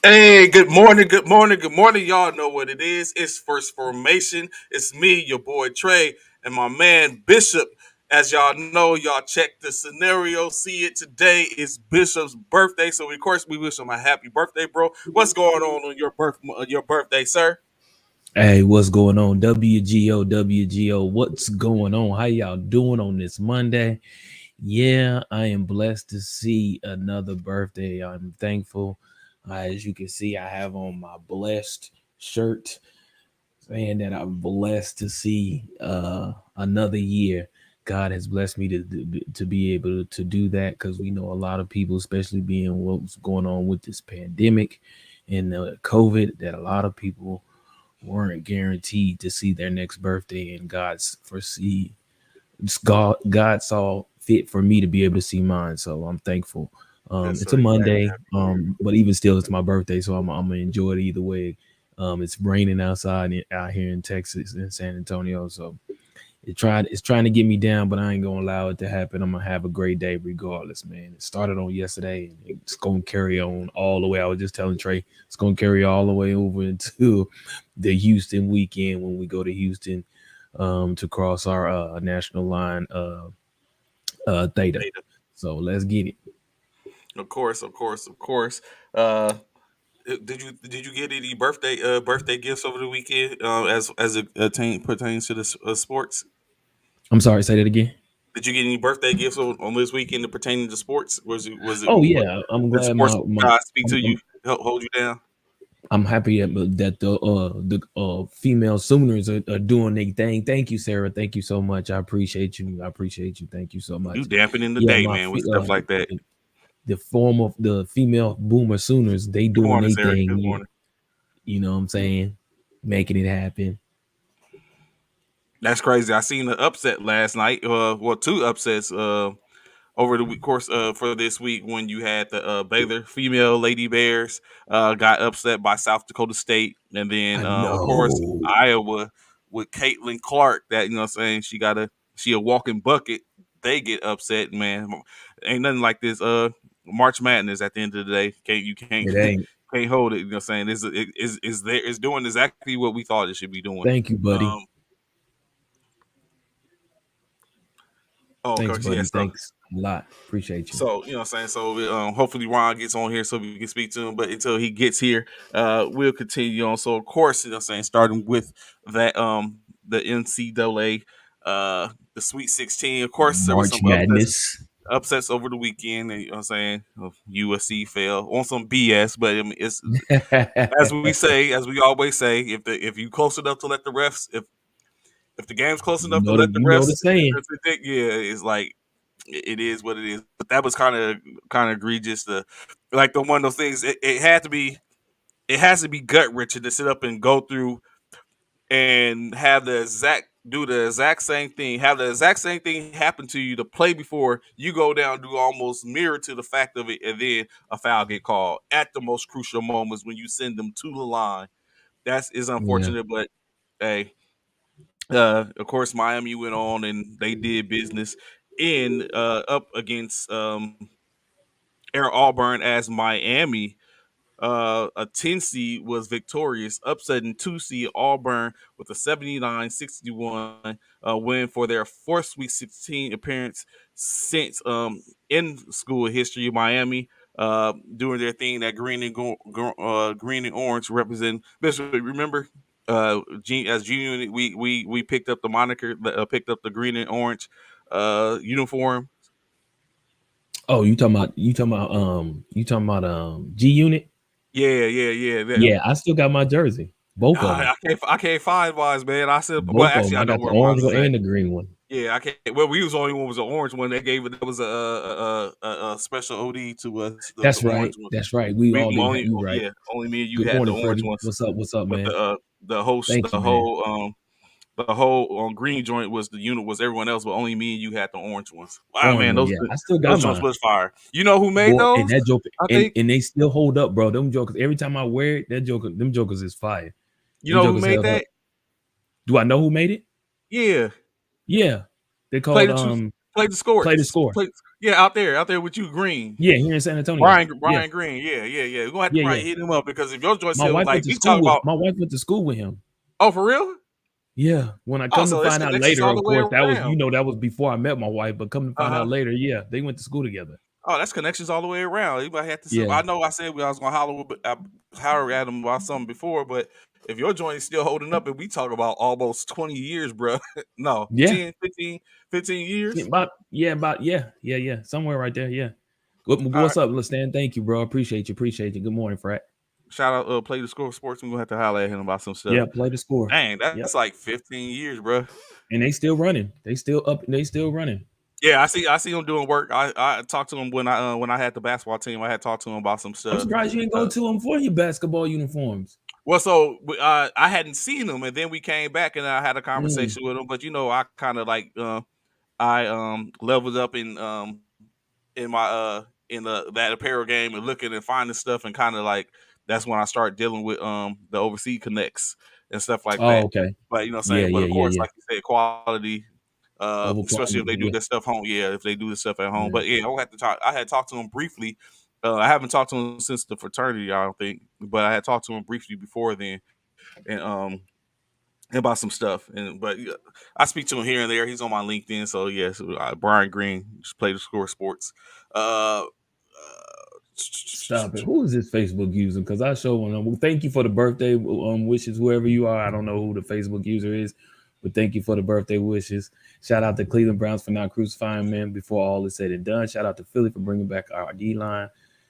Hey, good morning, good morning, good morning. Y'all know what it is. It's First Formation. It's me, your boy Trey, and my man Bishop. As y'all know, y'all check the scenario. See it today. It's Bishop's birthday, so of course we wish him a happy birthday, bro. What's going on your birthday, sir? Hey, what's going on? WGO, WGO, what's going on? How y'all doing on this Monday? Yeah, I am blessed to see another birthday. I'm thankful. As you can see, I have on my blessed shirt saying that I'm blessed to see another year. God has blessed me to be able to do that because we know a lot of people, especially being what's going on with this pandemic and COVID, that a lot of people weren't guaranteed to see their next birthday, and God saw fit for me to be able to see mine, so I'm thankful. Yes, It's a sir. Glad to Monday, have you here. but even still it's my birthday, so I'm gonna enjoy it either way. It's raining outside out here in Texas, in San Antonio, so it's trying to get me down, but I ain't gonna allow it to happen. I'm gonna have a great day regardless, man. It started on yesterday, and it's gonna carry on all the way. I was just telling Trey, it's gonna carry all the way over into the Houston weekend when we go to Houston to cross our national line theta. Later. So let's get it. Of course, of course, of course. Uh, did you get any birthday gifts over the weekend? As it pertains to the sports. I'm sorry, say that again. Did you get any birthday gifts on this weekend pertaining to sports? Was it Oh what yeah, I'm did glad sports my guys speak to you, I'm, hold you down? I'm happy that the female Sooners are doing their thing. Thank you, Sarah. Thank you so much. I appreciate you. I appreciate you. Thank you so You much. dampening the Yeah, day, man, with stuff like that. the form of the female Boomer Sooners, they Good doing morning, their Sarah. thing. Good You, morning. you know what I'm saying? Making it happen. That's crazy. I seen the upset last night. Well, two upsets. Over the course for this week when you had the Baylor female Lady Bears got upset by South Dakota State, and then I of course know. Iowa with Caitlin Clark, that you know what I'm saying, she a walking bucket. They get upset, man. Ain't nothing like this March Madness at the end of the day. You can't It ain't. can't hold it. You know what I'm saying? Is doing exactly what we thought it should be doing. Thank you, buddy. Um oh, Thanks, coach, yeah. buddy. So Thanks a lot. Appreciate you. So, you know what I'm saying? So, hopefully Ron gets on here so we can speak to him. But until he gets here, we'll continue on. So, of course, you know what I'm saying, starting with that, the NCAA, the Sweet 16. Of course, there was March some upsets, Madness. upsets over the weekend. And, you know what I'm saying? USC fell on some BS. But I mean, it's as we always say, if you close enough to let the refs, if the game's close enough to let the You know the refs saying. predict, yeah, it's like it is what it is. But that was kind of egregious. Like the one of those things. It had to be. It has to be gut wrenching to sit up and go through and do the exact same thing, have the exact same thing happen to you to play before you go down, do almost mirror to the fact of it, and then a foul get called at the most crucial moments when you send them to the line. That is Yeah. unfortunate, but hey, of course, Miami went on and they did business in up against Air Auburn as Miami. A 10 seed was victorious, upsetting 2 seed Auburn with a 79-61 win for their fourth Sweet 16 appearance since in school history. Miami doing their thing, that green and orange represent. Remember, as G Unit, we picked up the moniker, picked up the green and orange uniform. Oh, you talking about G Unit? Yeah, yeah, yeah. Yeah, I still got my jersey. Both of them. I can't find wise, man. I said, well, Both of them. actually, I I know got the where mine orange is one at. and the green one. Yeah, I can't. Well, we was the only one was the orange one. They gave it. That was a special OD to us, the That's orange right. one. That's right. We We all didn't have only, you right. yeah, only me and you Good had the morning, orange Freddie. ones. What's up? What's up, But man? Thank the you, man. whole green joint was the unit was everyone else, but only me and you had the orange ones. Wow, Orange man, one, yeah. I still got those joints mine. was fire. You know who made Boy, and those? that joker I think and they still hold up, bro. Them jokers, every time I wear it, them jokers is fire. you Them know who jokers made held up. that. Do I know who made it? Yeah, Yeah. They play called the two, play the score. Play the Score. Yeah, out there with you, Green. Yeah, here in San Antonio. Yeah, Brian Green. Yeah, yeah, yeah. We're gonna have to yeah, probably yeah. hit him up because if your joint My said wife like went to we talk school with about, my wife went to school with him. oh, for real? Yeah. When I Oh, come to so it's find out connections later, all of the way course, that was around. that was before I met my wife. But come to Uh find out huh. later, yeah, they went to school together. Oh, that's connections all the way around. You might have to. Yeah, I know I said I was gonna holler at him about something before, but if your joint is still holding up, and we talk about almost 20 years, bro. No, yeah. 10, 15, 15 years. About yeah. Somewhere right there. Yeah. All right. What's up, Stan? Thank you, bro. Appreciate you. Appreciate you. Good morning, Frat. Shout out, play the score sports. We're gonna have to holler at him about some stuff. Yeah, play the score. Dang, Yep. that's like 15 years, bro. And they still running. They still up. They still running. Yeah, I see him doing work. I talked to him when I had the basketball team. I had talked to him about some I'm stuff. surprised you didn't go Uh, to them for your basketball uniforms. well, so I hadn't seen him, and then we came back and I had a Mm. conversation with him. But I kind of like I leveled up in my in the that apparel game and looking and finding stuff and kind of like that's when I start dealing with the overseas connects and stuff like Oh, that. okay. But you know what I'm Yeah, saying? But yeah, of yeah, course, yeah. like you said, quality, Over especially if quality. they do Yeah, their stuff home. Yeah, if they do the stuff at home. yeah. But yeah, I had talked to him briefly. I haven't talked to him since the fraternity, I don't think, but I had talked to him briefly before then, and about some stuff. And but yeah, I speak to him here and there. He's on my LinkedIn, so yes, Brian Green, just play the score sports. Uh, Stop it. Who is this Facebook user? Because I show one. Well, thank you for the birthday wishes, whoever you are. I don't know who the Facebook user is, but thank you for the birthday wishes. Shout out to Cleveland Browns for not crucifying men before all is said and done. Shout out to Philly for bringing back our D line.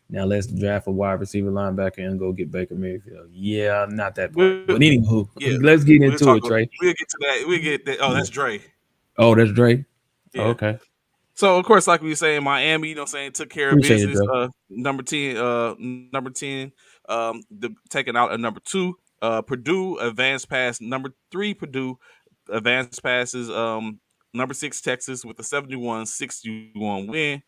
Now let's draft a wide receiver linebacker and go get Baker Mayfield. Yeah, not that part. we But anywho, yeah, let's get we'll into talk. it, Trey. We'll get to that. We get that. Oh, Yeah. that's Dre. Oh, that's Drake. Oh, Yeah. okay. So of course, like we were saying, Miami, you know, what I'm saying took care of Appreciate it, business. Dre. Number 10, taking out a number 2. Purdue advanced past number 3. Purdue advanced passes. Number 6 Texas with a 71-61 win.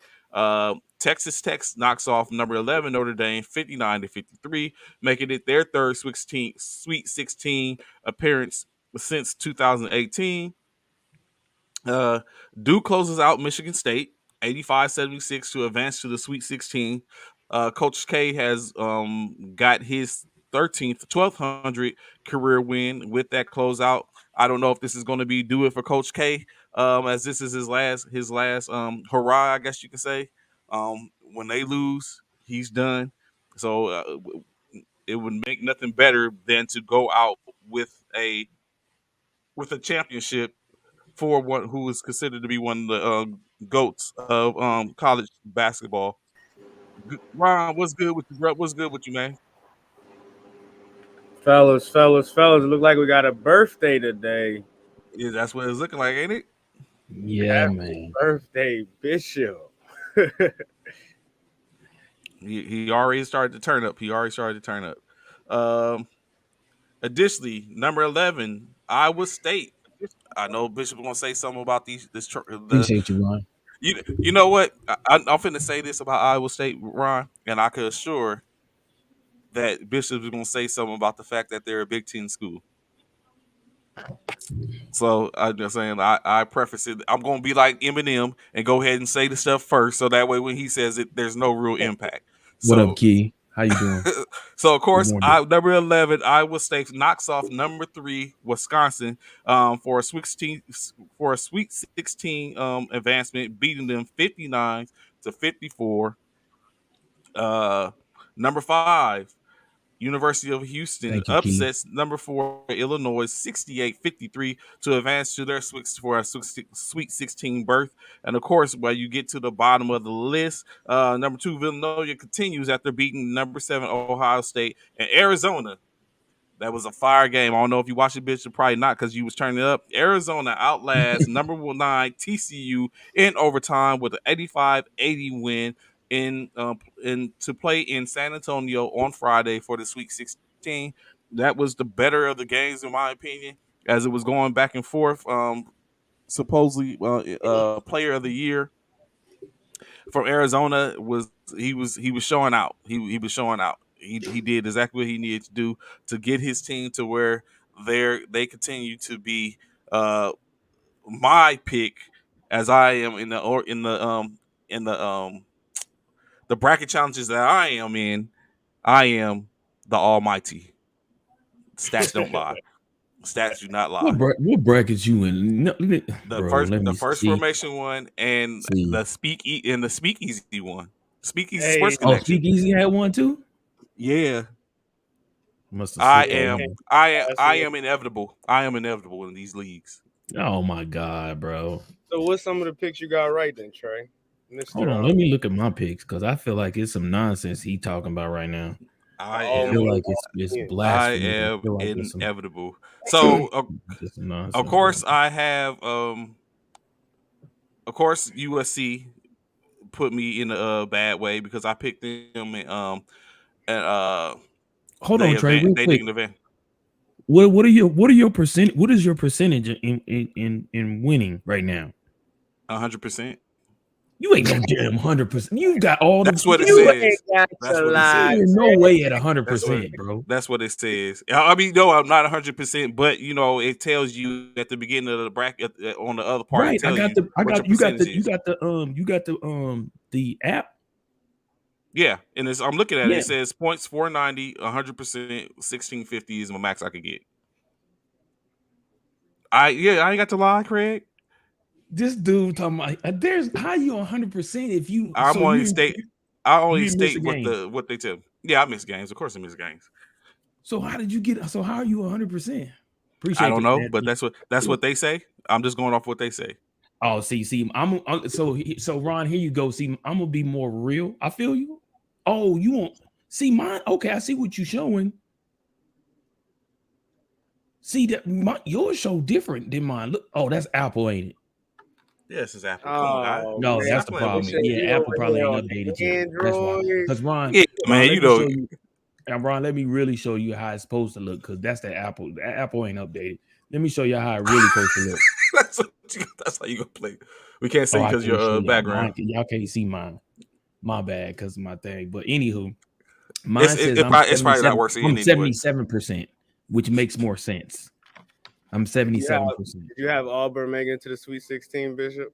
Texas Tech knocks off number 11 Notre Dame 59-53, making it their third Sweet 16 appearance since 2018. Uh, Duke closes out Michigan State 85-76 to advance to the Sweet 16. Coach K has got his 13th, 1200 career win with that closeout. I don't know if this is going to be do it for Coach K, as this is his last hurrah, I guess you could say. When they lose, he's done. So it would make nothing better than to go out with a championship for one who is considered to be one of the goats of college basketball. Ron, what's good with you, bro? What's good with you, man? Fellas, it look like we got a birthday today. Yeah, that's what it's looking like, ain't it? Yeah, Happy man. birthday, Bishop. He already started to turn up. He already started to turn up. Um, Additionally, number 11, Iowa State. I know Bishop gonna say something about the Appreciate you, Ron. you know what I'm finna say this about Iowa State, Ron, and I could assure that Bishop is gonna say something about the fact that they're a Big Ten school. So I'm just saying, I preface it. I'm gonna be like Eminem and go ahead and say the stuff first, so that way when he says it, there's no real impact. What up, So, Key? How you doing? so of Good course, morning. number 11, Iowa State knocks off number 3 Wisconsin for a Sweet 16 advancement, beating them 59-54. Uh, Number 5. University of Houston Thank you, Key. upsets number 4 Illinois 68-53 to advance to their Sweet 16 berth. And of course, while you get to the bottom of the list, number 2 Villanova continues after beating number 7 Ohio State and Arizona. That was a fire game. I don't know if you watched it, bitch. Probably not because you was turning it up. Arizona outlasts number 9 TCU in overtime with an 85-80 win in to play in San Antonio on Friday for the Sweet 16. That was the better of the games, in my opinion, as it was going back and forth. Supposedly, player of the year from Arizona was showing out. He was showing out. He did exactly what he needed to do to get his team to where they continue to be uh my pick as I am in the in the bracket challenges that I am in, I am the Almighty. Stats don't lie. Stats do not lie. What brackets you in? No, bro, let The me first see. formation one and See. the speakeasy one. Speakeasy Hey, Sports Oh, Connection. Speakeasy had one too. Yeah. Must have I slipped that am one. I am inevitable. I am inevitable in these leagues. Oh my god, bro. so what's some of the picks you got right then, Trey? Hold Mister on, let me look at my picks because I feel like it's some nonsense he talking about right now. I I am feel like it's I blasphemy. I am feel like it's inevitable. So some of nonsense course going on. I have of course USC put me in a bad way because I picked them and Hold on, Trey, real they quick. didn't event What are your percent? What is your percentage in winning right now? 100%. You ain't no damn 100%. You got all the That's what it You ain't says. got That's to what it lie. you're says. no way at That's what 100%, bro. that's what it says. I mean, no, I'm not 100%, but you know, it tells you at the beginning of the bracket on the other part. It Right. tells you I what your got percentage is. you got the app. Yeah, and I'm looking at it. Yeah. It says points 490, 100%, 1650 is my max I could get. I ain't got to lie, Craig. This dude talking about there's how you 100% if you I'm only state. I you only didn't miss a state game. what they tell me. Yeah, I miss games. Of course, I miss games. So how did you get so how are you 100%? I Appreciate don't it, know, man. but that's what they say. I'm just going off what they say. Oh, see, so Ron, here you go. See, I'm gonna be more real. I feel you. Oh, you won't see mine. Okay, I see what you're showing. See that yours show different than mine. Look, oh, that's Apple, ain't it? Yes, it's Apple. Come on, guys. Oh No, man, that's Stop the playing with problem. me. say Yeah, you Apple over probably here ain't on updated yet. That's why. Android. Because Ron, Yeah, Ron, man. let You me know, show you. And Ron, let me really show you how it's supposed to look. Because that's the Apple. The Apple ain't updated. Let me show you how it really supposed to look. that's how you gonna play. We can't Oh, see I because can't show your y'all. Mine, background. y'all can't see mine. My bad, because of my thing. But anywho, mine says It's probably not worth seeing I'm anyway. 77%, which makes more sense. I'm You have, 77%. did you have Auburn making it to the Sweet 16, Bishop?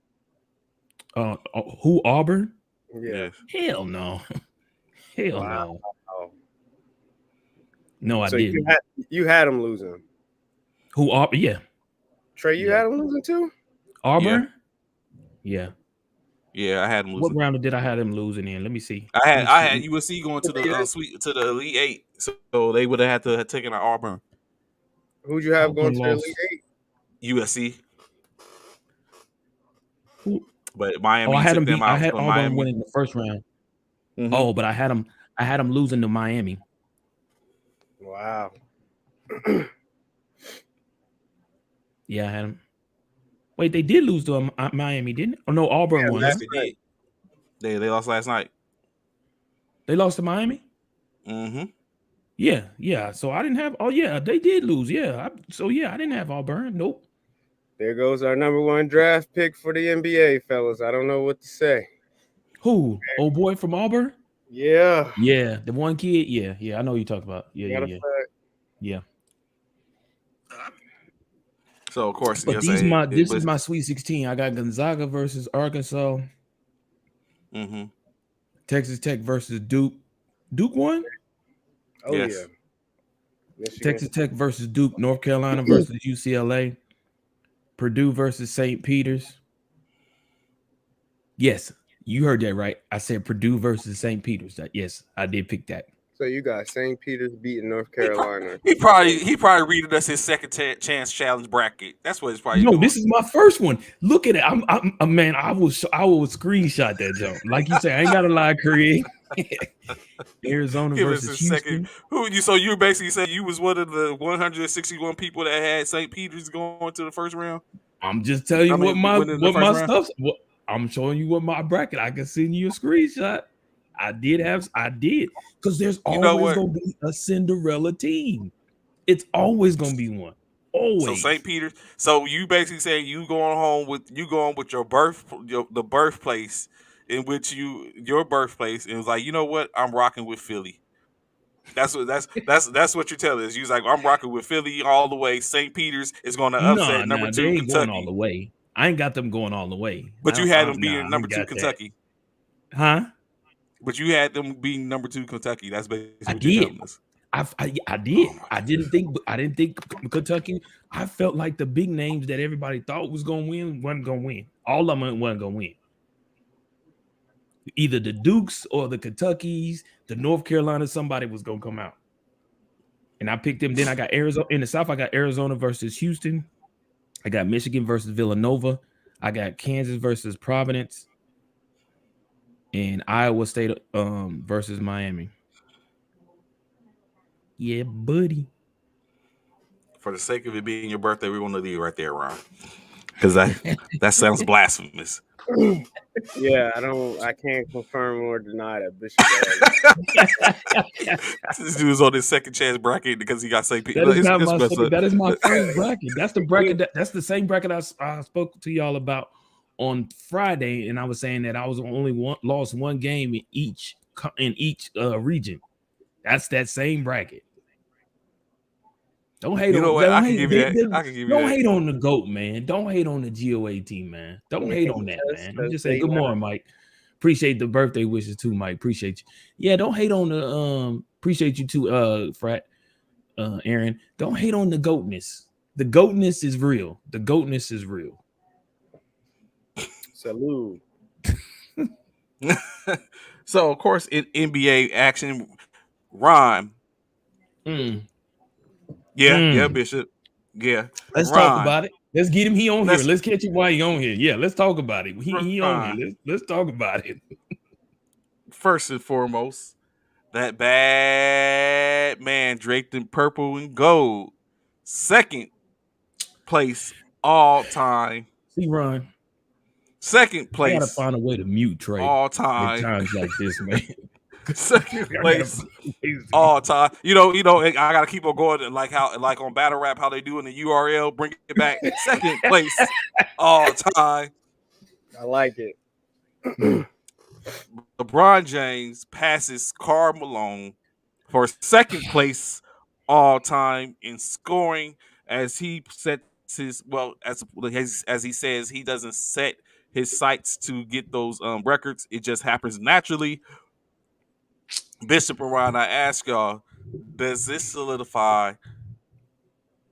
Who Auburn? Yeah. Yes. Hell no. Hell Wow. no. No, I So didn't. you had them losing. Who Auburn? Yeah. Trey, you Yeah. had them losing too? Auburn? Yeah. Yeah, I had them What losing. round did I have them losing in? Let me see. I had USC going to the Elite Eight, so they would have taken an Auburn. Who'd you have going Auburn to the lost. Elite Eight? USC, Who? but Oh, I Miami had took them them beat. I out. had So Auburn Miami. winning the first round. Mm-hmm. Oh, but I had them. Losing to Miami. Wow. Yeah, I had them. Wait, they did lose to Miami, didn't it? Oh no, Auburn won. Yes, Huh? they did. They lost last night. They lost to Miami. Mm-hmm. Yeah. So I didn't have. Oh yeah, they did lose. Yeah. I didn't have Auburn. Nope. There goes our number one draft pick for the NBA, fellas. I don't know what to say. Who? Old boy from Auburn? Yeah. Yeah, the one kid. Yeah. I know who you talk about. Matter of fact, Yeah. So of course, But yes, this is my Sweet 16. I got Gonzaga versus Arkansas, Mm-hmm. Texas Tech versus Duke. Duke won. oh Yes. yeah. Michigan. Texas Tech versus Duke. North Carolina versus UCLA. Purdue versus St. Peter's. Yes, you heard that right. I said Purdue versus St. Peter's. Yes, I did pick that. So you got St. Peter's beating North Carolina. He probably reading us his second chance challenge bracket. That's what he's probably No, doing. this is my first one. Look at it. I'm man. I will screenshot that jump. Like you say, I ain't got to lie, Craig. Arizona Give us versus his Houston. second. So you basically said you was one of the 161 people that had St. Peter's going to the first round. I'm just telling you winning the first round? stuff. I'm showing you what my bracket. I can send you a screenshot. I did because there's always gonna be a Cinderella team. It's always gonna be one. Always. So St. Peter's. So you basically say you going with your the birthplace in which your birthplace, and it's like, you know what, I'm rocking with Philly. That's what you're telling us. You're like, I'm rocking with Philly all the way. St. Peter's is going to upset number They 2 ain't going all Kentucky. the way. I ain't got them going all the way. But you had them beating number 2 Kentucky. Huh? But you had them being number 2 Kentucky. That's basically what I you're telling did. us. I Oh did. my I god. didn't think Kentucky. I felt like the big names that everybody thought was gonna win wasn't gonna win. All of them wasn't gonna win. Either the Dukes or the Kentuckys, the North Carolina, somebody was gonna come out. And I picked them. Then I got Arizona in the South. I got Arizona versus Houston. I got Michigan versus Villanova. I got Kansas versus Providence, and Iowa State versus Miami. Yeah, buddy. For the sake of it being your birthday, we're gonna leave it right there, Ron. Because that sounds blasphemous. Yeah, I can't confirm or deny that Bishop This dude's on his second chance bracket because he got St. That is not It's my messed second. up. That is my first bracket. That's the we, bracket. That's the same bracket I spoke to y'all about on Friday, and I was saying that I was only lost one game in each region. That's that same bracket. Don't hate You know on. what? I Don't can hate. give you that. I can give you Don't that. hate on the GOAT, man. Don't hate on the GOA team, man. Don't hate on that, yes, man. I'm 'cause just saying. Good not morning, Mike. Appreciate the birthday wishes too, Mike. Appreciate you. Yeah, don't hate on the appreciate you too, Frat. Aaron, don't hate on the goatness. The goatness is real. The goatness is real. salute. So, of course, in NBA action, Ron. Mm, Yeah, mm. Bishop. Yeah, Let's talk Ron. about it. Let's get him. He on here. Let's Let's catch him while he on here. Yeah, let's talk about it. He on here. Ron. Let's talk about it. First and foremost, that bad man draped in purple and gold. Second place all time. See, Ron, Second I gotta place find a way to mute Trey all at time. times like this, man. Second I gotta place find ways to all time. I gotta keep on going like on battle rap, how they do in the URL, bring it back. Second place all time. I like it. LeBron James passes Karl Malone for second place all time in scoring as he sets his as he says he doesn't set his sights to get those records. It just happens naturally. Bishop and Ryan, I ask y'all, does this solidify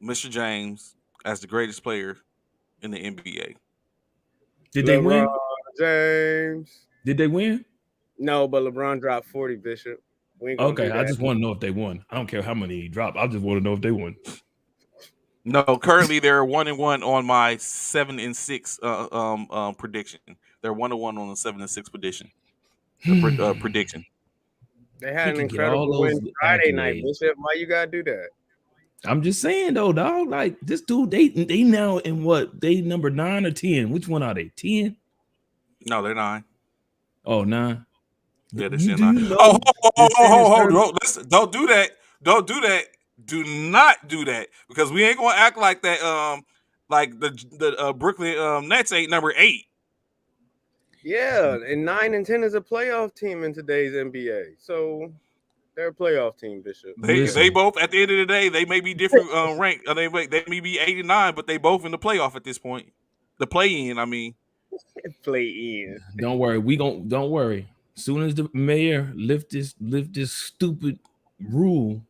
Mr. James as the greatest player in the NBA? Did they LeBron win? James. Did they win? No, but LeBron dropped 40, Bishop. We ain't gonna Okay, do I that. just want to know if they won. I don't care how many he dropped. I just want to know if they won. No, currently they're 1-1 on my 7-6 prediction. They're 1-1 on the 7-6 prediction. Prediction. They He had an can get all incredible those win Friday night, accolades. Bishop. Why you gotta do that? I'm just saying though, dog. Like this dude, they now in what? They number 9 or 10? Which one are they? 10? No, they're 9. Oh, 9. Yeah, they're You still do 9. you Oh, know this Dennis Hurley? don't do that. Don't do that. Do not do that because we ain't gonna act like that. Like the Brooklyn Nets ain't number 8. Yeah, and 9 and 10 is a playoff team in today's NBA. So they're a playoff team, Bishop. They Listen, both at the end of the day they may be different rank. They may be 8 and 9, but they both in the playoff at this point. The play in, I mean. Play in. don't worry. Don't worry. Soon as the mayor lift this stupid rule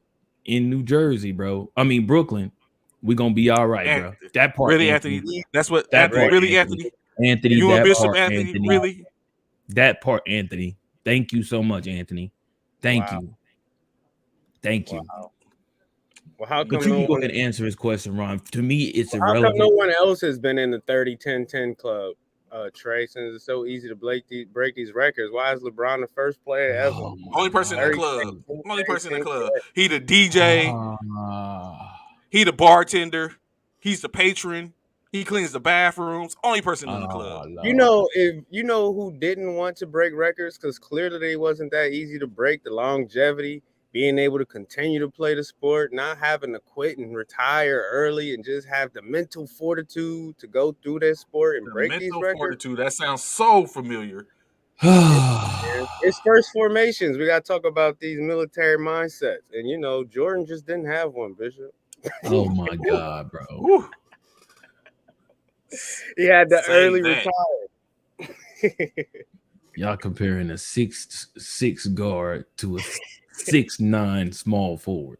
in New Jersey, bro. I mean Brooklyn, we gonna be all right, And bro. That part, really, Anthony. Anthony. That's what That Anthony. part, Really, Anthony. Anthony. Anthony, You and that Bishop part, Anthony. Anthony. Really. That part, Anthony. Thank you so much, Anthony. Thank Wow. you. Thank you. Wow. Well, how But come you no can go one? ahead and answer his question, Ron. To me, it's How come no irrelevant. one else has been in the 30-10-10 club, Trey? Since it's so easy to break these records, why is LeBron the first player ever? Oh my Only person in the God. 30, club. 10, Only person in the 10, club. He the DJ. Ah. He the bartender. He's the patron. He cleans the bathrooms. Only person in the club. You know, if you know who didn't want to break records, because clearly they wasn't that easy to break. The longevity, being able to continue to play the sport, not having to quit and retire early, and just have the mental fortitude to go through that sport and The break these mental records. fortitude. That sounds so familiar. It's first formations. We got to talk about these military mindsets, and you know, Jordan just didn't have one, Bishop. Oh my God, bro. Whew. He had to Say early that. retire. Y'all comparing a 6'6" guard to a 6'9" small forward.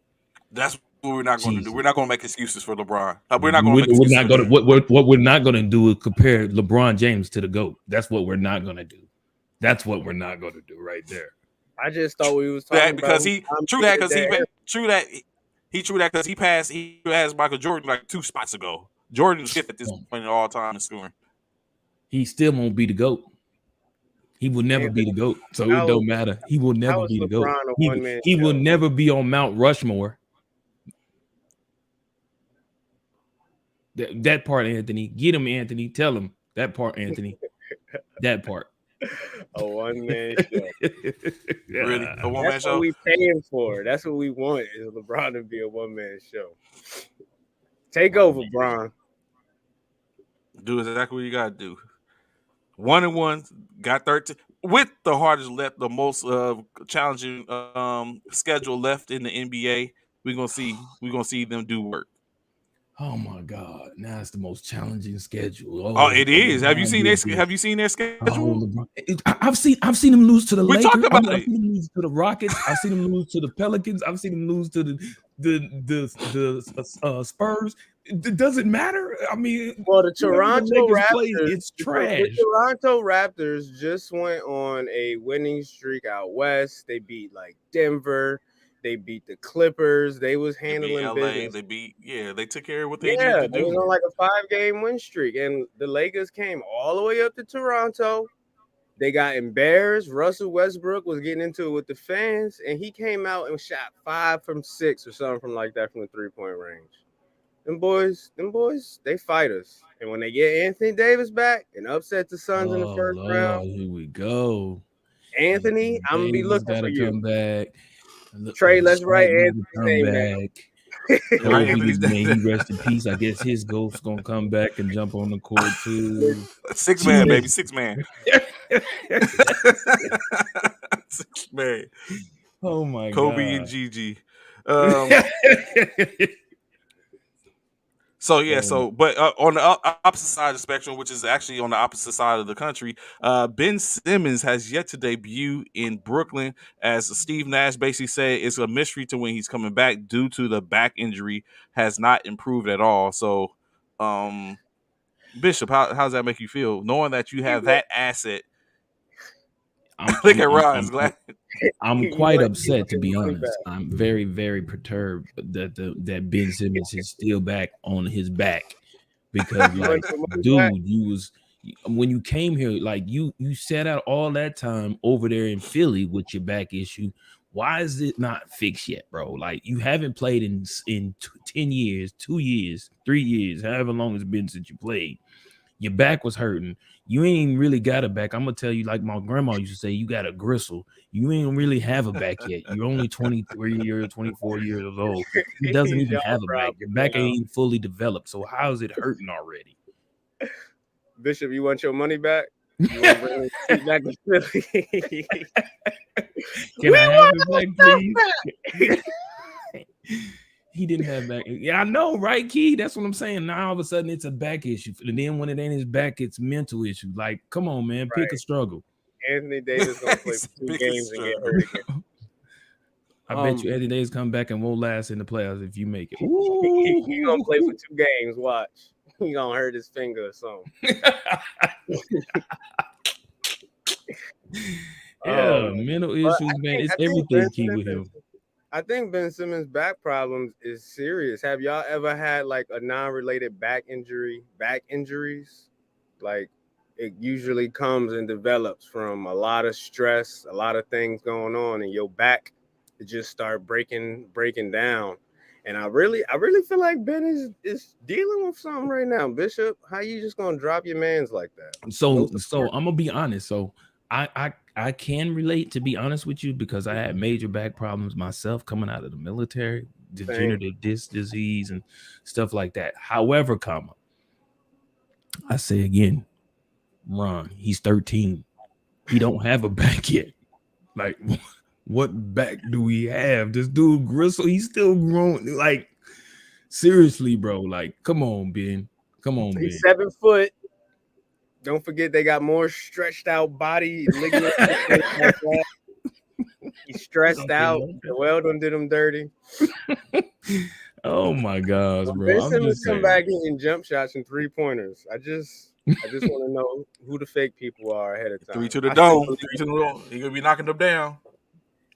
That's what we're not going to do. We're Jesus. not going to make excuses for LeBron. We're not going to make We're excuses not for gonna D. what we're not gonna do is compare LeBron James to the GOAT. That's what we're not gonna do. That's what we're not gonna do right there. I just thought we was That talking about because who he dominated that era. true that because he passed Michael Jordan like 2 spots ago. Jordan's fifth at this Oh, point in all time in scoring. he still won't be the GOAT. He will never be Anthony, the GOAT. So it how don't matter. He will never how is be the GOAT. LeBron a He one man he will show? never be on Mount Rushmore. That part, Anthony. Get him, Anthony. Tell him that part, Anthony. That part. A one man show. Really, a one man That's what show. we paying for. That's what we want is LeBron to be a one man show. Take over, Bron. Do exactly what you got to do. 1-1, got 13 with the hardest left, the most challenging schedule left in the NBA. We're gonna see them do work. Oh my God! Now it's the most challenging schedule. Oh, Oh, it is. Have you LeBron seen did their this. Have you seen their schedule? Oh, LeBron. I've seen him lose to the We Lakers. talked about I've it. seen him lose to the Rockets. I've seen him lose to the Pelicans. I've seen him lose to the Spurs. It doesn't matter. I mean, Well, the whoever the Toronto Lakers play, Raptors, it's the trash. Toronto Raptors just went on a winning streak out west. They beat like Denver. They beat the Clippers. They was They beat handling LA. business. They took care of what they needed Yeah, to they was do. on like a 5-game win streak, and the Lakers came all the way up to Toronto. They got embarrassed. Russell Westbrook was getting into it with the fans, and he came out and shot 5 from 6 or something from like that from the 3-point range. Them boys, they fight us. And when they get Anthony Davis back and upset the Suns in the Oh first round, Lord, here we go. Anthony, I'm gonna be Davis looking got for to you. come back. Trey, let's write Shaq got to Anthony's come name down. back. Right, Kobe, Anthony's may he rest in peace. I guess his ghost's gonna come back and jump on the court too. 6 man, baby, 6 man. 6 man. Oh my Kobe God. and Gigi. So yeah, but on the opposite side of the spectrum, which is actually on the opposite side of the country, Ben Simmons has yet to debut in Brooklyn. As Steve Nash basically said, it's a mystery to when he's coming back due to the back injury has not improved at all. So, Bishop, how does that make you feel knowing that you have that asset? Look at Ron's glad. I'm quite upset, to be honest. I'm very, very perturbed that Ben Simmons is still back on his back because, like, dude, when you came here, like you sat out all that time over there in Philly with your back issue. Why is it not fixed yet, bro? Like, you haven't played in 10 years, 2 years, 3 years, however long it's been since you played. Your back was hurting. You ain't really got a back. I'm gonna tell you, like my grandma used to say, you got a gristle. You ain't really have a back yet. You're only 23 years, 24 years old. He doesn't even have a back. Your back ain't fully developed. So how is it hurting already? Bishop, you want your money back? You want to bring it back to Philly? Can I have it back, please? He didn't have back. Yeah, I know, right, Key? That's what I'm saying. Now all of a sudden it's a back issue. And then when it ain't his back, it's mental issue. Like, come on, man, pick a struggle. Anthony Davis gonna play for 2 games and get hurt again. I bet you Anthony Davis come back and won't last in the playoffs if you make it. He's gonna play for 2 games. Watch. He gonna hurt his finger or something. Mental issues, man. It's everything key with him. I think Ben Simmons' back problems is serious. Have y'all ever had like a non-related back injuries? Like, it usually comes and develops from a lot of stress, a lot of things going on, and your back to just start breaking down. And I really feel like Ben is dealing with something right now. Bishop, how you just gonna drop your mans like that? So I'm gonna be honest. So I can relate, to be honest with you, because I had major back problems myself coming out of the military, degenerative disc disease and stuff like that. However, I say again, Ron, he's 13. He don't have a back yet. Like, what back do we have? This dude Gristle, he's still growing. Like, seriously, bro. Like, come on, Ben. Come on, he's Ben. 7 foot. Don't forget they got more stretched out body ligaments and shit like that. He's stressed Okay, out. okay. Well done did him dirty. Oh my gosh, When bro. Ben I'm Simmons just come saying. back hitting jump shots and 3-pointers, I just want to know who the fake people are ahead of Three time. to the I still dome. believe Three to the dome. He gonna be knocking them down.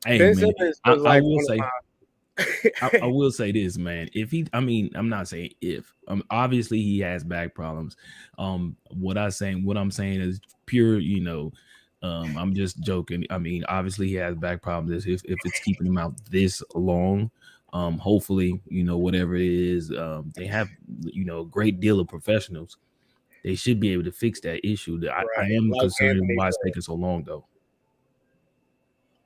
Hey Ben man, Simmons I, was I like will one of say I my. will say this, man. If he, I mean, I'm not saying if. Obviously he has back problems. What I'm saying is pure. I'm just joking. I mean, obviously he has back problems. If it's keeping him out this long, hopefully, whatever it is, they have, a great deal of professionals. They should be able to fix that issue. I Right, am like concerned Anthony why it's said. taking so long, though.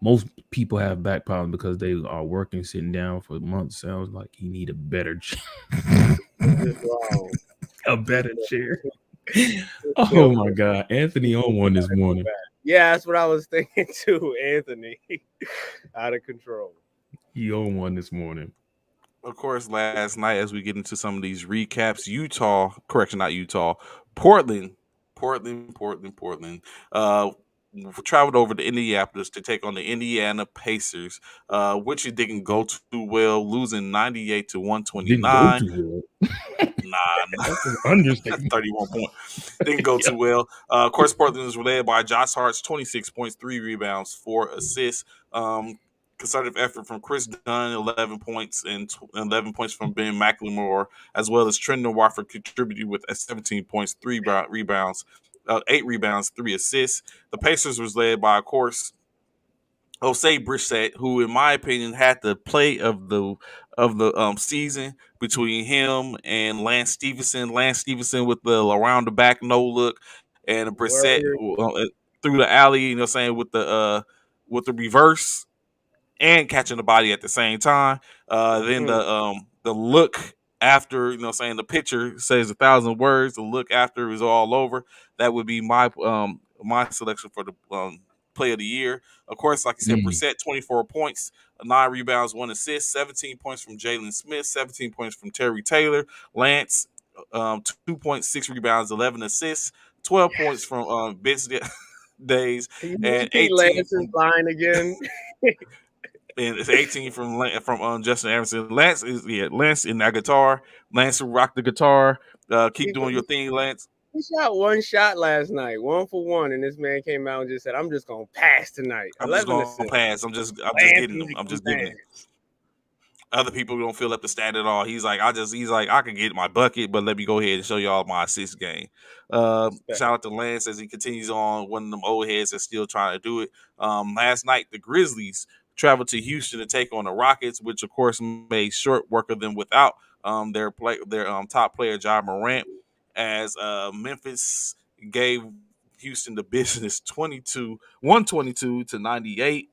Most people have back problems because they are working sitting down for months. Sounds like he need a better It's just wrong. a It's just better chair. it's Oh built my for god, Anthony on one this gotta go morning. back. Yeah, that's what I was thinking too, Anthony. Out of control. He on one this morning. Of course, last night as we get into some of these recaps, Utah, correction, not Utah, Portland, Portland, traveled over to Indianapolis to take on the Indiana Pacers, which it didn't go too well, losing 98 to Didn't go 129. too Nah, well. That's an that's understatement. 31 points. Didn't go Yeah. too well. Of course, Portland was led by Josh Hart's 26 points, 3 rebounds, 4 assists. Concerted effort from Chris Dunn, 11 points, and 11 points from Ben McLemore, as well as Trendon Watford contributed with 17 points, 3 rebounds, 8 rebounds, 3 assists. The Pacers was led by, of course, Jose Brissett, who, in my opinion, had the play of the season between him and Lance Stevenson. Lance Stevenson with the around the back no look, and Brissett Word. through the alley. Saying with the reverse and catching the body at the same time. Then Mm. the look after, saying the picture says 1,000 words. The look after is all over. That would be my selection for the play of the year. Of course, like you said, Mm. Brissett, 24 points, 9 rebounds, 1 assist, 17 points from Jalen Smith, 17 points from Terry Taylor. Lance, 2.6 rebounds, 11 assists, 12 points from Vince Days, Can you and repeat 18 Lance's from line again? and it's 18 from Justin Anderson. Lance in that guitar. Lance will rock the guitar. Keep he, doing your thing, Lance. he shot one shot last night, 1 for 1, and this man came out and just said, "I'm just gonna pass tonight." I'm just 11 gonna assists. pass. I'm just Lance getting is them. a I'm key just giving man. it. Other people don't fill up the stat at all. He's like, I can get my bucket, but let me go ahead and show y'all my assist game. Respect. Shout out to Lance as he continues on, one of them old heads that's still trying to do it. Last night the Grizzlies traveled to Houston to take on the Rockets, which of course made short work of them without their top player Ja Morant, as Memphis gave Houston the business 122 to 98.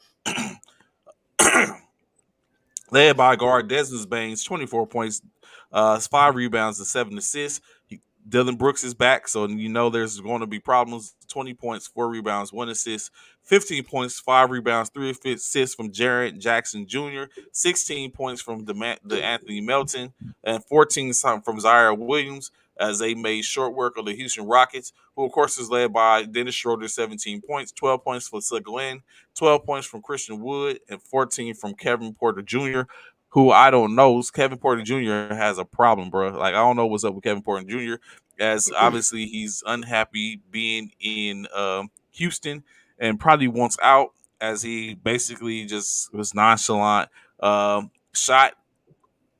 Led by guard Desmond Baines, 24 points, 5 rebounds, and 7 assists. Dylan Brooks is back, so there's going to be problems. 20 points, 4 rebounds, 1 assist, 15 points, 5 rebounds, 3 assists from Jarrett Jackson Jr., 16 points from the Anthony Melton, and 14 something from Zaire Williams, as they made short work of the Houston Rockets, who of course is led by Dennis Schroeder, 17 points, 12 points for Glenn, 12 points from Christian Wood, and 14 from Kevin Porter Jr., who I don't know. Kevin Porter Jr. has a problem, bro. Like, I don't know what's up with Kevin Porter Jr., as obviously he's unhappy being in Houston and probably wants out, as he basically just was nonchalant. Shot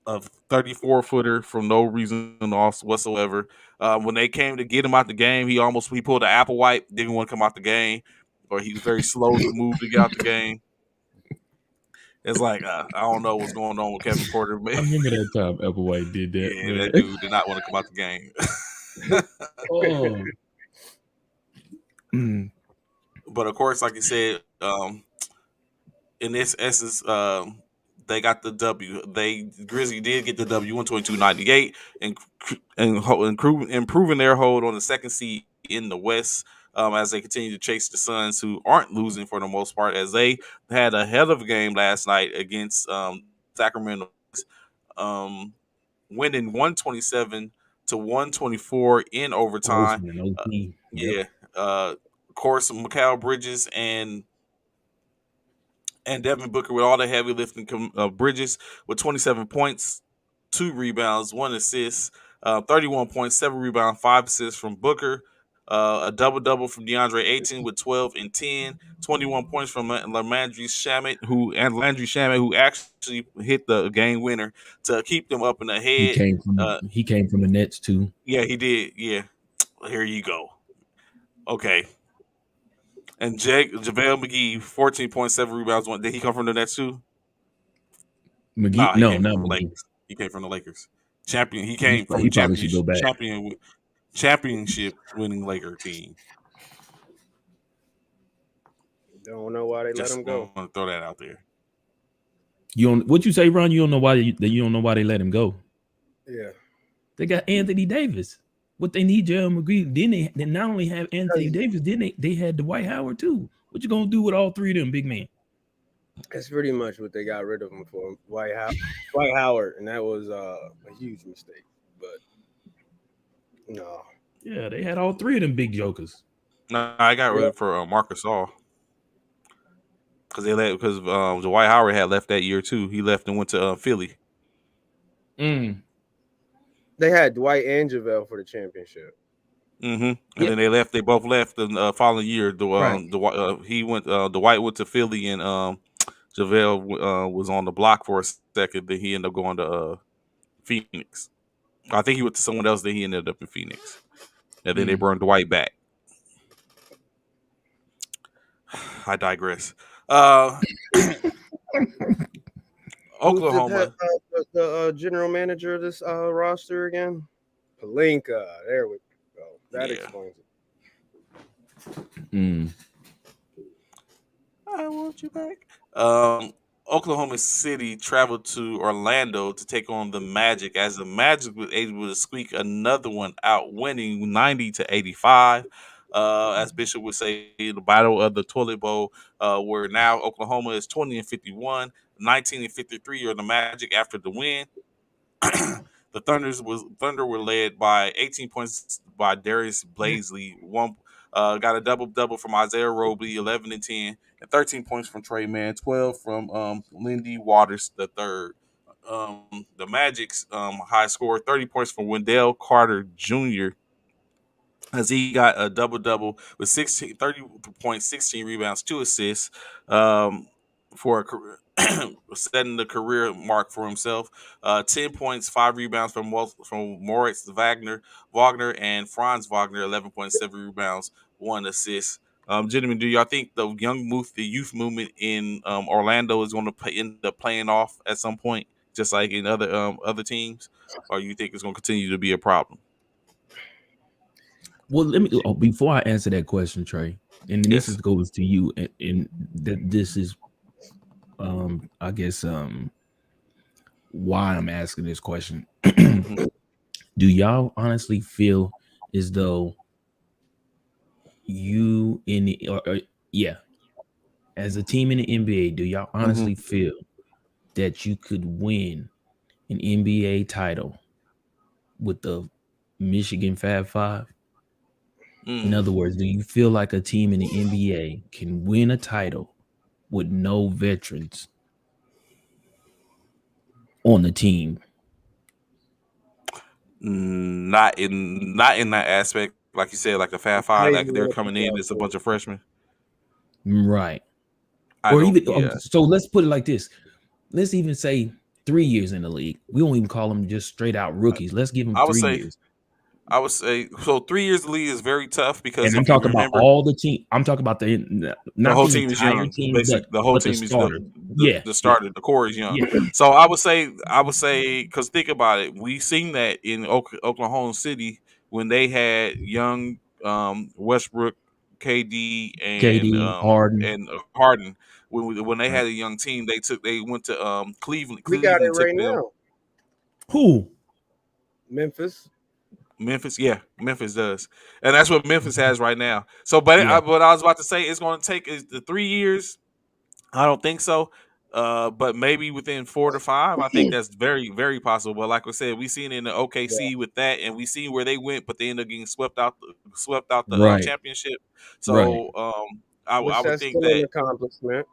a 34-footer from no reason whatsoever. When they came to get him out the game, he pulled an apple wipe, didn't want to come out the game, or he was very slow to move to get out the game. It's like, I don't know what's going on with Kevin Porter. I remember that time Applewhite did that, Yeah, man. that dude did not want to come out the game. Oh. Mm. But of course, like you said, in this essence, they got the W. Grizzly did get the W, 122-98, and improving their hold on the second seed in the West, as they continue to chase the Suns, who aren't losing for the most part, as they had a hell of a game last night against Sacramento, um, winning 127 to 124 in Close overtime. man, OT. Yep. Yeah. Of course, Mikal Bridges and Devin Booker with all the heavy lifting. Bridges with 27 points, 2 rebounds, 1 assist, 31 points, 7 rebounds, 5 assists from Booker. A double double from DeAndre Ayton with 12 and 10, 21 points from Landry Shamet, who actually hit the game winner to keep them up in the He head. came from he came from the Nets too. Yeah, he did. Yeah, here you go. Okay, and JaVale McGee, 14.7 rebounds. Did he come from the Nets too? McGee, Nah, he no, came from not the McGee. Lakers. He came from the Lakers. Champion. He He, came from a he probably should go back. championship winning Laker team. Don't know why they let Just him go. want to throw that out there. You don't what you say, Ron? You don't know why you don't know why they let him go. Yeah. They got Anthony Davis. What they need, Jeremy McGee. Then they not only have Anthony Davis, then they had Dwight Howard too. What you gonna do with all three of them, big man? That's pretty much what they got rid of him for. Dwight Howard, and that was a huge mistake. But no. Yeah, they had all three of them big jokers. No, I got rid Yeah. of for Marcus All because Dwight Howard had left that year too. He left and went to Philly. Mm. They had Dwight and JaVale for the championship. Mm-hmm. And Yep. then they left. They both left the following year. Right. Dwight went to Philly, and JaVale was on the block for a second. Then he ended up going to Phoenix. I think he went to someone else. Then he ended up in Phoenix, and then they brought Dwight back. I digress. Oklahoma. The general manager of this roster again? Pelinka. There we go. That explains it. Mm. I want you back. Oklahoma City traveled to Orlando to take on the Magic, as the Magic was able to squeak another one out, winning 90-85. As Bishop would say, the battle of the toilet bowl, where now Oklahoma is 20-51, 19-53 are the Magic after the win. The Thunder were led by 18 points by Darius Blaisley. Got a double from Isaiah Roby, 11 and 10, and 13 points from Trey Mann, 12 from Lindy Waters the third. The Magic's high score, 30 points from Wendell Carter Jr., as he got a double with 30 points, 16 rebounds, 2 assists, for a career, setting the career mark for himself. 10 points, 5 rebounds from Moritz Wagner, and Franz Wagner, 11.7 rebounds, 1 assist. Gentlemen, do y'all think the youth movement in Orlando is going to end up playing off at some point, just like in other teams, or you think it's going to continue to be a problem? Well, let me before I answer that question, Trey, and this goes to you, and this is, I guess, why I'm asking this question. Do y'all honestly feel as though you in the as a team in the NBA, do y'all honestly feel that you could win an NBA title with the Michigan Fab Five? In other words, do you feel like a team in the NBA can win a title with no veterans on the team? Not in that aspect, like you said, like the Fab Five, like they're coming in as a bunch of freshmen, right? Yeah. So let's put it like this. Let's even say 3 years in the league. We won't even call them just straight out rookies. Let's give them 3 years. I would say so. 3 years in the league is very tough because and I'm if you talking remember, about all the team. I'm talking about the whole team is young. team, Basically, the whole but team the is starter. the starter. The core is young. So I would say, because think about it, we seen that in Oklahoma City when they had young Westbrook, KD, Harden. and Harden. When they had a young team, they went to Cleveland. We got it took right them. now. Who? Memphis, yeah, Memphis does, and that's what Memphis has right now. So, but what I was about to say, it's going to take the 3 years. I don't think so. But maybe within 4 to 5, I think that's very, very possible. But like I said, we seen it in the Yeah, OKC with that, and we seen where they went, but they ended up getting swept out the Right. championship. Right. So I which would that's think still an that accomplishment.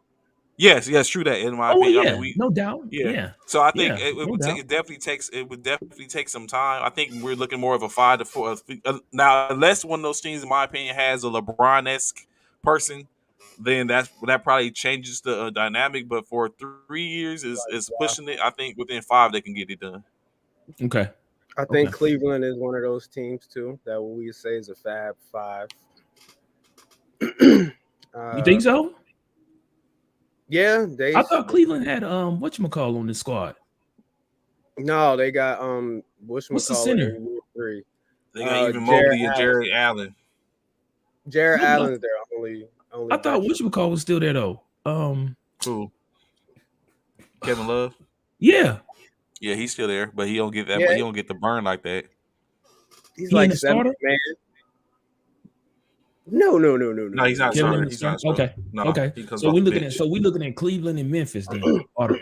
yes, true that in my Oh opinion. I mean, yeah, we no doubt. yeah. Yeah. So I think Yeah. it No would take doubt. it would definitely take some time. I think we're looking more of a 5 to 4. Now, unless one of those teams, in my opinion, has a LeBron esque person, then that probably changes the dynamic. But for 3 years is Yeah. pushing it. I think within 5 they can get it done. Okay. I Okay. think Cleveland is one of those teams too that we say is a Fab Five. You uh, think so? yeah, I thought Cleveland had whatchamacall on this squad. no, they got What's the whatchamacallit center? in year three. They got even Jared Mobley and Allen. Jared Allen. Jared No, no. Allen's their only I thought veteran. whatchamacall was still there though. Cool. Kevin Love. Yeah. Yeah, he's still there, but he don't get that. Yeah, He don't get the burn like that. he's He in like the seventh starter? man. No, no, no, no, no, No, he's no, not a no. Kevin in starter. the He's not starter. a starter. Okay. No, Okay. he comes So off we're the looking at bench. Cleveland and Memphis then. Are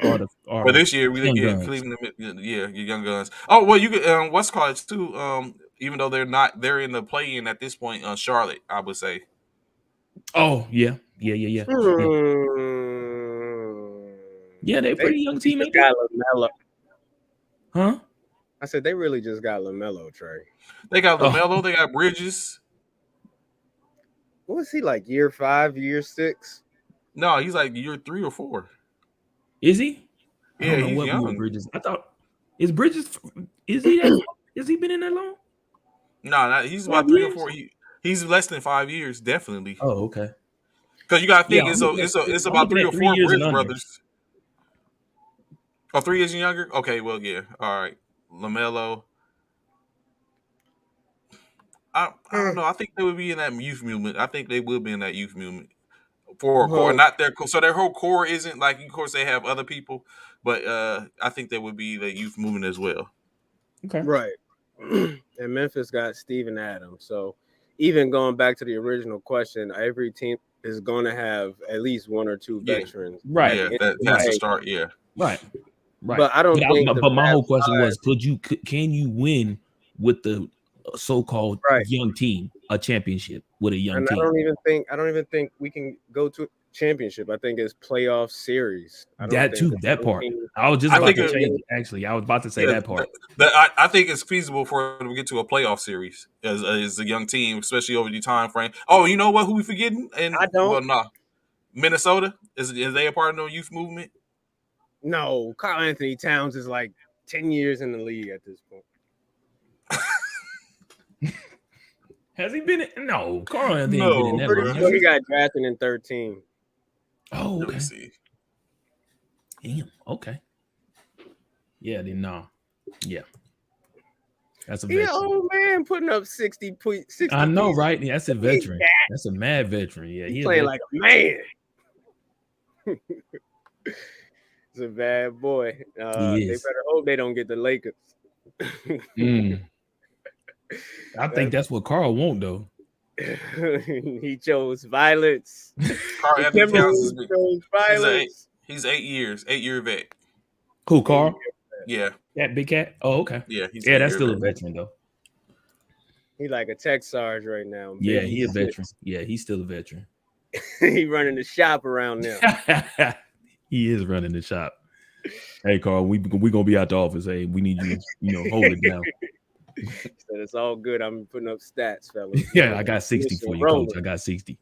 For this year, we look young at guns. Cleveland. Yeah, your young guns. Oh well, you could what's called too. Even though they're in the play-in at this point. Charlotte, I would say. Oh yeah. Yeah. Yeah. Hmm. Yeah, they're a They pretty young team, just ain't they? got Lamelo. Huh? I said they really just got Lamelo. Trey, They got Oh, Lamelo. They got Bridges. what was he like? Year 5, year 6? No, he's like year 3 or 4. is he? I Yeah, don't know he's what we with young. Bridges. I thought is Bridges is he that has he been in that long? No, he's about 3 or 4. 5 years? He's less than 5 years, definitely. Oh, okay. Because you got to Yeah, think it's I'm about looking three at or 3 four years and Bridge under. brothers. Oh, 3 years younger. Okay, well, yeah. All right, Lamelo. I don't know. I think they would be in that youth movement. I think they will be in that youth movement for a core, Well, not their core. So their whole core isn't like, of course, they have other people, but I think they would be the youth movement as well. Okay. right. And Memphis got Steven Adams. So even going back to the original question, every team is going to have at least one or two Yeah, veterans at Right. the yeah, end that of the has to Right. day. start. Yeah, Right. Right. But I don't think the But my Fab whole question Five, was can you win with the so-called right? young team a championship with a young And team? I don't even think we can go to championship. I think it's playoff series. I don't That think too, a that young part. team. I was just I about think to change it. Actually, I was about to say yeah, that part. I think it's feasible for them to get to a playoff series as a young team, especially over the time frame. Oh, you know what? Who we forgetting? I And don't. well, nah, Minnesota is they a part of the youth movement? No, Carl Anthony Towns is like 10 years in the league at this point. Has he been in? No, Carl Anthony ain't been in No, that Pretty long, bro. has sure he he? got drafted in 13. Oh, Let me okay. see. Damn. Okay. Yeah, then no. Yeah. That's a He an veteran. old man putting up 60 I know, pieces. right? Yeah, that's a veteran. That's a mad veteran. Yeah, He's he a playing veteran. like a man. He's a bad boy. He They is. better hope they don't get the Lakers. Mm. I think that's what Carl want though. He chose violence. Carl The Anthony Towns Timberwolves chose he's a violence. he's 8 years, 8 year vet. Who, Hey, Carl? Yeah, That big cat? Oh, okay. yeah, he's Yeah, an 8 that's year still a vet. veteran though. he like a tech sarge right now. Yeah, Big he a E6. veteran. Yeah, he's still a veteran. He running the shop around now. He is running the shop. Hey, Carl, we gonna be out the office. Hey, we need you, hold it down. He said it's all good. I'm putting up stats, fellas. Yeah, I got 60 for you, coach. I got 60.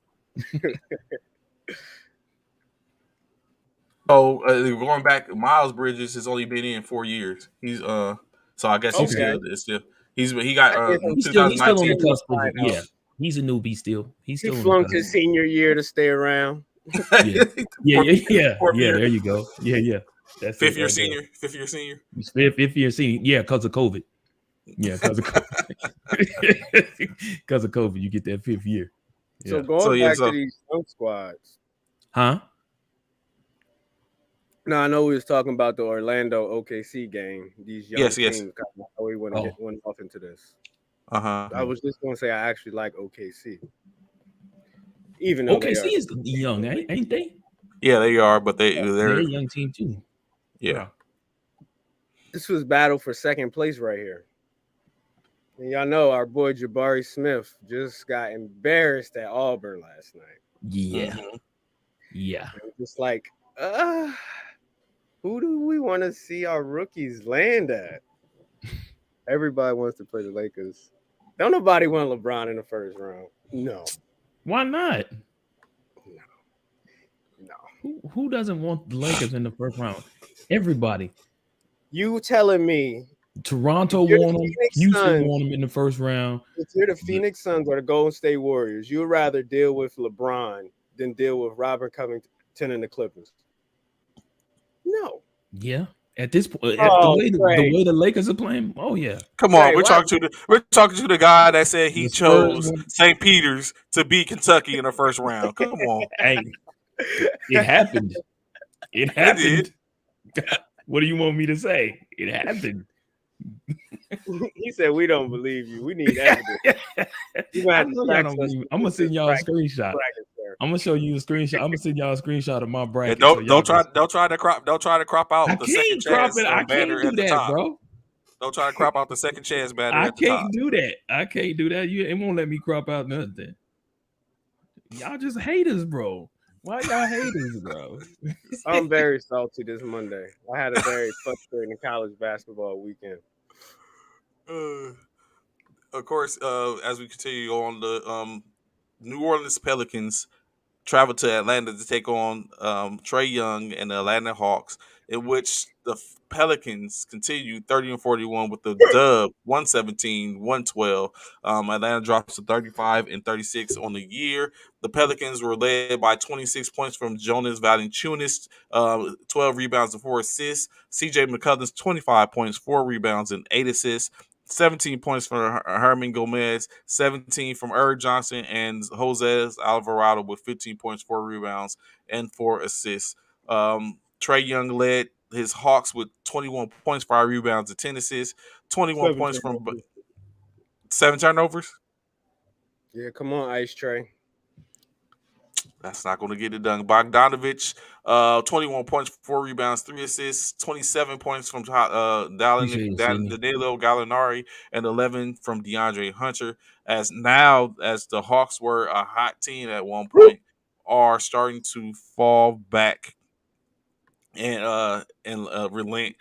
So going back, Miles Bridges has only been in 4 years. He's so I guess he's Okay. still he got I give him He's still on the 2019. cusp of it. Find out. Yeah, he's a newbie still. He's He still on the flunked cusp. his senior year to stay around. Yeah. Yeah. Fourth year. There you go. Yeah. That's Fifth it year right there. senior. Fifth year senior. Fifth year senior. Yeah, because of COVID. Yeah, because of COVID. Because of COVID, you get that fifth year. So Yeah. going yeah, back so- to these young squads. Huh? No, I know we was talking about the Orlando OKC game. These young Yes. teams. How we went off into this. Uh-huh. I was just gonna say I actually like OKC, even though they OKC are is young, ain't they? Yeah, they are, but They're a they're young team too. yeah. This was battle for second place right here. And y'all know our boy Jabari Smith just got embarrassed at Auburn last night. Yeah. Hmm. Yeah. And just like, uh, who do we want to see our rookies land at? Everybody wants to play the Lakers. Don't nobody want LeBron in the first round. No, Why not? no, no. Who doesn't want the Lakers in the first round? Everybody. You telling me if Toronto you're the won them. Phoenix Houston Suns, won them in the first round. if you're the Phoenix Suns or the Golden State Warriors, you'd rather deal with LeBron than deal with Robert Covington and the Clippers? No. Yeah. At this point, at Oh, the Trey, way the Lakers are playing, oh yeah. Come on, Trey, why? we're talking to the guy that said he The Spurs chose won. St. Peter's to beat Kentucky in the first round. Come on, Hey, it happened. It it did. happened. What do you want me to say? It happened. He said we don't believe you. We need evidence. You're gonna I have to know y'all fact don't us believe me. with I'm gonna send y'all a screenshot. brackets there. I'm gonna show you a screenshot. I'm gonna send y'all a screenshot of my And bracket. So y'all don't try to crop I out the second can't crop chance it. I banner can't do at the that, top. bro. Don't try to crop out the second chance banner I at the top. can't do that. I can't do that. It won't let me crop out nothing. Y'all just haters, bro. Why y'all haters, bro? I'm very salty this Monday. I had a very frustrating college basketball weekend. Uh, of course, as we continue on, the New Orleans Pelicans traveled to Atlanta to take on Trey Young and the Atlanta Hawks, in which the Pelicans continued 30-41 with the dub 117-112. Atlanta drops to 35-36 on the year. The Pelicans were led by 26 points from Jonas Valanciunas, 12 rebounds and 4 assists. CJ McCollum's 25 points, 4 rebounds and 8 assists. 17 points from Herman Gomez, 17 from Eric Johnson, and Jose Alvarado with 15 points, 4 rebounds, and 4 assists. Trey Young led his Hawks with 21 points, 5 rebounds, and 10 assists. 21 7 points from turnovers. 7 turnovers. Yeah, come on, Ice Trey. That's not going to get it done. Bogdanovich, 21 points, 4 rebounds, 3 assists, 27 points from Appreciate it, Sydney. Danilo Gallinari, and 11 from DeAndre Hunter. As the Hawks were a hot team at one point, are starting to fall back and relent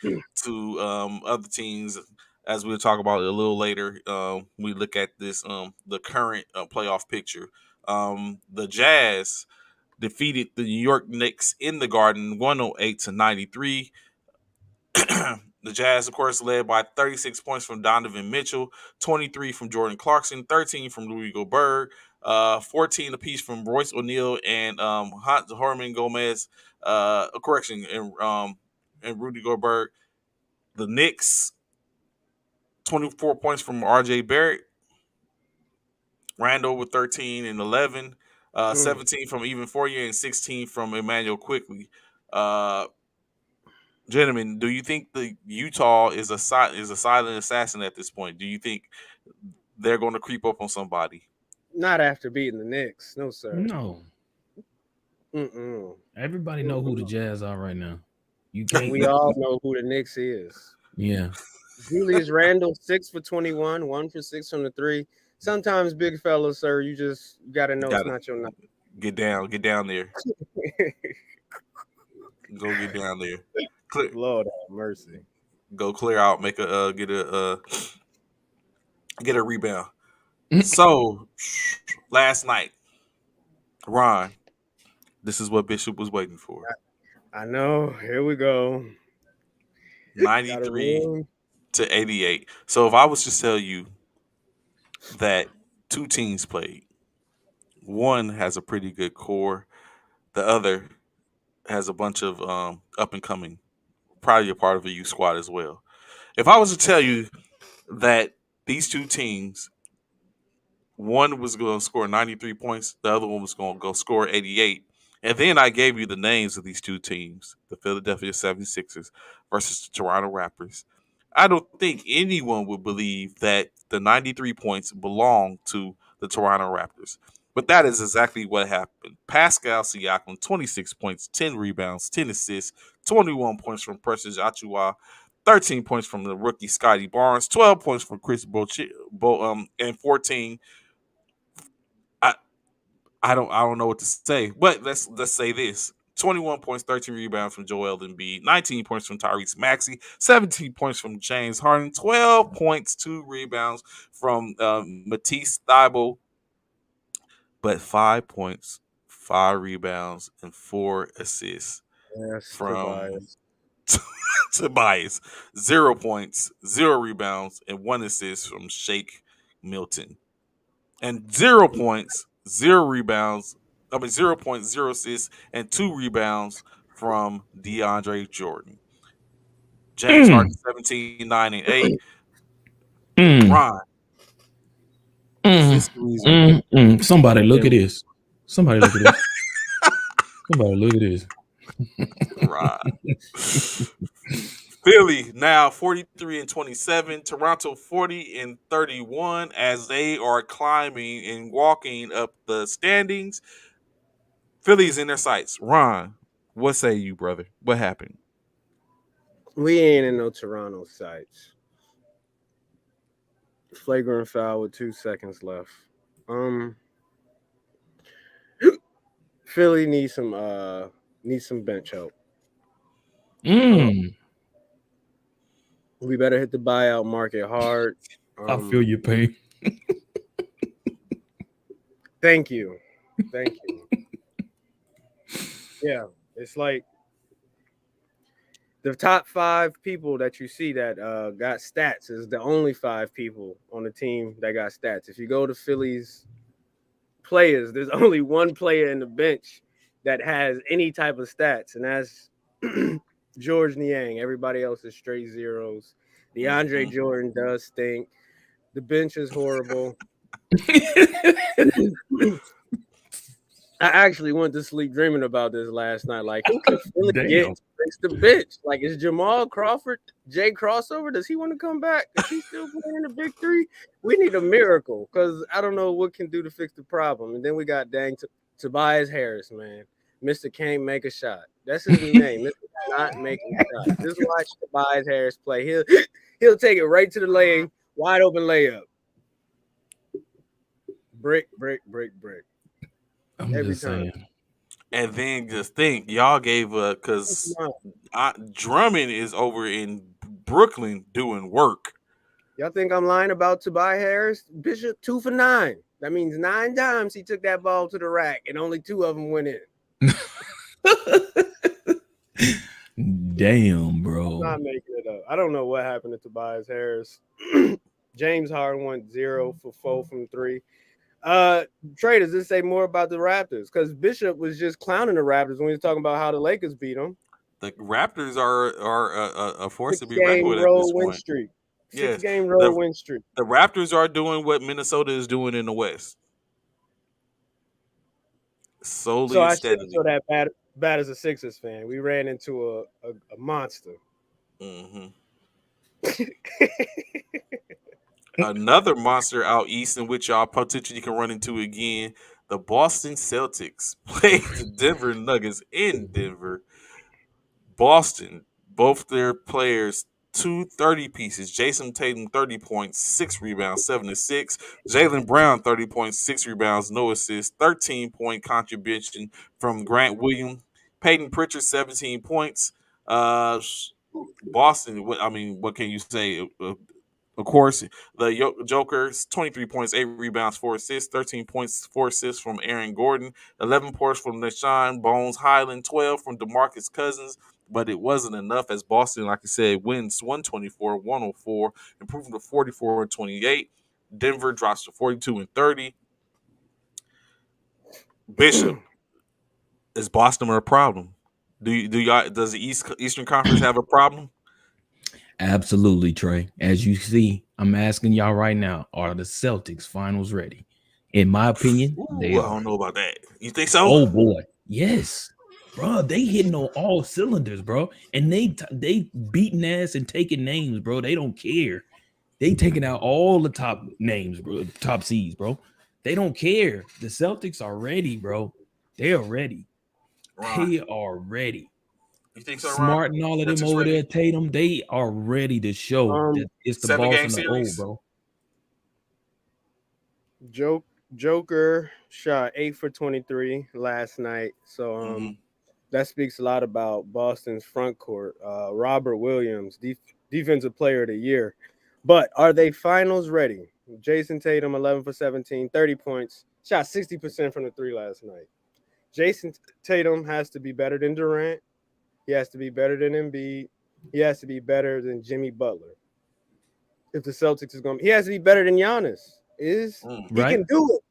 to other teams. As we'll talk about it a little later, we look at this the current playoff picture. The Jazz defeated the New York Knicks in the Garden 108-93. The Jazz, of course, led by 36 points from Donovan Mitchell, 23 from Jordan Clarkson, 13 from Louis Gobert, 14 apiece from Royce O'Neal and Herman Gomez, and Rudy Gobert. The Knicks, 24 points from RJ Barrett, Randall with 13 and 11, 17 from Evan Fournier, and 16 from Emmanuel Quickly. Uh, Gentlemen, do you think the Utah is a silent assassin at this point? Do you think they're going to creep up on somebody? Not after beating the Knicks. No, sir. No. Mm-mm. Everybody know who the Jazz are right now. You can't. We all know who the Knicks is. Yeah. Julius Randle, 6 for 21, 1 for 6 from the 3. Sometimes, big fellas, sir, you just got to know it's not your night. Get down there. Go get down there. Lord have mercy. Go clear out. Make a get a rebound. So last night, Ron, this is what Bishop was waiting for. I know. Here we go. 93-88. So if I was to tell you that two teams played, one has a pretty good core, the other has a bunch of up and coming, probably a part of a youth squad as well. If I was to tell you that these two teams, one was going to score 93 points, the other one was going to go score 88, and then I gave you the names of these two teams, the Philadelphia 76ers versus the Toronto Raptors, I don't think anyone would believe that the 93 points belong to the Toronto Raptors. But that is exactly what happened. Pascal Siakam, 26 points, 10 rebounds, 10 assists, 21 points from Precious Achua, 13 points from the rookie Scotty Barnes, 12 points from Chris and 14. I, I don't know what to say, but let's say this. 21 points, 13 rebounds from Joel Embiid, 19 points from Tyrese Maxey, 17 points from James Harden, 12 points, 2 rebounds from Matisse Thybulle, but 5 points, 5 rebounds, and 4 assists Yes, from Tobias. Tobias. 0 points, 0 rebounds, and 1 assist from Shake Milton. And 0 points, 0 rebounds. I mean 0 points, 0 assists, and 2 rebounds from DeAndre Jordan. James Mm, Harden 17, 9, and 8. mm, Ron, is mm, this the reason Somebody why look at Philly? this. Somebody look at this. Somebody look at this. Ron. Philly now 43 and 27, Toronto 40 and 31 as they are climbing and walking up the standings. Philly's in their sights. Ron, what say you, brother? What happened? We ain't in no Toronto sites. Flagrant foul with 2 seconds left. Um, Philly needs some bench help. Mm, We better hit the buyout market hard. I feel your pain. Thank you. Thank you. Yeah, it's like the top 5 people that you see that got stats is the only 5 people on the team that got stats. If you go to Philly's players, there's only one player in the bench that has any type of stats, and that's George Niang. Everybody else is straight zeros. DeAndre Mm-hmm. Jordan does stink. The bench is horrible. I actually went to sleep dreaming about this last night. Like, who can Philly get Damn. to fix the bench? Like, is Jamal Crawford Jay Crossover? Does he want to come back? Is he still playing in the big three? We need a miracle because I don't know what can do to fix the problem. And then we got Tobias Harris, man. Mr. Can't make a shot. That's his new name. Mr. Not making a shot. Just watch Tobias Harris play. He'll take it right to the lane, wide open layup. Brick, brick, brick, brick. I'm Every just time. saying. And then just think, y'all gave because Drummond is over in Brooklyn doing work. Y'all think I'm lying about Tobias Harris? Bishop 2 for 9. That means 9 times he took that ball to the rack, and only 2 of them went in. Damn, bro. I'm not making it up. I don't know what happened to Tobias Harris. James Harden went 0 for 4 from 3. Trey, does this say more about the Raptors? Because Bishop was just clowning the Raptors when he was talking about how the Lakers beat them. The Raptors are a force to be reckoned 6-game with at road this win point. streak. Yes, 6-game road win streak. the Raptors are doing what Minnesota is doing in the West, So slowly and I shouldn't steadily. feel that bad as a Sixers fan. We ran into a monster. Mm-hmm. Another monster out east in which y'all potentially can run into again. The Boston Celtics played the Denver Nuggets in Denver. Boston, both their players, 230 pieces. Jason Tatum, 30 points, 6 rebounds, 7 assists. Jaylen Brown, 30 points, 6 rebounds, no assists. 13-point contribution from Grant Williams. Peyton Pritchard, 17 points. Boston, what can you say? Of course, the Joker's 23 points, 8 rebounds, 4 assists, 13 points, 4 assists from Aaron Gordon, 11 points from Deshaun Bones Highland, 12 from DeMarcus Cousins, but it wasn't enough as Boston, like I said, wins 124-104, improving to 44-28. Denver drops to 42-30. Bishop, is Boston a problem? Does the Eastern Conference have a problem? Absolutely, Trey. As you see, I'm asking y'all right now, are the Celtics finals ready? In my opinion, they Ooh, I are. don't know about that. You think so? Oh boy. Yes. Bro, they hitting on all cylinders, bro. And they beating ass and taking names, bro. They don't care. They taking out all the top names, bro. Top seeds, bro. They don't care. The Celtics are ready, bro. They are ready. Ron, They are ready. you think so, Ron? Smart and all of them Celtics over ready? there, Tatum, they are ready to show Um, that it's the Seven boss game and the old, series. bro. Joker shot 8 for 23 last night. So Mm-hmm. that speaks a lot about Boston's front court. Robert Williams, defensive player of the year. But are they finals ready? Jason Tatum, 11 for 17, 30 points, shot 60% from the three last night. Jason Tatum has to be better than Durant. He has to be better than Embiid. He has to be better than Jimmy Butler. If the Celtics is going, he has to be better than Giannis. Is Mm. he Right? can do it?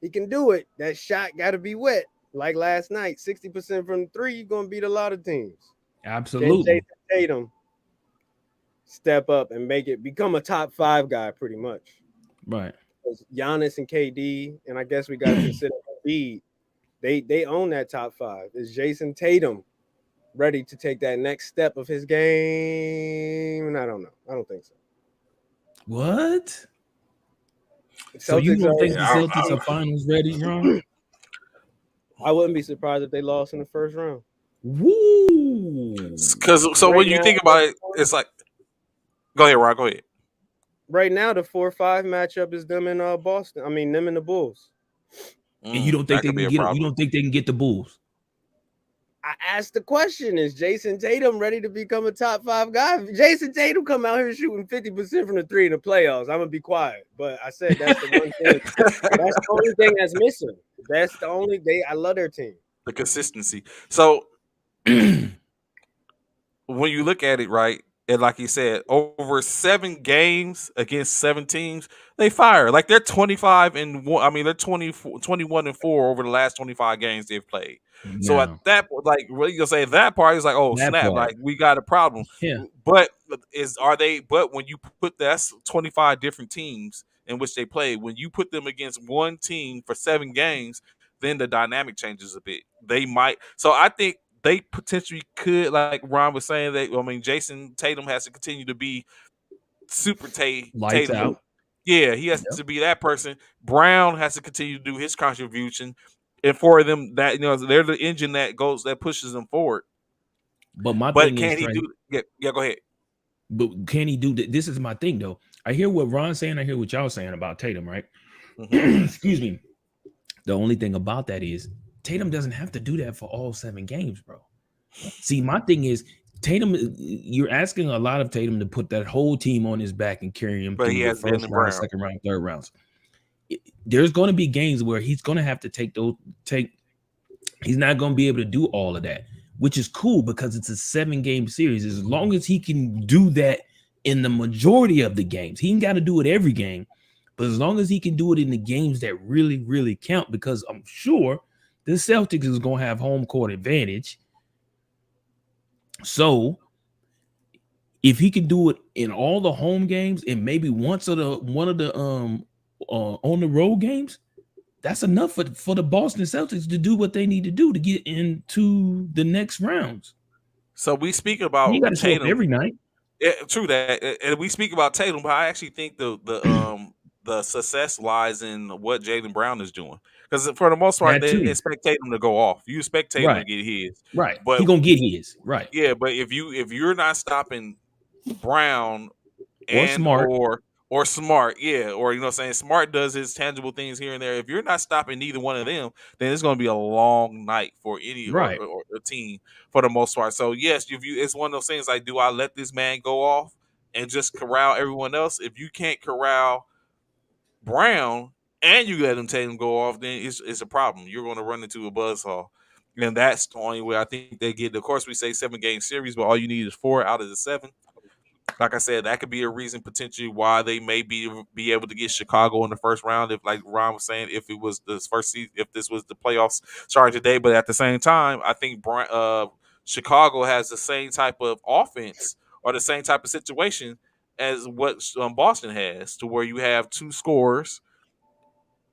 He can do it. That shot got to be wet. Like last night, 60% from three, you're going to beat a lot of teams. Can Absolutely. Jason Tatum step up and make it become a top five guy pretty much? Right. Because Giannis and KD, and I guess we got to consider Embiid, they own that top five. Is Jason Tatum ready to take that next step of his game? And I don't know. I don't think so. What? So you Celtics don't think the Yeah, Celtics are finals ready, Ron? I wouldn't be surprised if they lost in the first round. Woo! because so Right when you now, think about it, it's like go ahead, Ron. Go ahead. right now the 4-5 matchup is them in Boston. I mean them and the Bulls. And you don't think That they could be can a get them? You problem. don't think they can get the Bulls? I asked the question: is Jason Tatum ready to become a top five guy? If Jason Tatum come out here shooting 50% from the three in the playoffs, I'm gonna be quiet. But I said that's the one thing. That's the only thing that's missing. That's the only they. I love their team. The consistency. So when you look at it, right, and like you said, over 7 games against 7 teams, they fire. Like they're 25 and one. I mean, they're 21 and 4 over the last 25 games they've played. So at Now that, like, what you gonna say? That part is like, oh that snap! part, Like we got a problem. yeah, But is are they? But when you put that's 25 different teams in which they play, when you put them against one team for 7 games, then the dynamic changes a bit. They might. So I think they potentially could, like Ron was saying, that I mean, Jason Tatum has to continue to be super lights Tatum. out. Yeah, he has Yep. to be that person. Brown has to continue to do his contribution, and for them, that they're the engine that pushes them forward. But my But thing is, can he Trey. do? Yeah, yeah. Go ahead. But can he do that? This is my thing, though. I hear what Ron's saying. I hear what y'all saying about Tatum, right? Hmm. Excuse me. The only thing about that is Tatum doesn't have to do that for all 7 games, bro. See, my thing is Tatum. You're asking a lot of Tatum to put that whole team on his back and carry him But he through the has first Jaylen round, Brown. second round, third rounds. There's going to be games where he's going to have to take those. He's not going to be able to do all of that, which is cool because it's a 7 game series. As long as he can do that in the majority of the games, he ain't got to do it every game, but as long as he can do it in the games that really, really count, because I'm sure the Celtics is going to have home court advantage. So if he can do it in all the home games and maybe one of the on the road games, that's enough for the Boston Celtics to do what they need to do to get into the next rounds. So we speak You about got to show up Tatum. every night. Yeah, true that, and we speak about Tatum, but I actually think the success lies in what Jaylen Brown is doing. Because for the most part, That they too. expect Tatum to go off. You expect Tatum to Right. get his, Right. but He gonna get his. Right. yeah, but if you're not stopping Brown Or and smart. or Smart, yeah, or what I'm saying, Smart does his tangible things here and there. If you're not stopping neither one of them, then it's going to be a long night for any Right. or a team for the most part. So yes, if you, it's one of those things like, do I let this man go off and just corral everyone else? If you can't corral Brown and you let him Tatum go off, then it's a problem. You're going to run into a buzzsaw. And that's the only way I think they get. Of course, we say 7 game series, but all you need is 4 out of the 7. Like I said, that could be a reason potentially why they may be able to get Chicago in the first round. If, like Ron was saying, if it was this first season, if this was the playoffs starting today. But at the same time, I think Chicago has the same type of offense or the same type of situation as what Boston has, to where you have 2 scorers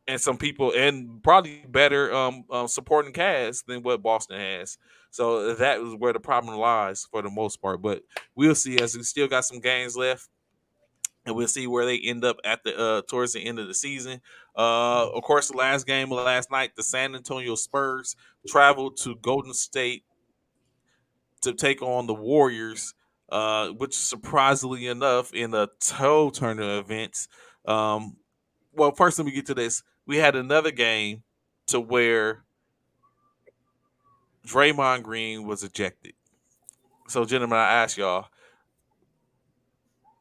and some people, and probably better supporting cast than what Boston has. So that is where the problem lies for the most part. But we'll see, as we still got some games left. and we'll see where they end up at the towards the end of the season. Of course, the last game of last night, the San Antonio Spurs traveled to Golden State to take on the Warriors, which surprisingly enough, in the toe tournament events. Um, well, first let me get to this. We had another game to where Draymond Green was ejected. So, gentlemen, I ask y'all,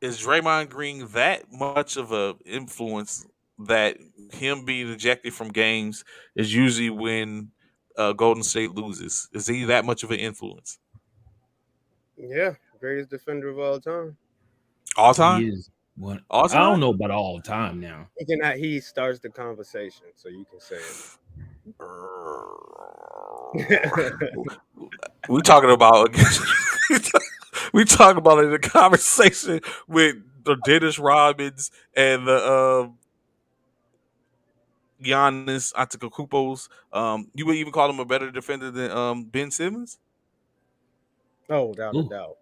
is Draymond Green that much of a influence that him being ejected from games is usually when Golden State loses? Is he that much of an influence Yeah, greatest defender of all time. all He time? is one. All I don't time? know about all time now. He starts the conversation, so you can say it. We talking about we talking about in a conversation with the Dennis Rodmans and the Giannis Antetokounmpos. You would even call him a better defender than Ben Simmons? Oh, without a Ooh, doubt.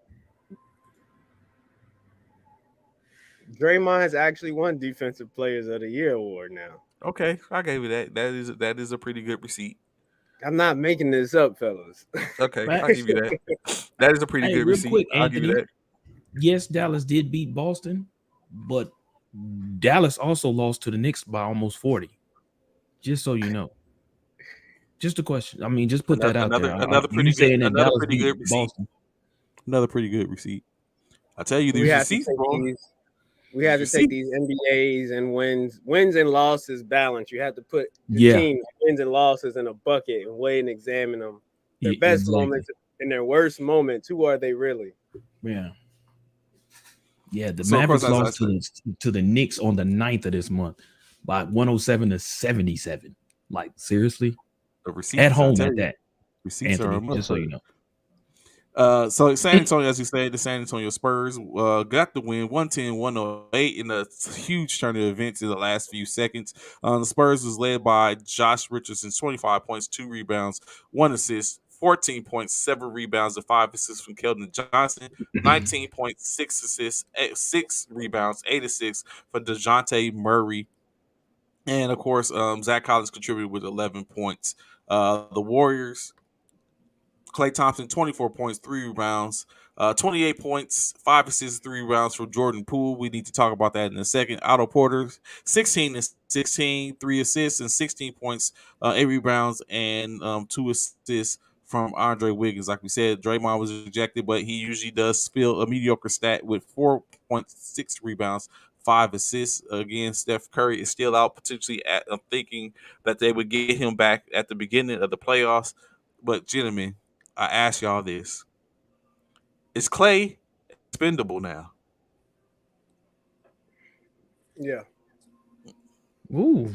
Draymond has actually won Defensive Players of the Year award now. Okay, I gave you that. That is a pretty good receipt. I'm not making this up, fellas. Okay, I'll facts. give you that. That is a pretty Hey, good real receipt. quick, I'll give you Anthony. that. Yes, Dallas did beat Boston, but Dallas also lost to the Knicks by almost 40. Just so you know. Just a question. I mean, just put Another that out there. another another You pretty good saying that another Dallas pretty beat good receipt. Boston? Another pretty good receipt. I tell you we these have to receipts, take bro. these. We These have to take receipts. these NBAs and wins and losses balance. You have to put the Yeah, team wins and losses in a bucket and weigh and examine them. Their best exactly. moments and their worst moments. Who are they really? Yeah. Yeah, the So of course, Mavericks as I lost said, to the Knicks on the 9th of this month by 107-77. Like seriously, the at receipts. I home tell at you, that, receipts are a Anthony. Just so you motherfucker. know. So San Antonio, as you said, the San Antonio Spurs got the win 110-108 in a huge turn of events in the last few seconds. The Spurs was led by Josh Richardson, 25 points, 2 rebounds, 1 assist, 14 points, 7 rebounds, and 5 assists from Keldon Johnson, 19.6 assists, 6 rebounds, 8 assists for DeJounte Murray. And of course, Zach Collins contributed with 11 points. The Warriors, Klay Thompson, 24 points, 3 rebounds, 28 points, 5 assists, 3 rebounds for Jordan Poole. We need to talk about that in a second. Otto Porter, 16 and 16, 3 assists and 16 points, 8 rebounds, and 2 assists from Andre Wiggins. Like we said, Draymond was ejected, but he usually does spill a mediocre stat with 4.6 rebounds, 5 assists. Again, Steph Curry is still out potentially. I'm thinking that they would get him back at the beginning of the playoffs. But, gentlemen, I ask y'all this: is Clay expendable now? Yeah. Ooh,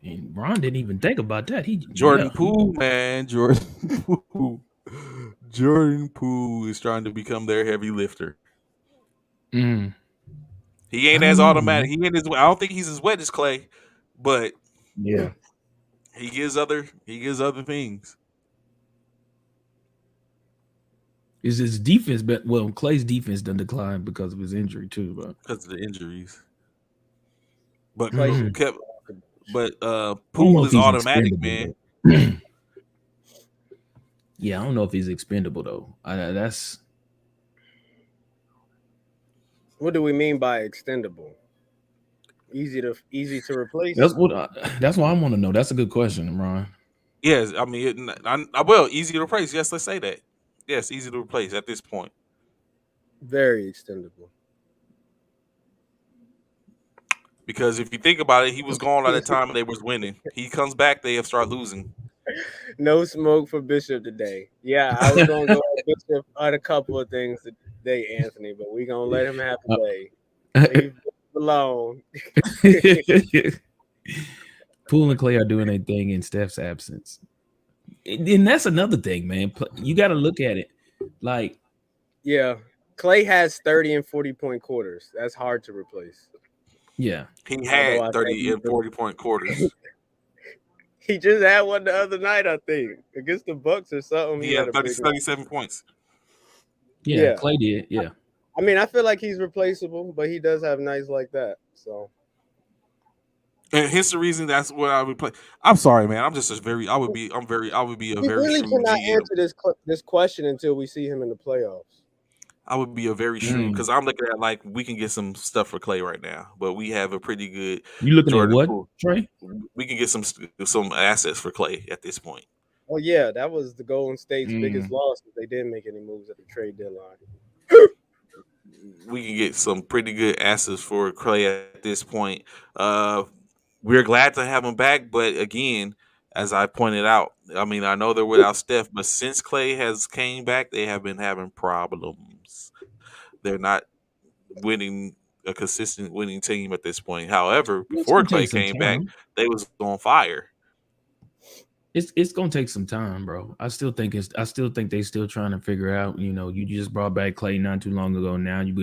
and Ron didn't even think about that. Jordan Poole, man, Jordan Poole. Jordan Poole is trying to become their heavy lifter. Mm, He I ain't as don't know, automatic. man. He ain't as. I don't think he's as wet as Clay, but Yeah, he gives other things. is his defense? But well, Clay's defense done decline because of his injury too. But Because of the injuries. But Clay should mm, be kept. off the bench. But I don't know Poole if is he's automatic, expendable man. though. Yeah, I don't know if he's expendable though. That's What do we mean by extendable? Easy to that's replace? what that's what I want to know. That's a good question, Ron. Yes, I mean, well, easy to replace. Yes, let's say that. Yes, easy to replace at this point. Very extendable. Because if you think about it, he was gone at the time they was winning. He comes back, they have started losing. No smoke for Bishop today. Yeah, I was gonna go at Bishop on a couple of things today, Anthony, but we gonna let him have the day. Leave Bishop alone. Poole and Clay are doing their thing in Steph's absence. And that's another thing, man. You got to look at it like, Yeah. Clay has 30 and 40-point quarters. That's hard to replace. yeah, He Although had I think 30 and 40-point quarters. he just had one the other night, I think. Against the Bucks or something. He He had had a 30, big night. 37 points. yeah, Yeah. Clay did, yeah. I mean, I feel like he's replaceable, but he does have nights like that. So And hence the reason that's what I would play. I'm sorry, man. I'm just a very. I would be a we very really shrewd cannot GM. answer this question until we see him in the playoffs. I would be a very shrewd Mm. because I'm looking at like we can get some stuff for Clay right now, but we have a pretty good You looking at Jordan what, Poole. Trey? We can get some assets for Clay at this point. Oh yeah, that was the Golden State's biggest Mm. loss. If they didn't make any moves at the trade deadline. We can get some pretty good assets for Clay at this point. Uh, we're glad to have him back, but again, as I pointed out, I mean I know they're without Steph, but since Clay has came back, they have been having problems. They're not winning a consistent winning team at this point. However, It's before gonna Clay take some came back, time. they was on fire. It's gonna take some time, bro. I still think they still trying to figure out. You know, you just brought back Clay not too long ago. Now you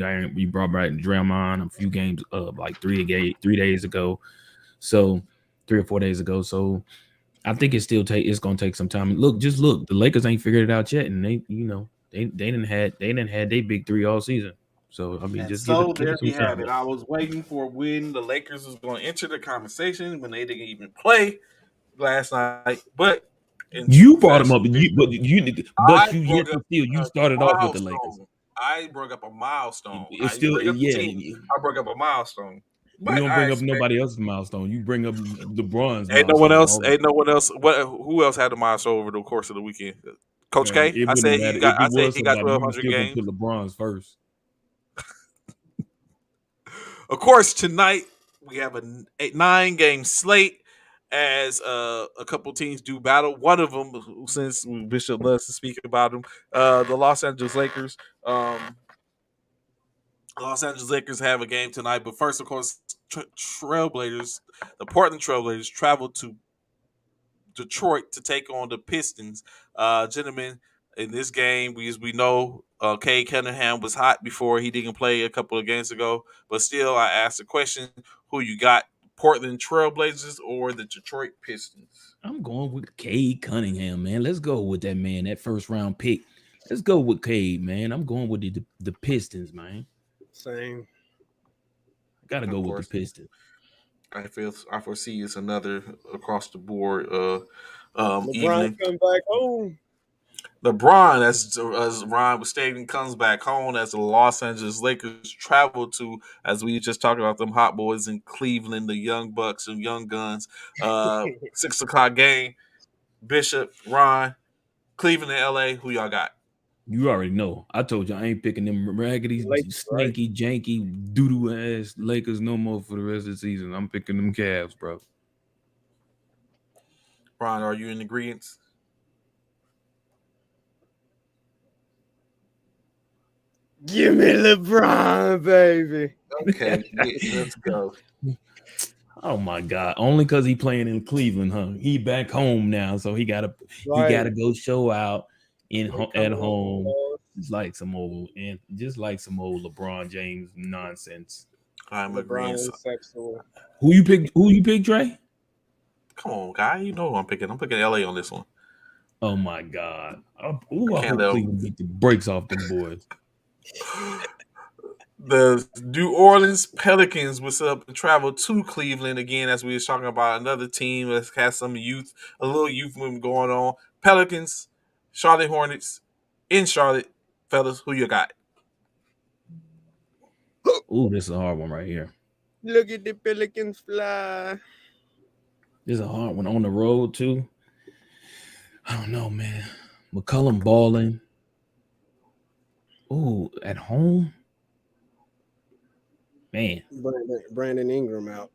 brought back Draymond a few games, like 3 days ago. So 3 or 4 days ago. So I think it's gonna take some time. Look, the Lakers ain't figured it out yet, and they didn't had their big three all season. So I mean, And just so give there it some we have time. it. I was waiting for when the Lakers was going to enter the conversation when they didn't even play last night. But in You true brought him fashion, up, but I you yet brought to up still you a started off with the Lakers. milestone. I brought up a milestone. It's I didn't still bring up the yeah. team. I brought up a milestone. You But don't I bring up expect nobody else's milestone. You bring up LeBron's ain't no one milestone. else. Ain't no one else. What? Who else had a milestone over the course of the weekend? Coach K. It I wouldn't said matter he if got. it I said was he got somebody. You 1,200 still gonna games. put LeBron's first. Of course, tonight we have a 9-game slate as a couple teams do battle. One of them, since Bishop loves to speak about them, the Los Angeles Lakers. Um, Los Angeles Lakers have a game tonight, but first, of course, Trailblazers, the Portland Trailblazers, travel to Detroit to take on the Pistons. Gentlemen, in this game, as we know, Cade Cunningham was hot before he didn't play a couple of games ago. But still, I asked the question: who you got, Portland Trailblazers or the Detroit Pistons? I'm going with Cade Cunningham, man. Let's go with that man. That first round pick. Let's go with Cade, man. I'm going with the Pistons, man. Same. Gotta go Of with the course, Pistons. I foresee it's another across the board LeBron evening. come back home. LeBron, as Ron was stating, comes back home as the Los Angeles Lakers travel to, as we just talked about, them hot boys in Cleveland, the Young Bucks and Young Guns. 6 o'clock game. Bishop, Ron, Cleveland and LA. Who y'all got? You already know. I told you I ain't picking them raggedy, Lakers, right? snakey, janky, doo-doo ass Lakers no more for the rest of the season. I'm picking them Cavs, bro. Ron, are you in agreement? Give me LeBron, baby. Okay, let's go. Oh my God! Only because he playing in Cleveland, huh? He back home now, so he gotta Right. go show out They at coming on the home, ball. just like some old LeBron James nonsense. I'm agreeing. LeBron is sexual. Who you pick, Trey? Come on, guy. You know who I'm picking. I'm picking LA on this one. Oh my God! I I can't hope let Cleveland beat the brakes off them boys. the New Orleans Pelicans was up and travel to Cleveland again, as we was talking about another team that has some youth, a little youth movement going on. Pelicans, Charlotte Hornets, in Charlotte, fellas, who you got? Ooh, this is a hard one right here. Look at the Pelicans fly. This is a hard one on the road too. I don't know, man. McCullum balling. Ooh, at home, man. Brandon Ingram out.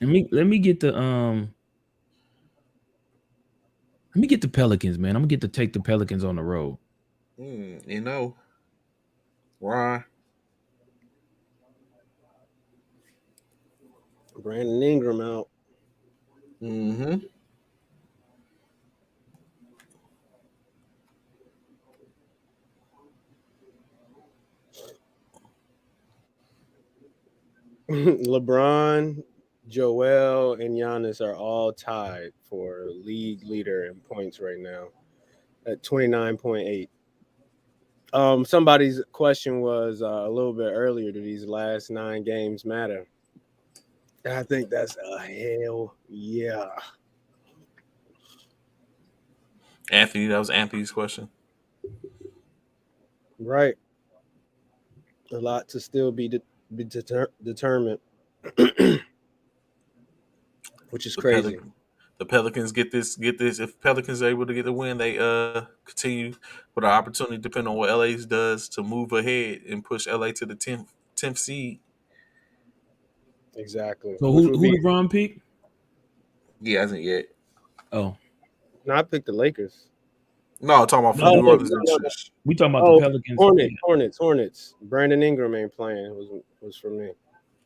Let me get the Pelicans, man. I'm gonna get to take the Pelicans on the road. You know, Ron. Brandon Ingram out. Mm-hmm. LeBron, Joel, and Giannis are all tied for league leader in points right now at 29.8. Somebody's question was a little bit earlier. Do these last 9 games matter? And I think that's a hell yeah. Anthony, that was Anthony's question. Right. A lot to still be determined, which is The crazy. the Pelicans get this. If Pelicans are able to get the win, they continue with an opportunity, depending on what LA does, to move ahead and push LA to the tenth seed. Exactly. So Which would who be. did Ron pick? He hasn't yet. Oh, No, I picked the Lakers. No, I'm talking about for no, New Oh, Orleans. no, no. we talking about the Oh, Pelicans. Yeah. Hornets. Brandon Ingram ain't playing. Was for me.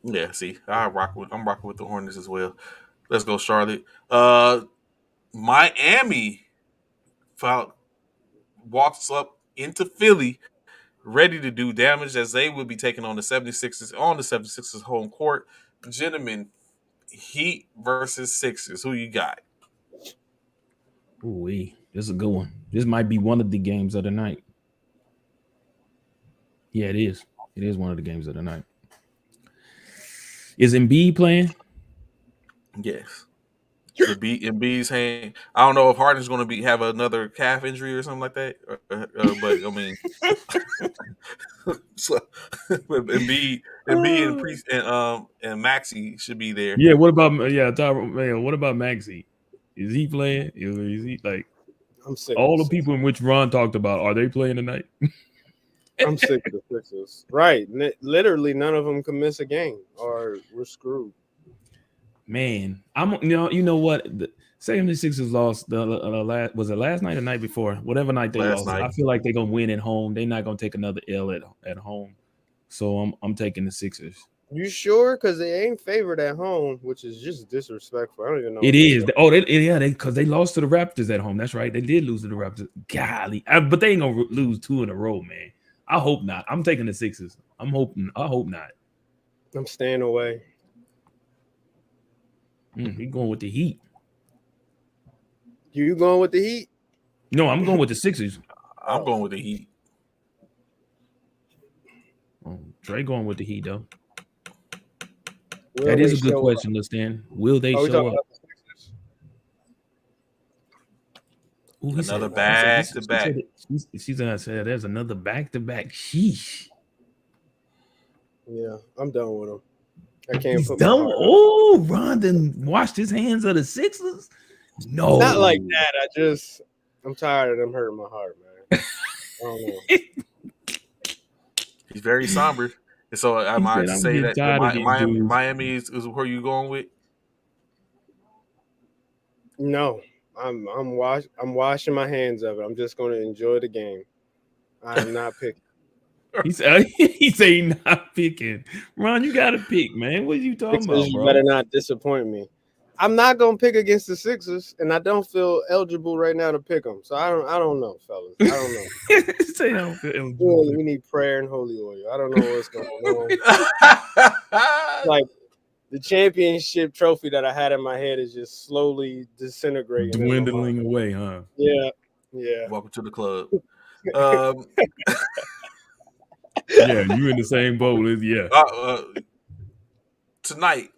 Yeah, see, I'm rocking with the Hornets as well. Let's go, Charlotte. Miami found, walks up into Philly ready to do damage as they will be taking on the 76ers on the 76ers home court. Gentlemen, Heat versus Sixers. Who you got? Ooh, this is a good one. This might be one of the games of the night. Yeah, it is. It is one of the games of the night. Is Embiid playing? Yes. The Embiid's hand. I don't know if Harden's going to have another calf injury or something like that. But I mean, so, Embiid and Priest and Maxi should be there. Yeah. What about man? What about Maxi? Is he playing? Is he like I'm sick of all the the Sixers. people in which Ron talked about? Are they playing tonight? I'm sick of the Sixers. Right. Literally, none of them can miss a game, or we're screwed. Man, you know what? The 76ers lost the last, was it last night or night before? Whatever night they Last lost. night. I feel like they're gonna win at home. They're not gonna take another L at home. So I'm taking the Sixers. You sure? Because they ain't favored at home, which is just disrespectful. I don't even know. It is. Oh, because they lost to the Raptors at home. That's right. They did lose to the Raptors. Golly, but they ain't gonna lose 2 in a row, man. I hope not. I'm taking the Sixers. I hope not. I'm staying away. He going with the Heat. You going with the Heat? No, I'm going with the Sixers. I'm going with the Heat. Oh, Trey going with the Heat though. Will That is they a good show question, Liston. Will they Are we show talking up? about the Sixers? Ooh, he Another said, back to back. She said there's another back to back. Sheesh. Yeah, I'm done with them. I can't He's put my done. heart. Oh, Ron done washed his hands of the Sixers. No, Not like that. I'm tired of them hurting my heart, man. I don't know. He's very somber. And so am He I said, to I'm say getting that tired of these dudes. Miami is where you going with? No, I'm washing my hands of it. I'm just going to enjoy the game. I'm not picking. He said he not picking. Ron, you gotta pick, man. What are you talking Sixers, about, you bro? better not disappoint me. I'm not gonna pick against the Sixers, and I don't feel eligible right now to pick them. So I don't know, fellas. I don't know. Say I don't feel eligible. We need prayer and holy oil. I don't know what's going on. Like the championship trophy that I had in my head is just slowly disintegrating. Dwindling away, huh? Yeah. Welcome to the club. Yeah, you in the same boat as Tonight,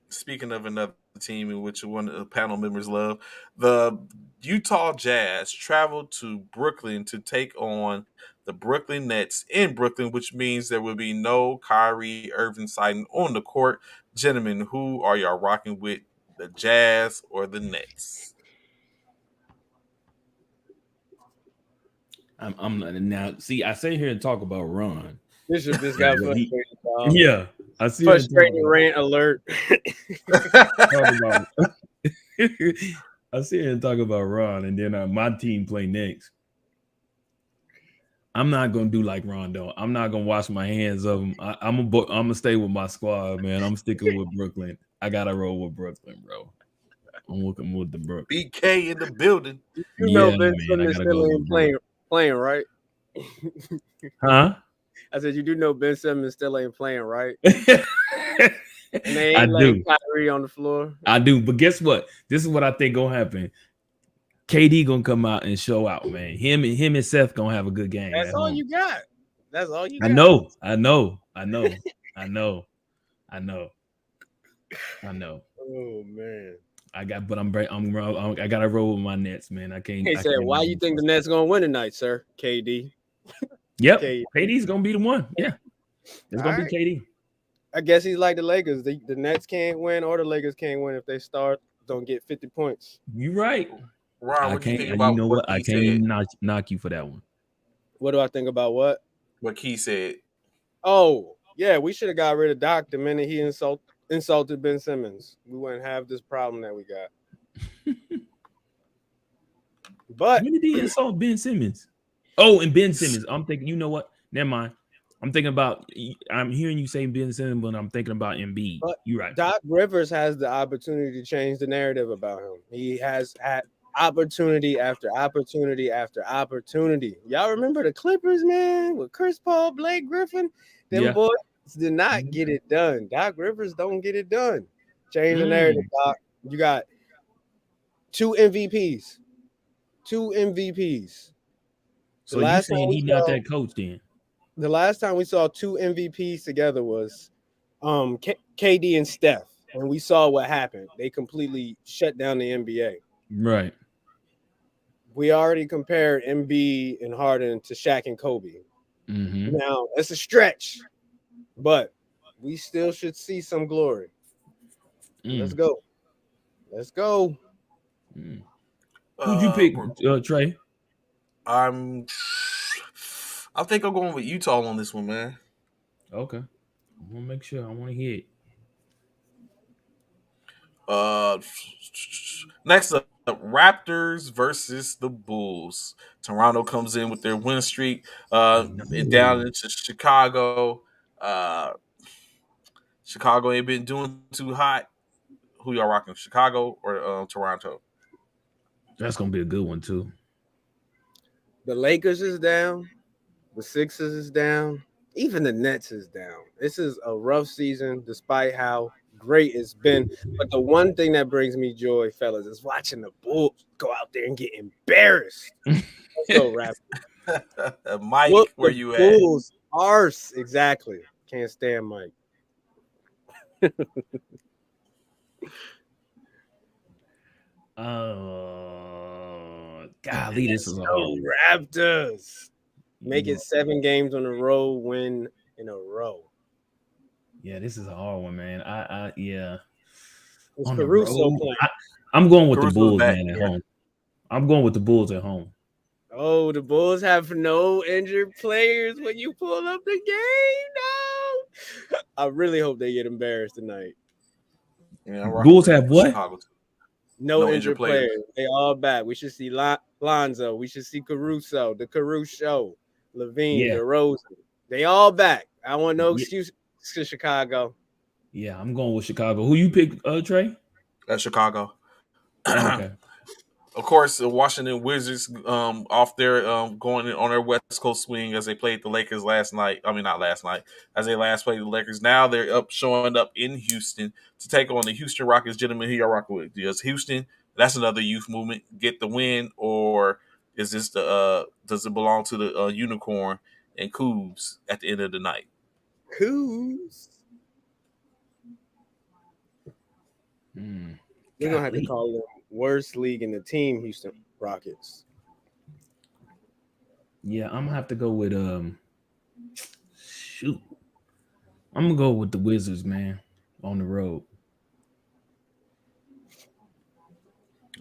speaking of another team in which one of the panel members love, the Utah Jazz traveled to Brooklyn to take on the Brooklyn Nets in Brooklyn, which means there will be no Kyrie Irving sighting on the court. Gentlemen, who are y'all rocking with, the Jazz or the Nets? I'm now. See, I sit here and talk about Ron. This got frustrating. Yeah, I see. Frustrating rant alert. I sit here and talk about Ron, and then my team play next. I'm not gonna do like Ron though. I'm not gonna wash my hands of him. I'm gonna stay with my squad, man. I'm sticking with Brooklyn. I gotta roll with Brooklyn, bro. I'm working with the Brooklyn. BK in the building. You know Ben Simmons still ain't playing, right? Huh? I said you do know Ben Simmons still ain't playing, right? And they I ain't do. Kyrie on the floor. I do, but guess what? This is what I think gonna happen. KD gonna come out and show out, man. Him and Seth gonna have a good game That's at all home. you got. That's all you I got. know, I know, I know, I know, I know, I know. Oh man. But I gotta roll with my Nets, man. He I said, can't. "Why you think the Nets gonna win tonight, sir?" KD. Yep, KD. KD's gonna be the one. Yeah, it's All gonna be right. KD. I guess he's like the Lakers. The Nets can't win, or the Lakers can't win if they start don't get 50 points. You right. Ron, I what do you can't. think You about know what what? I Key can't said? even knock you for that one. What do I think about what? What Key said? Oh, yeah, we should have got rid of Doc the minute he insulted Ben Simmons. We wouldn't have this problem that we got. But When did he insult Ben Simmons? Oh, and Ben Simmons. I'm thinking. You know what? Never mind. I'm thinking about. I'm hearing you say Ben Simmons, but I'm thinking about Embiid. but You're right. Doc Rivers has the opportunity to change the narrative about him. He has had opportunity after opportunity after opportunity. Y'all remember the Clippers, man, with Chris Paul, Blake Griffin? Them Yeah. boys did not get it done. Doc Rivers don't get it done. Change the narrative, Mm. Doc. You got two MVPs. Two MVPs. The So you last time saying we he not saw that coach then? the last time we saw two MVPs together was KD and Steph, and we saw what happened. They completely shut down the NBA. Right. We already compared Embiid and Harden to Shaq and Kobe. Mm-hmm. Now it's a stretch, but we still should see some glory. Let's Mm. go. Let's go. Mm. Who'd you Uh, pick, Trey? I'm. I think I'm going with Utah on this one, man. Okay. I want to make sure. I want to hear it. Uh, Next up, Raptors versus the Bulls. Toronto comes in with their win streak. And down No. into Chicago. Uh, Chicago ain't been doing too hot. Who y'all rocking? Chicago or Toronto? That's gonna be a good one too. The Lakers is down. The Sixers is down. Even the Nets is down. This is a rough season, despite how great it's been. But the one thing that brings me joy, fellas, is watching the Bulls go out there and get embarrassed. Let's go, Raptors. Mike, Whoop where the you at? Bulls arse. Exactly. Can't stand Mike. Golly, this Let's is a hard go, one. Raptors. Make You it 7 games on a row, win in a row. Yeah, this is a hard one, man. Yeah. It's On the Caruso road, playing. I'm going with the Caruso's Bulls, back. man. At home, I'm going with the Bulls at home. Oh, the Bulls have no injured players when you pull up the game. No, I really hope they get embarrassed tonight. Yeah, I'm rocking Bulls with have what? Chicago too. No No injured injured players. players. They all back. We should see Lonzo. We should see Caruso, the Caruso, Levine, Yeah, DeRozan. They all back. I want no yeah, excuse to Chicago. yeah. I'm going with Chicago. Who you pick, Trey? At Chicago. Okay. Of course, the Washington Wizards off there going on their West Coast swing as they played the Lakers last night. I mean, not last night, as they last played the Lakers. Now they're showing up in Houston to take on the Houston Rockets. Gentlemen, who y'all rocking with? Does Houston, that's another youth movement, get the win, or is this does it belong to the Unicorn and Coos at the end of the night? Who's? We're gonna have to Golly. call them worst league in the team, Houston Rockets. Yeah, I'm gonna have to go with shoot. I'm gonna go with the Wizards, man, on the road.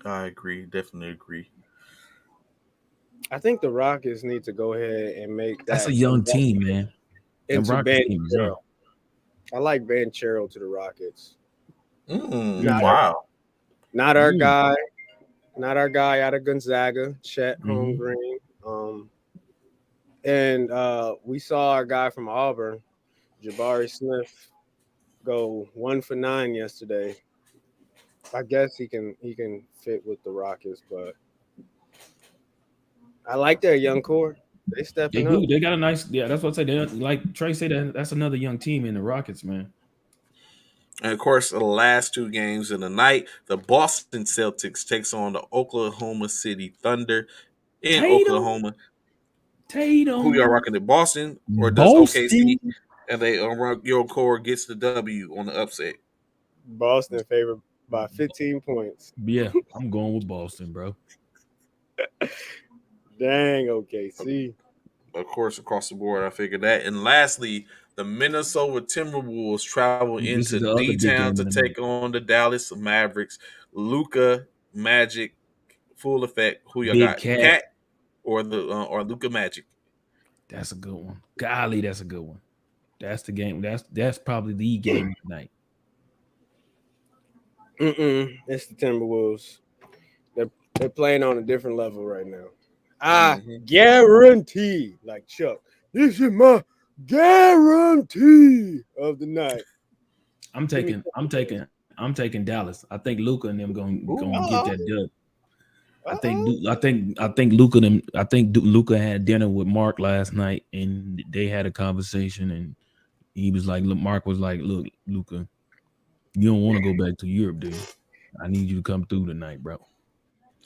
I agree, definitely agree. I think the Rockets need to go ahead and make That's a that young team, investment man. The into Rockets Ben team is young. Sherrill. I like Ben Sherrill to the Rockets. Not Mm, our, Wow. not our mm, guy, not our guy out of Gonzaga, Chet mhm. Holmgren. And we saw our guy from Auburn, Jabari Smith, go 1 for 9 yesterday. I guess he can fit with the Rockets, but I like their young core. They They stepping up. do. They got a nice. Yeah, that's what I say. They like Trey said. That's another young team in the Rockets, man. And of course, the last two games of the night, the Boston Celtics takes on the Oklahoma City Thunder in Tatum, Oklahoma. Who y'all Tatum, rocking at Boston or does Boston. OKC and they your core gets the W on the upset? Boston favored by 15 points. Yeah, I'm going with Boston, bro. Dang, OKC. Of course, across the board, I figured that. And lastly, the Minnesota Timberwolves travel This into is the other big D-Town game to of the night. take on the Dallas Mavericks. Luca, Magic, full effect. Who y'all Big got? Cat. Cat or Luca Magic? That's a good one. Golly, that's a good one. That's the game. That's probably the game of the night. It's the Timberwolves. They're playing on a different level right now. I Mm-hmm. guarantee, like Chuck, this is my guarantee of the night. I'm Give me taking. I'm taking. I'm taking Dallas. I think Luca and them going to get uh that dub. I think. oh. I think Luca them. I think Luca had dinner with Mark last night, and they had a conversation, and he was like, "Look," Mark was like, "Look, Luca, you don't want to go back to Europe, do you? I need you to come through tonight, bro.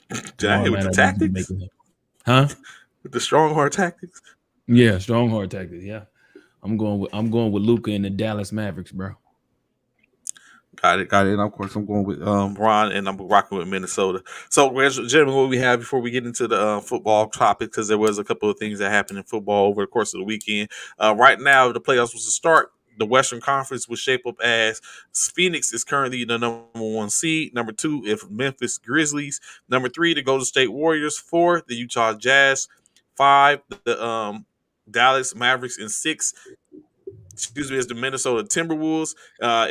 Dang, Tomorrow with night, the I need you to make tactics, it." Huh? with the strong hard tactics. Yeah, strong hard tactics. Yeah, I'm going with Luca and the Dallas Mavericks, bro. Got it. And of course, I'm going with Ron, and I'm rocking with Minnesota. So, gentlemen, what we have before we get into the football topic, because there was a couple of things that happened in football over the course of the weekend. Right now, the playoffs was to start. The Western Conference will shape up as Phoenix is currently the number one seed. Number two, if Memphis Grizzlies. Number three, the Golden State Warriors. Four, the Utah Jazz. Five, the Dallas Mavericks. And six, is the Minnesota Timberwolves.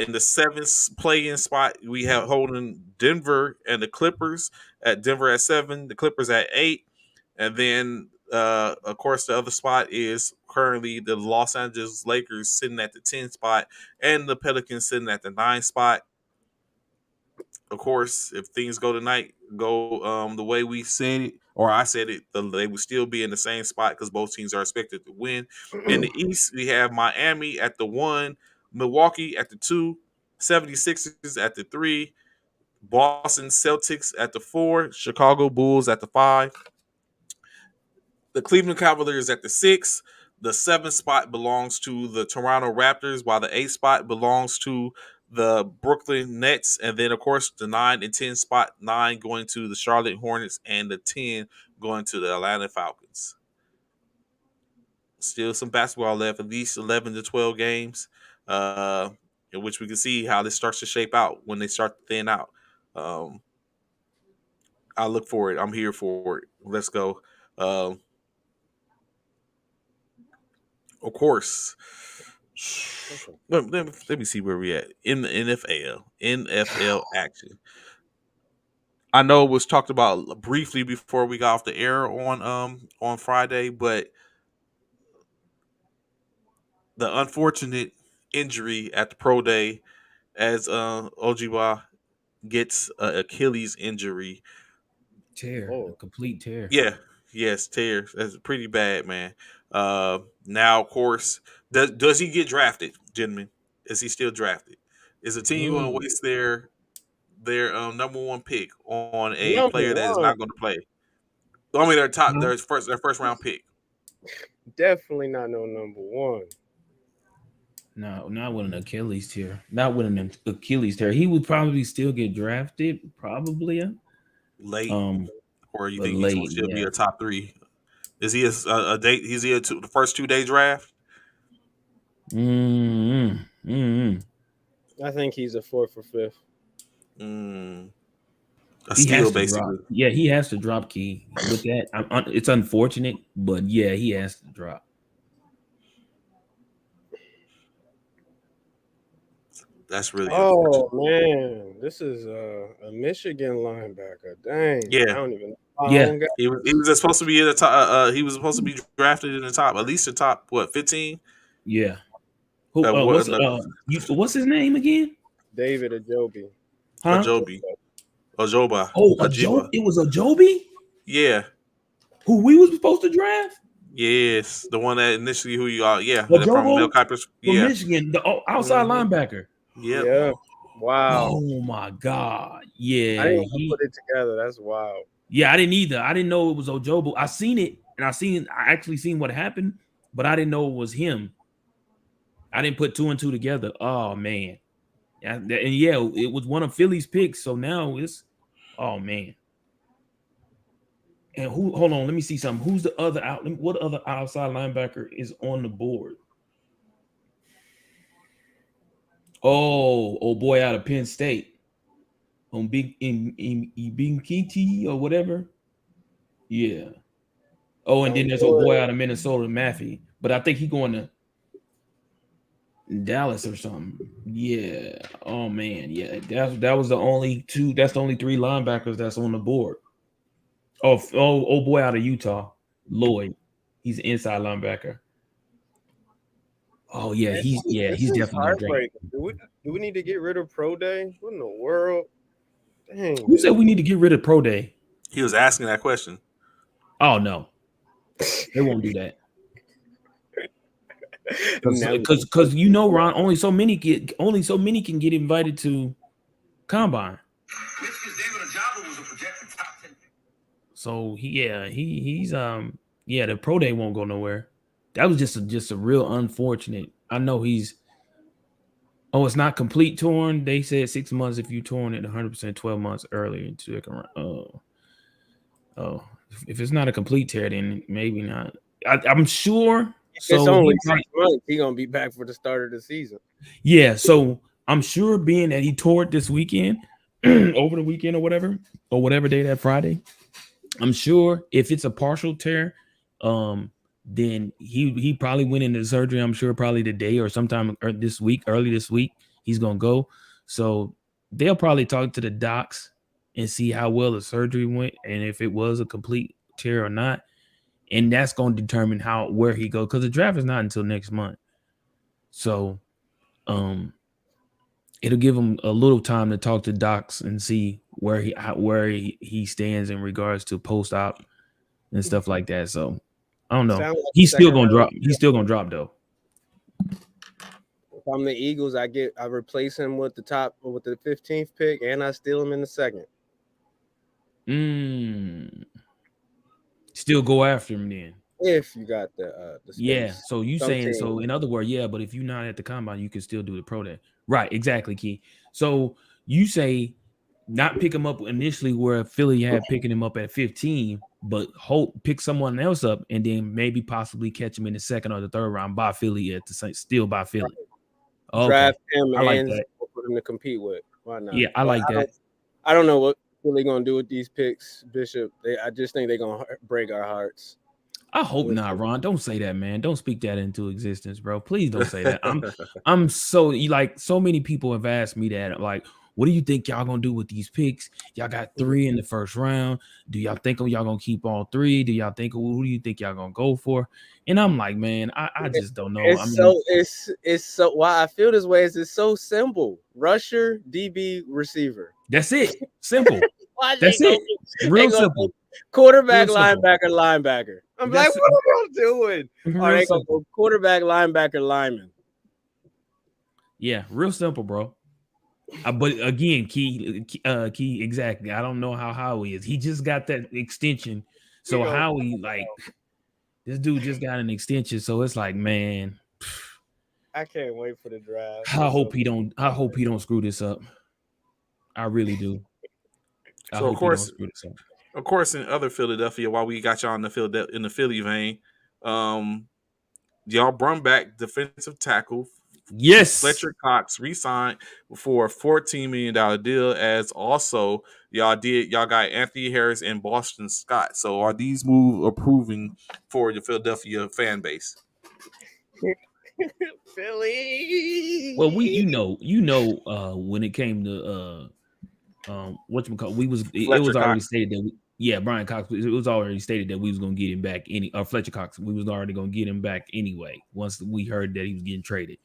In the seventh play-in spot, we have holding Denver and the Clippers at Denver at 7, the Clippers at 8, and then of course the other spot is currently the Los Angeles Lakers sitting at the 10 spot and the Pelicans sitting at the 9 spot. Of course, if things go the way we said it, or I said it, they would still be in the same spot because both teams are expected to win. In the East, we have Miami at the 1, Milwaukee at the 2, 76ers at the 3, Boston Celtics at the 4, Chicago Bulls at the 5, the Cleveland Cavaliers at the 6. The 7th spot belongs to the Toronto Raptors, while the 8th spot belongs to the Brooklyn Nets. And then, of course, the 9 and 10 spot, 9 going to the Charlotte Hornets, and the 10 going to the Atlanta Falcons. Still some basketball left, at least 11 to 12 games, in which we can see how this starts to shape out when they start to thin out. Um, I look for it. I'm here for it. Let's go. Um, of course. Let me see where we at in the NFL action. I know it was talked about briefly before we got off the air on Friday, but the unfortunate injury at the pro day as Ojiwa gets a Achilles injury. Tear, a Lord. complete tear. Yeah, yes, tear. That's pretty bad, man. Now, of course, does he get drafted, gentlemen? Is he still drafted? Is the team going to Ooh, waste their number one pick on a Number player that is one, not going to play? I mean, huh? their first round pick. definitely not no number one. No, not with an Achilles tear. Not with an Achilles tear. He would probably still get drafted, probably. Late, Um, or you but think he's going late, to still be yeah. a top three? Is he a date? Is he the first 2 day draft? Mm-hmm. Mm-hmm. I think he's a fourth or fifth. Mm, a He steal, has to drop. basically. Yeah, he has to drop key with that. It's unfortunate, but yeah, he has to drop. That's really Oh unfortunate. man, this is a Michigan linebacker. Dang, I Yeah, don't even know my Yeah, own guy. he was supposed to be in the top. He was supposed to be drafted in the top, at least the top. What 15? yeah. Who? What? What's his name again? David Ajobi. Huh? Ajobi, Ojoba, Oh, a Joe. Ajiba. It was a Joby Yeah. who we was supposed to draft. Yes, the one that initially who you are. Yeah, A from Mel Jobo Kiper's. from Yeah. Michigan, the outside Hmm. linebacker. Yep. Yeah, Wow. Oh my God. I Yeah, didn't even put it together. That's wild. yeah, I didn't either. I didn't know it was Ojobo. I seen it and I actually seen what happened, but I didn't know it was him. I didn't put two and two together. Oh man. Yeah, and yeah, it was one of Philly's picks. So now it's oh man. And who hold on, let me see something. Who's the other out? What other outside linebacker is on the board? Oh boy, out of Penn State. On big in Ibinkiti or whatever. Yeah. Oh, and then Don't there's a do boy it. out of Minnesota, Maffey. But I think he going to Dallas or something. Yeah. Oh man. Yeah. That was the only two. That's the only three linebackers that's on the board. Oh boy out of Utah, Lloyd. He's an inside linebacker. Oh yeah, This he's is definitely gonna drop. heartbreaking. Do we need to get rid of Pro Day? What in the world? Dang, Who said dude. we need to get rid of Pro Day? He was asking that question. Oh no, they won't do that. Never. Because Ron, only so many can get invited to combine. So he's the pro day won't go nowhere. That was just a real unfortunate. I know it's not complete torn. They said 6 months if you torn it 100%, 12 months earlier into it. Oh, if it's not a complete tear, then maybe not. I'm sure. It's So only 6 months. He's gonna be back for the start of the season. yeah, so I'm sure being that he tore it this weekend, over the weekend or whatever day that Friday, I'm sure if it's a partial tear, then he probably went into surgery. I'm sure probably today or sometime early this week, he's gonna go. So they'll probably talk to the docs and see how well the surgery went and if it was a complete tear or not. And that's gonna determine where he goes because the draft is not until next month. So it'll give him a little time to talk to docs and see where he stands in regards to post op and stuff like that. So I don't know. Sounds like He's still second gonna round. drop. He's still gonna drop though. If I'm the Eagles, I replace him with the 15th pick, and I steal him in the second. Still go after him then. If you got the space. Yeah. So you saying so in other words, yeah, but if you're not at the combine, you can still do the pro day. Right, exactly, Key. So you say not pick him up initially where Philly had picking him up at 15, but pick someone else up and then maybe possibly catch him in the second or the third round by Philly still by Philly. Okay. Draft him I like and that. for him to compete with. Why not? Yeah, I like that. I don't know what Philly gonna do with these picks, Bishop. I just think they're gonna break our hearts. I hope not, Ron. Don't say that, man. Don't speak that into existence, bro. Please don't say that. I'm so so many people have asked me that. Like, what do you think y'all gonna do with these picks? Y'all got 3 in the first round. Do y'all think y'all gonna keep all 3? Do y'all think who do you think y'all gonna go for? And I'm like, man, I just don't know. It's so why I feel this way is it's so simple. Rusher, DB, receiver. That's it. Simple. That's it. Real simple. Quarterback, linebacker. I'm like, what are y'all doing? All right, go quarterback, linebacker, lineman. Yeah, real simple, bro. But again, Key, exactly. I don't know how Howie is. He just got that extension. So Howie, this dude just got an extension. So it's like, man, I can't wait for the draft. I hope he don't screw this up. I really do. So of course, in other Philadelphia, while we got y'all in the Philly vein, y'all brought back defensive tackle. Yes, Fletcher Cox re-signed for a $14 million deal. As also y'all got Anthony Harris and Boston Scott. So are these moves approving for the Philadelphia fan base? Philly. Well, when it came to whatchamacallit, it was already stated that Brian Cox, it was already stated that we was gonna get him back Fletcher Cox, we was already gonna get him back anyway once we heard that he was getting traded.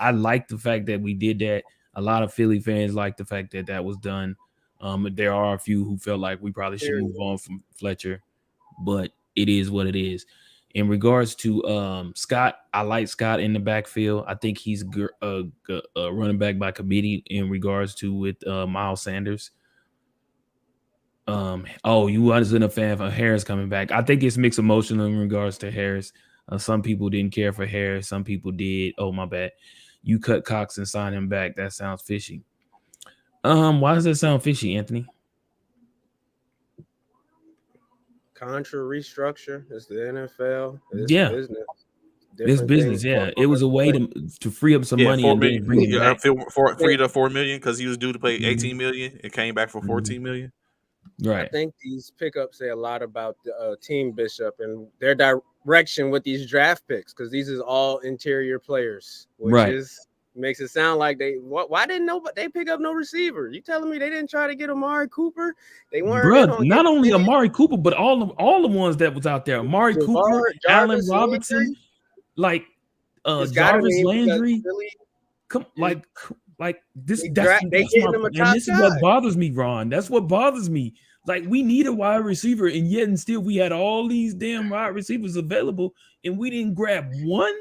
I like the fact that we did that. A lot of Philly fans like the fact that was done. There are a few who felt like we probably should move on from Fletcher, but it is what it is. In regards to Scott, I like Scott in the backfield. I think he's a running back by committee in regards to with Miles Sanders. Oh, you wasn't a fan of Harris coming back. I think it's mixed emotion in regards to Harris. Some people didn't care for Harris. Some people did. Oh, my bad. You cut Cox and sign him back. That sounds fishy. Why does that sound fishy, Anthony? Contra restructure. It's the NFL. It's Yeah, business. it's Different business. things going Yeah, it on was in a way play. to free up some Yeah, money four and then million. bring him Yeah, back. freed up 4 million because he was due to pay Mhm, 18 million and came back for mhm. 14 million. I Right, think these pickups say a lot about the team Bishop and their direction with these draft picks because these is all interior players, which right, is makes it sound like why didn't nobody they pick up no receiver? You telling me they didn't try to get Amari Cooper? They weren't in bro. on Not getting only Penny, Amari Cooper, but all the ones that was out there. Amari Cooper, Javar, Allen Jarvis Robinson, Landry. like It's got to Jarvis mean because Landry. Philly Come is like this. they That's draft they that's my getting them a and top this is what guy. bothers me, Ron. That's what bothers me. Like we need a wide receiver, and yet and still we had all these damn wide receivers available, and we didn't grab one.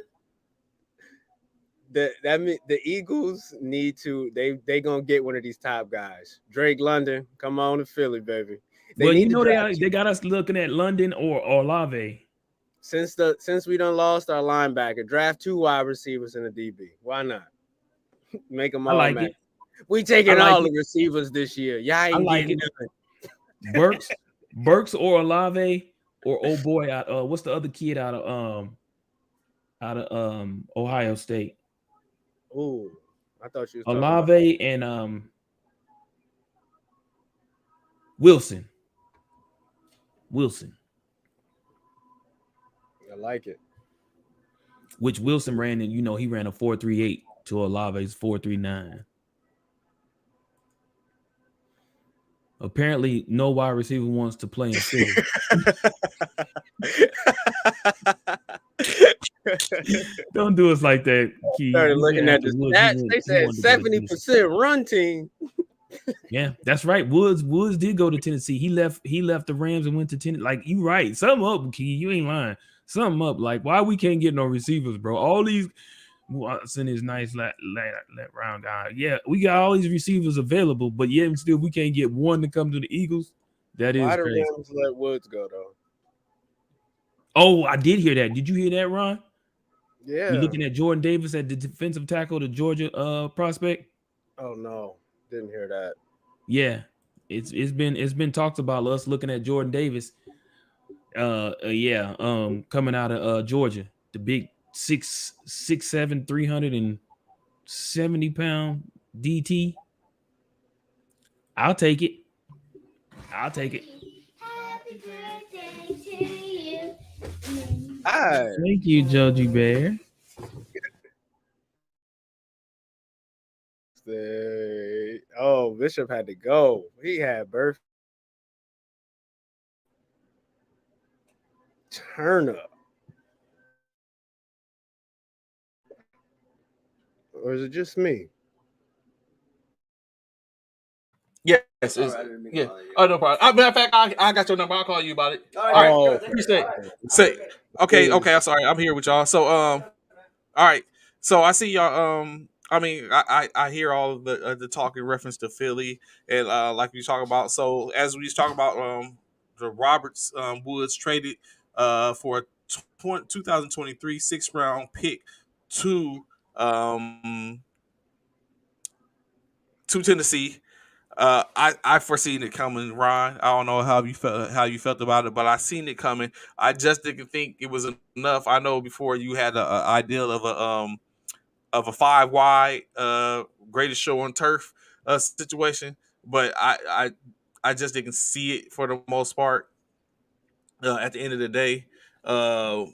The Eagles need to they gonna get one of these top guys. Drake London, come on to Philly, baby. They Well, you need to know draft two. they got us looking at London or Olave. Since we done lost our linebacker, draft 2 wide receivers in the DB. Why not? Make them I all like match. it. We I taking like all the it. receivers this year. Y'all I ain't like getting it. none. Burks, Burks or Olave or oh boy, out what's the other kid out of Ohio State? Ooh, I thought you was talking about. Olave and Wilson. Wilson, I like it. which Wilson ran and he ran a 4.38 to Olave's 4.39. Apparently, no wide receiver wants to play in Philly. Don't do us like that, Key. Started You better looking at ask the Woods. stats. They He said wanted to go to Tennessee. 70% run team. Yeah, that's right. Woods did go to Tennessee. He left the Rams and went to Tennessee. Like you right. Something up, Key. You ain't lying. Something up. Like why we can't get no receivers, bro? All these Watson is nice let round guy. Yeah, we got all these receivers available, but yet and still we can't get one to come to the Eagles. That is Why the crazy. Rams let Woods go though? Oh, I did hear that. Did you hear that, Ron? We Yeah. looking at Jordan Davis at the defensive tackle, the Georgia prospect. Oh no, didn't hear that. Yeah, it's been talked about us looking at Jordan Davis. Yeah, coming out of Georgia, the big 6'7", 370-pound DT. I'll take it. I'll take it. Happy birthday to you. Hi. Thank you, Joji Bear. Oh, Bishop had to go. He had birth. Turner. Or is it just me? Yes, yeah. Oh, no problem. Matter of fact, I got your number. I'll call you about it. All right, Oh, appreciate it. Say, okay. I'm sorry. I'm here with y'all. So, all right. So I see y'all. I mean, I hear all of the talk in reference to Philly and like we talk about. So as we talk about the Roberts Woods traded for a 2023 6th-round pick to um to Tennessee. I foreseen it coming, Ron. I don't know how you felt about it, but I seen it coming. I just didn't think it was enough. I know before you had an ideal of a 5 wide greatest show on turf situation, but I just didn't see it for the most part. At the end of the day, uh,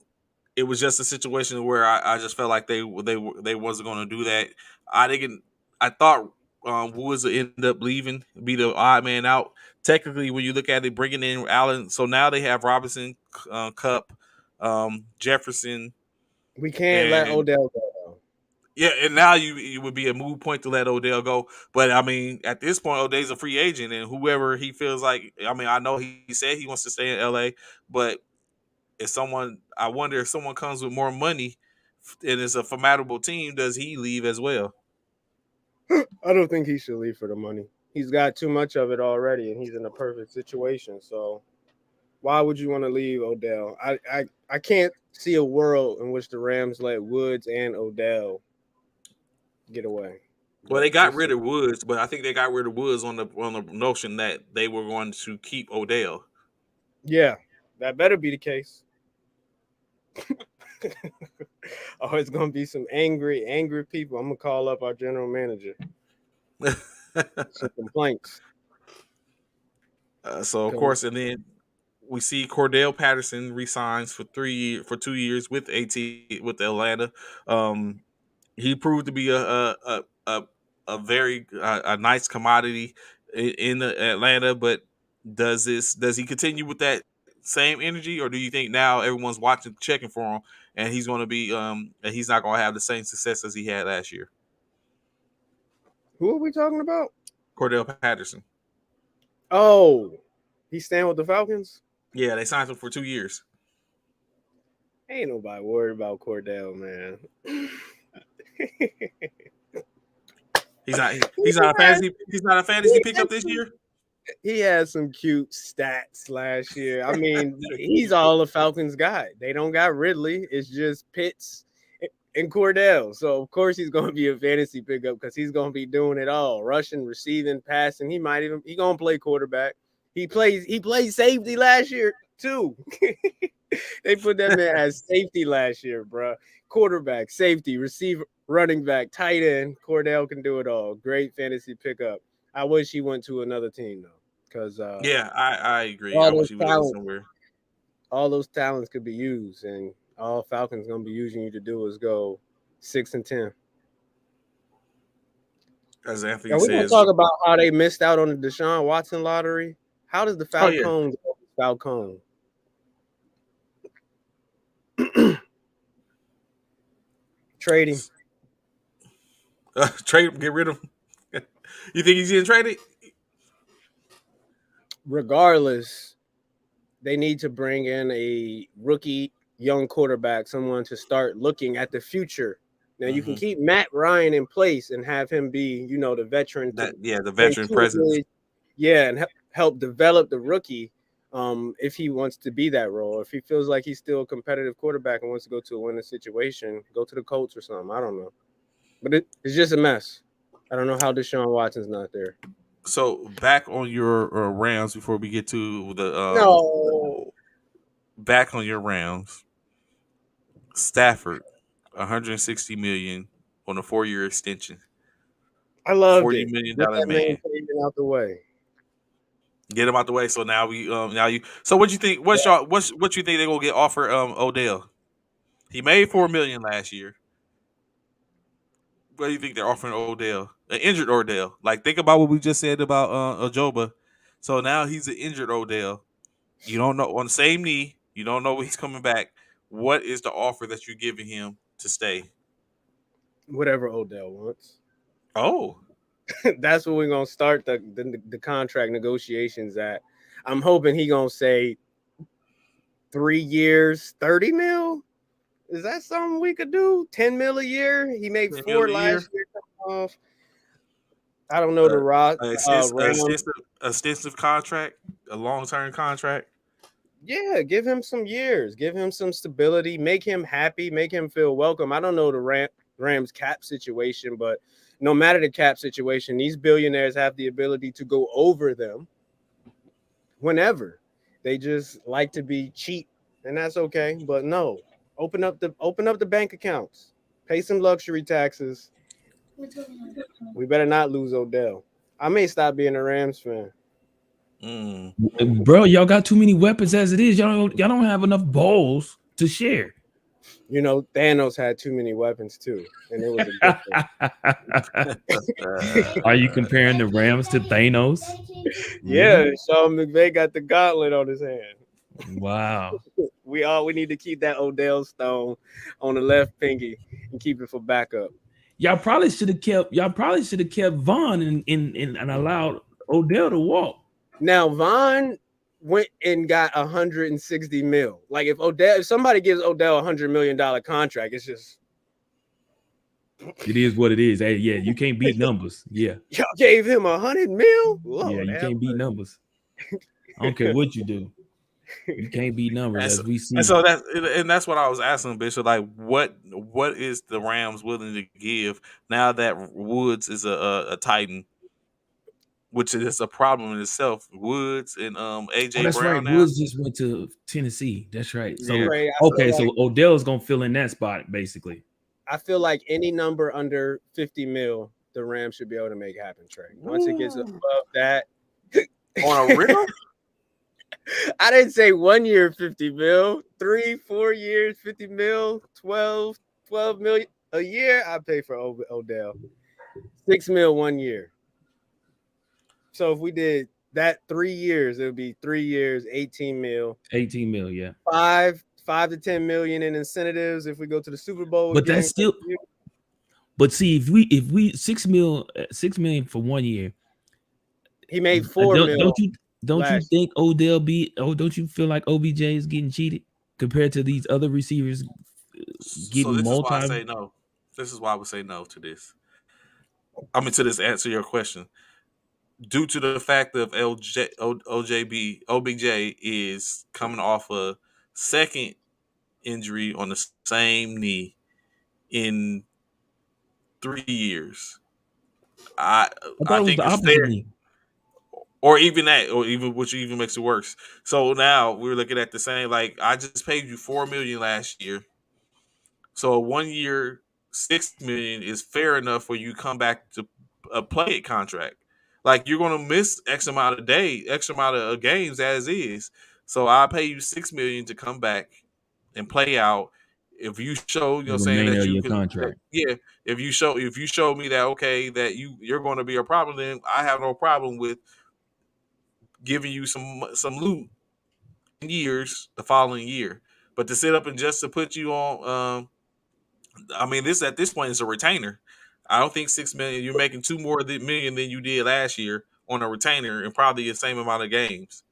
it was just a situation where I just felt like they wasn't going to do that. I didn't. I thought Woods would end up leaving, be the odd man out. Technically, when you look at it, bringing in Allen, so now they have Robinson, Cup, Jefferson, we can't let and Odell go. yeah, and now you would be a moot point to let Odell go. But I mean, at this point, Odell's a free agent, and whoever he feels like, I mean, I know he said he wants to stay in LA, but I wonder if someone comes with more money and it's a formidable team, does he leave as well? I don't think he should leave for the money. He's got too much of it already, and he's in a perfect situation. So why would you want to leave Odell? I can't see a world in which the Rams let Woods and Odell get away. Well, But they got this rid is of Woods, but I think they got rid of Woods on the notion that they were going to keep Odell. yeah, that better be the case. Oh, it's gonna be some angry people. I'm gonna call up our general manager. Some complaints. So of 'Cause course, and then we see Cordell Patterson resigns for 2 years with with Atlanta. Um, he proved to be a very a nice commodity in Atlanta. But does he continue with that same energy, or do you think now everyone's watching, checking for him, and he's going to be and he's not going to have the same success as he had last year? who are we talking about? Cordell Patterson. Oh, he's staying with the Falcons. Yeah, they signed him for 2 years. Ain't nobody worried about Cordell, man. He's not. He's not a fantasy pickup this year. He had some cute stats last year. I mean, he's all the Falcons got. They don't got Ridley. It's just Pitts and Cordell. So of course he's gonna be a fantasy pickup because he's gonna be doing it all: rushing, receiving, passing. He gonna play quarterback. He played safety last year too. They put that man as safety last year, bro. Quarterback, safety, receiver, running back, tight end. Cordell can do it all. Great fantasy pickup. I wish he went to another team though, because Yeah, I agree. I wish he would have went somewhere. all those talents could be used, and all Falcons gonna be using you to do is go 6-10. As Anthony Now we're gonna says. talk about how they missed out on the Deshaun Watson lottery. How does the Oh yeah. Falcons Falcon? Trading. Trade, get rid of him. You think he's getting traded? Regardless, they need to bring in a rookie young quarterback, someone to start looking at the future. Now you can keep Matt Ryan in place and have him be, the veteran. The veteran presence. And help develop the rookie. If he wants to be that role, if he feels like he's still a competitive quarterback and wants to go to a winning situation, go to the Colts or something. I don't know, but it's just a mess. I don't know how Deshaun Watson's not there. So back on your Rams before we get to the No, back on your Rams. Stafford, 160 million on a 4-year extension. I loved $40 it. million Get that man man. taken out the way. Get him out the way. So now So what you think? What you think they're gonna get offer Odell? He made $4 million last year. What do you think they're offering Odell? An injured Odell. Like, think about what we just said about Ojoba. So now he's an injured Odell. You don't know, on the same knee. You don't know when he's coming back. What is the offer that you're giving him to stay? Whatever Odell wants. Oh, That's what we're gonna start the contract negotiations at. I'm hoping he gonna say 3 years, 30 mil. Is that something we could do? 10 mil a year. He made 10 4 million a year. last year. Off. I don't know the Rams. Extensive contract, a long-term contract. Yeah, give him some years, give him some stability, make him happy, make him feel welcome. I don't know the Rams cap situation, but no matter the cap situation, these billionaires have the ability to go over them whenever. They just like to be cheap, and that's okay. But no, open up the bank accounts, pay some luxury taxes. We better not lose Odell. I may stop being a Rams fan. Bro, y'all got too many weapons as it is. Y'all don't have enough balls to share. Thanos had too many weapons too, and it was a difference. Are you comparing the Rams to Thanos? Yeah, Sean McVay got the gauntlet on his hand. Wow. We need to keep that Odell stone on the left pinky and keep it for backup. Y'all probably should have kept Vaughn and allowed Odell to walk. Now Vaughn went and got 160 mil. Like if somebody gives Odell $100 million contract, it's just It is what it is. Hey, yeah, you can't beat numbers. Yeah, y'all gave him 100 mil. yeah, Lord you have can't beat numbers. I don't care what you do. You can't beat numbers, And as so, we and see. so that's what I was asking Bishop. Like, what is the Rams willing to give now that Woods is a Titan, which is a problem in itself. Woods and Oh, AJ that's right. Brown now. Woods just went to Tennessee. That's right. Yeah. So Trey. I feel okay, like so Odell's gonna fill in that spot basically. any number under 50 mil, the Rams should be able to make happen. Trey. Once it gets Ooh. above that, On a real? I didn't say 1 year 50 mil, 3-4 years 50 mil, 12 million a year. I pay for Odell 6 mil 1 year. So if we did that 3 years, it would be 3 years 18 mil, 18 mil, yeah. 5 to 10 million in incentives if we go to the Super Bowl But again. that's still. But see, if we 6 million for 1 year, He made 4 don't mil don't you don't you last year. think Odell be? Oh, don't you feel like OBJ is getting cheated compared to these other receivers So getting this is why I multi? say no. This is why I would say no to this. I mean, to this answer your question. Due to the fact of OBJ is coming off a second injury on the same knee in 3 years. I I thought I it was think the it's opposite fair, knee. or even that, or even which even makes it worse. So now we're looking at the same. Like I just paid you $4 million last year, so 1 year, $6 million is fair enough for you to come back to a play it contract. Like you're gonna miss X amount of games as is. So I pay you $6 million to come back and play out. If you show, The saying remainder that of you your could, contract. yeah. If you show me that okay, that you're going to be a problem, then I have no problem with giving you some loot in years the following year. But to sit up and just to put you on, I mean, this at this point is a retainer. I don't think 6 million. You're making two more million than you did last year on a retainer, and probably the same amount of games.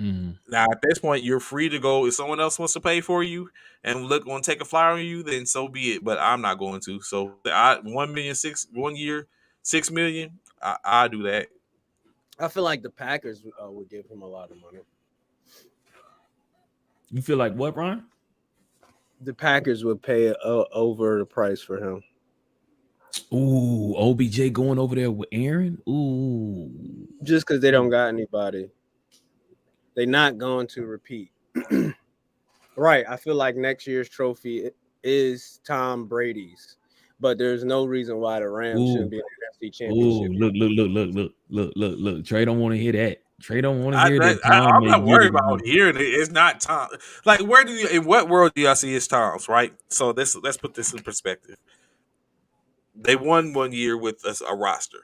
Mhm. Now at this point, you're free to go. If someone else wants to pay for you and look want to take a flyer on you, then so be it. But I'm not going to. So I 1 million 1 year, 6 million. I do that. I feel like the Packers would give him a lot of money. You feel like what, Ron? The Packers would pay over the price for him. Ooh, OBJ going over there with Aaron. Ooh, Just because they don't got anybody. They're not going to repeat. Right. I feel like next year's trophy is Tom Brady's, but there's no reason why the Rams ooh, shouldn't be in the NFC ooh. Championship. Look. Trey don't want to hear that. Trey don't want to I, hear that, that. Tom I'm may not get worried it about again. hearing it. It's not Tom. Like, where do you? In what world do y'all see his Toms? Right. So let's put this in perspective. They won 1 year with a roster.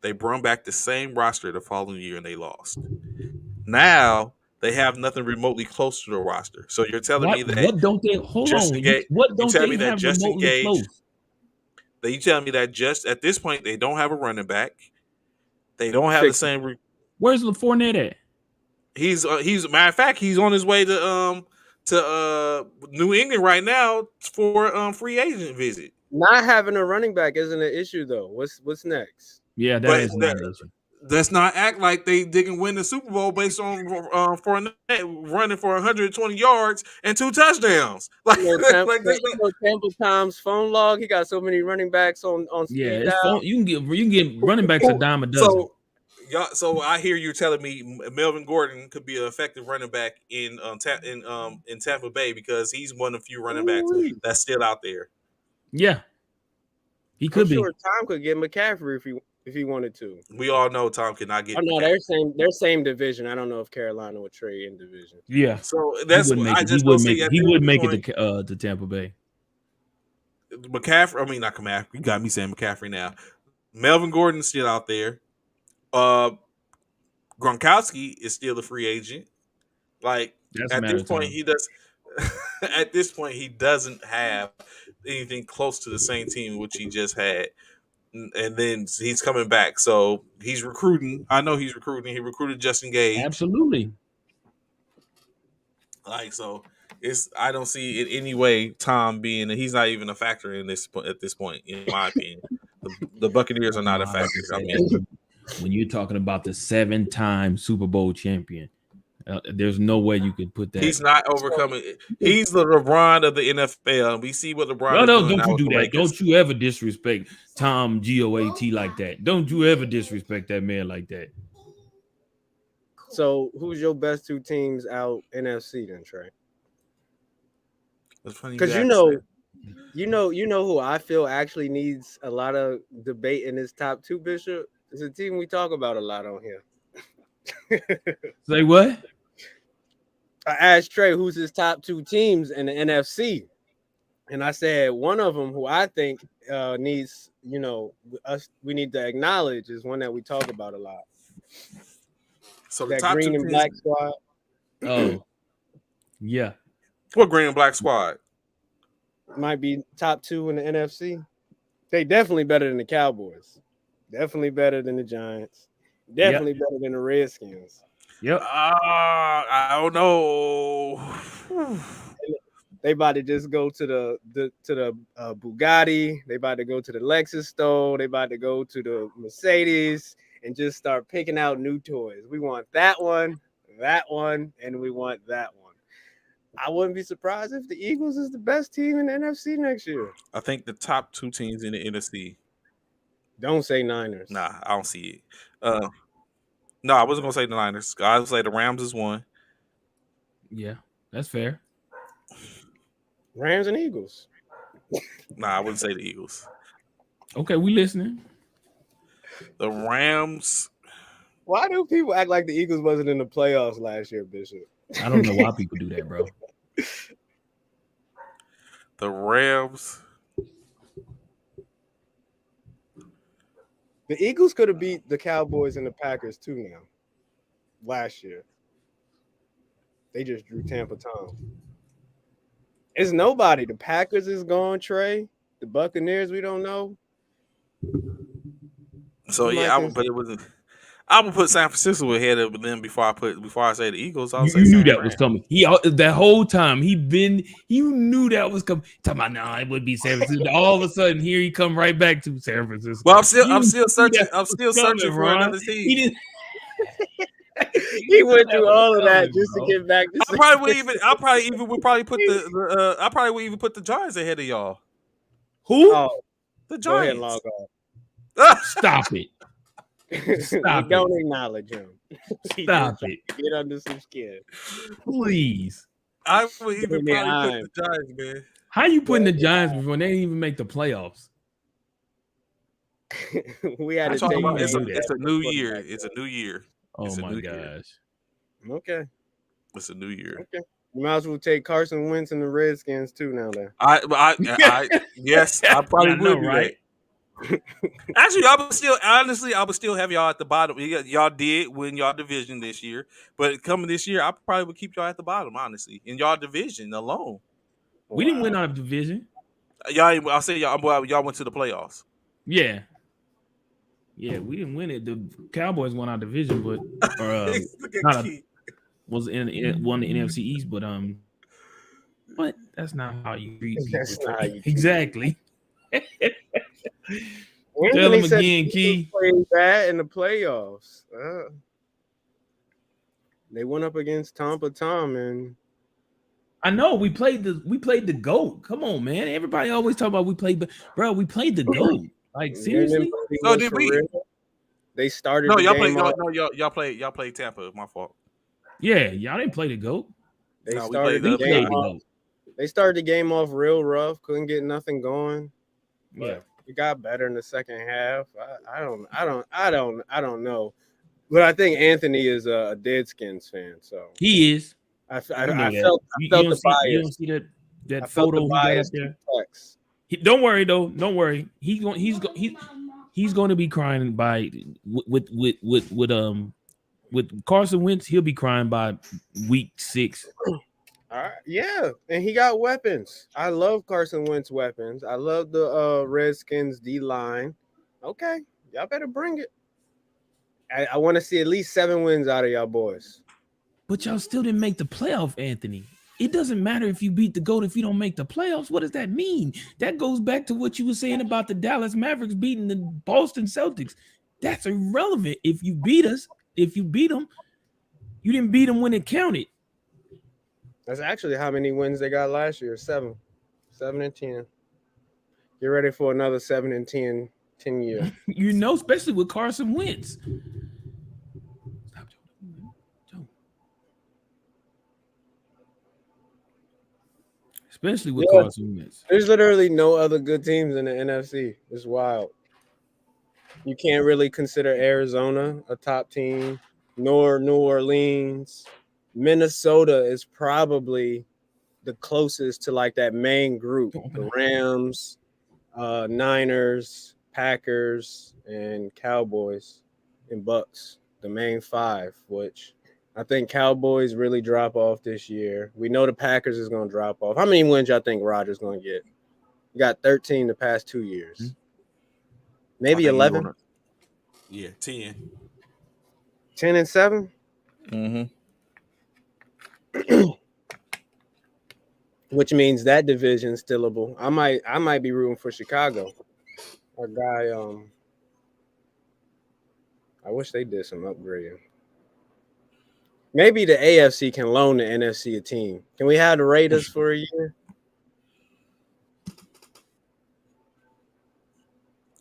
They brought back the same roster the following year and they lost. Now they have nothing remotely close to the roster. So you're telling me that What don't they? Hold Justin on. Gage, What you don't tell they me that have Justin remotely Gage, close? that you telling me that just at this point they don't have a running back. They don't have the Fix it. same. Where's LaFournette at? He's matter of fact he's on his way to New England right now for free agent visit. Not having a running back isn't an issue though. What's next? Yeah, that But is not an issue. let's not act like they can win the Super Bowl based on Fournette running for 120 yards and 2 touchdowns. Like like this. Temple Tom's phone log. He got so many running backs on Yeah, speed it's dial. phone. You can get running backs a dime a dozen. So, so I hear you telling me Melvin Gordon could be an effective running back in Tampa Bay because he's one of the few running backs Ooh-wee. that's still out there. Yeah, he I'm could be. sure Tom could get McCaffrey if he wanted to. We all know Tom cannot get. Oh no, McCaffrey. they're same division. I don't know if Carolina would trade in division. Yeah, So he that's wouldn't make I it. He just don't wouldn't make see it. at He this wouldn't make point. it to Tampa Bay. McCaffrey. I mean, not McCaffrey. You got me saying McCaffrey now. Melvin Gordon's still out there. Uh, Gronkowski is still a free agent. Like That's a at matter this of point, time. he does. At this point, he doesn't have anything close to the same team which he just had. and then he's coming back. So he's recruiting. I know he's recruiting. He recruited Justin Gage. Absolutely. Like so, I don't see in any way Tom being. He's not even a factor in this at this point, in my opinion. The Buccaneers are not a Like I factor. I said, mean, when you're talking about the 7-time Super Bowl champion, there's no way you could put that. he's not overcoming. He's the LeBron of the NFL. We see what LeBron No, is no, doing don't now you with do the that. Lakers. Don't you ever disrespect Tom GOAT like that. Don't you ever disrespect that man like that. So who's your best two teams out NFC then, Trey? It's funny you Because asked that. you know who I feel actually needs a lot of debate in this top two, Bishop. It's a team we talk about a lot on here. Say what? I asked Trey who's his top two teams in the NFC, and I said one of them who I think needs, we need to acknowledge is one that we talk about a lot. So the That top two green and teams. black squad. Oh, yeah. What green and black squad? Might be top two in the NFC. They definitely better than the Cowboys. Definitely better than the Giants. Definitely better than the Redskins. Yep. I don't know. They about to just go to the Bugatti. They about to go to the Lexus store. They about to go to the Mercedes and just start picking out new toys. We want that one, and we want that one. I wouldn't be surprised if the Eagles is the best team in the NFC next year. I think the top two teams in the NFC. Don't say Niners. Nah, I don't see it. No, I wasn't gonna say the Niners. I would say the Rams is one. Yeah, that's fair. Rams and Eagles. Nah, I wouldn't say the Eagles. Okay, we listening. The Rams. Why do people act like the Eagles wasn't in the playoffs last year, Bishop? I don't know why people do that, bro. The Rams. The Eagles could have beat the Cowboys and the Packers too now. Last year. They just drew Tampa Tom. It's nobody. The Packers is gone, Trey. The Buccaneers, we don't know. So yeah, but it wasn't. I would put San Francisco ahead of them before I say the Eagles. I would say You knew San that Fran. was coming. That whole time you knew that was coming. Talking about nah, it would be San Francisco. All of a sudden, here he come right back to San Francisco. Well, I'm still searching. that I'm still was searching coming, for Ron. another team. He didn't. He went through all of that coming, just bro. to get back to I probably would put the Giants ahead of y'all. Who? Oh, The go ahead and Giants. log off. Stop it. Stop We don't acknowledge him. Stop it. Get under some skin. Please. I would even Give me probably time. put the Giants, man. How you putting the Giants before they didn't even make the playoffs? We had I'm to talking take about you it's a new year. back. It's a new year. Oh It's a my new gosh. year. Okay. It's a new year. Okay. You might as well take Carson Wentz and the Redskins too now then. Yes, I probably I know, would do right? that. Actually, I would still have y'all at the bottom. Y'all did win y'all division this year, but coming this year, I probably would keep y'all at the bottom, honestly, in y'all division alone. We didn't win our division. I'll say y'all went to the playoffs. Yeah. Yeah, we didn't win it. The Cowboys won our division, but won the NFC East, but that's not how you treat people. That's not how you treat Exactly. Tell Anthony him said again, the Key. Eagles played bad in the playoffs. They went up against Tampa Tom and I know we played the GOAT. Come on, man. Everybody always talk about we played the GOAT. Like seriously? So did we? They started No, the y'all game off. y'all played Tampa. My fault. Yeah, y'all didn't play the GOAT. They No, we started played the the game GOAT. off. They started the game off real rough. Couldn't get nothing going. But Yeah. it got better in the second half. I don't know. But I think Anthony is a Deadskins fan, so He is. I You know that. felt You the don't see, you don't bias. see I that felt photo the he got up bias there. complex. Don't worry though. Don't worry. He's going to be crying by with Carson Wentz. He'll be crying by week 6. All right, yeah, and he got weapons. I love Carson Wentz weapons. I love the Redskins D line. Okay, y'all better bring it. I want to see at least 7 wins out of y'all boys. But y'all still didn't make the playoff, Anthony. It doesn't matter if you beat the GOAT if you don't make the playoffs. What does that mean? That goes back to what you were saying about the Dallas Mavericks beating the Boston Celtics. That's irrelevant. If you beat us, if you beat them, you didn't beat them when it counted. That's actually how many wins they got last year. 7 and 10. Get ready for another 7 and 10 year. Especially with Carson Wentz. Stop, Joe. Especially with Yeah, Carson Wentz. there's literally no other good teams in the NFC. It's wild. You can't really consider Arizona a top team, nor New Orleans. Minnesota is probably the closest to like that main group. Don't open The up. Rams, Niners, Packers, and Cowboys and Bucks. The main five, which I think Cowboys really drop off this year. We know the Packers is going to drop off. How many wins y'all think Rodgers going to get? You got 13 the past 2 years. I Maybe think he's 11? gonna. Yeah, 10. 10 and 7? Mm-hmm. Which means that division's stillable. I might be rooting for Chicago. Our guy, I wish they did some upgrading. Maybe the AFC can loan the NFC a team. Can we have the Raiders for a year?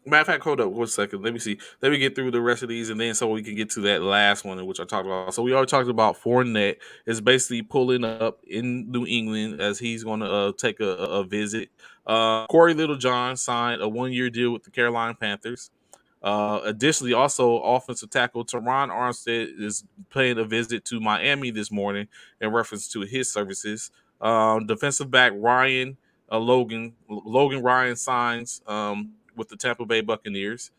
Matter of fact, hold up 1 second. Let me see. Let me get through the rest of these, and then so we can get to that last one, which I talked about. So we already talked about Fournette is basically pulling up in New England as he's going to take a visit. Corey Littlejohn signed a 1-year deal with the Carolina Panthers. Additionally, also offensive tackle Teron Armstead is paying a visit to Miami this morning in reference to his services. Defensive back Ryan Logan Ryan signs with the Tampa Bay Buccaneers.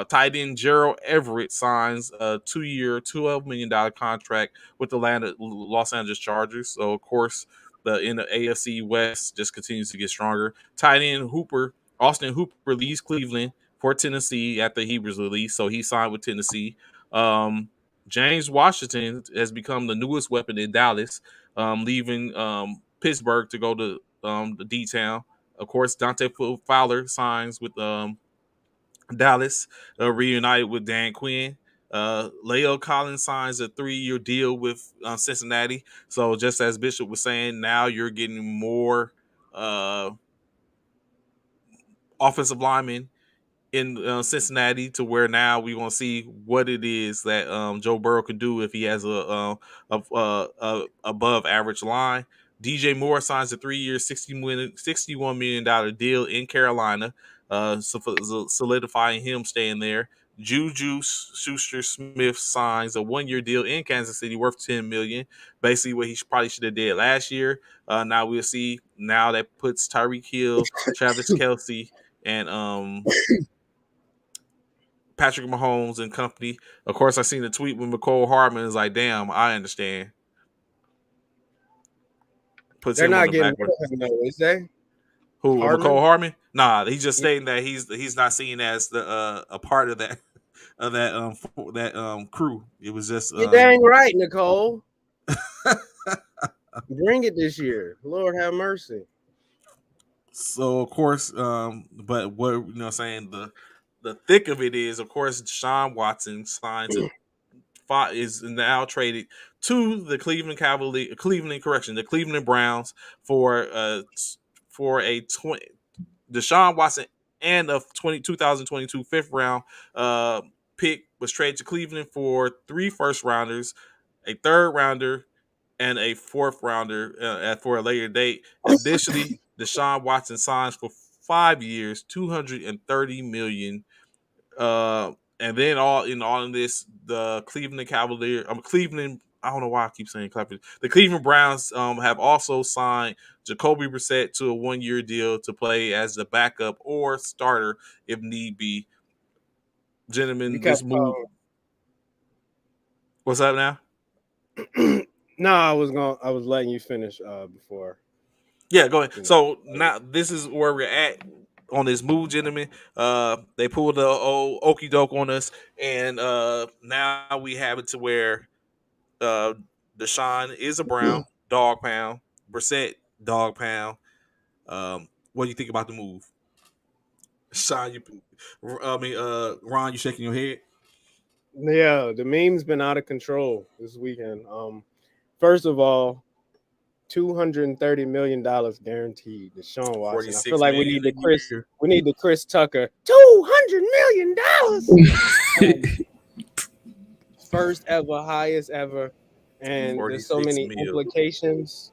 Tight end Gerald Everett signs a 2-year, $12 million contract with the Los Angeles Chargers. So, of course, in the AFC West just continues to get stronger. Tight end Austin Hooper leaves Cleveland for Tennessee after he was released, so he signed with Tennessee. James Washington has become the newest weapon in Dallas, leaving Pittsburgh to go to the D-Town. Of course, Dante Fowler signs with Dallas, reunited with Dan Quinn. Leo Collins signs a 3-year deal with Cincinnati. So just as Bishop was saying, now you're getting more offensive linemen in Cincinnati, to where now we're gonna see what it is that Joe Burrow can do if he has a above average line. DJ Moore signs a 3-year, $61 million deal in Carolina, solidifying him staying there. Juju Schuster Smith signs a 1-year deal in Kansas City worth $10 million, basically what he probably should have did last year. Now we'll see. Now that puts Tyreek Hill, Travis Kelce, and Patrick Mahomes and company. Of course, I seen the tweet with McCole Hardman is like, damn, I understand. Puts They're him on not the getting back. rid of him, though, is they? Who, McCole Hardman? Hardman? Nah, he's just Yeah. stating that he's not seen as the a part of that crew. It was just You're dang right, Nicole. Bring it this year. Lord have mercy. so of course, but what I'm saying, the thick of it is, of course, Deshaun Watson signs is now traded to the the Cleveland Browns for a Deshaun Watson and a 2022 fifth round pick was traded to Cleveland for 3 first rounders, a third rounder, and a fourth rounder for a later date. Additionally, Deshaun Watson signs for 5 years, $230 million. And then all in this, the Cleveland. I don't know why I keep saying Cleveland. The Cleveland Browns have also signed Jacoby Brissett to a 1-year deal to play as the backup or starter if need be. You Gentlemen, kept this move. What's up now? No, I was letting you finish before. Yeah, go ahead. You know. So now this is where we're at. on this move, gentlemen. They pulled the old okey doke on us, and now we have it to where uh, Deshaun is a Brown dog pound, Brissett dog pound. What do you think about the move, Sean? Ron, you shaking your head? Yeah, the meme's been out of control this weekend. First of all, $230 million guaranteed to Sean Watson. I feel 46 like we million need a year. the Chris Tucker $200 million. First ever, highest ever, and there's so 46 many mil. implications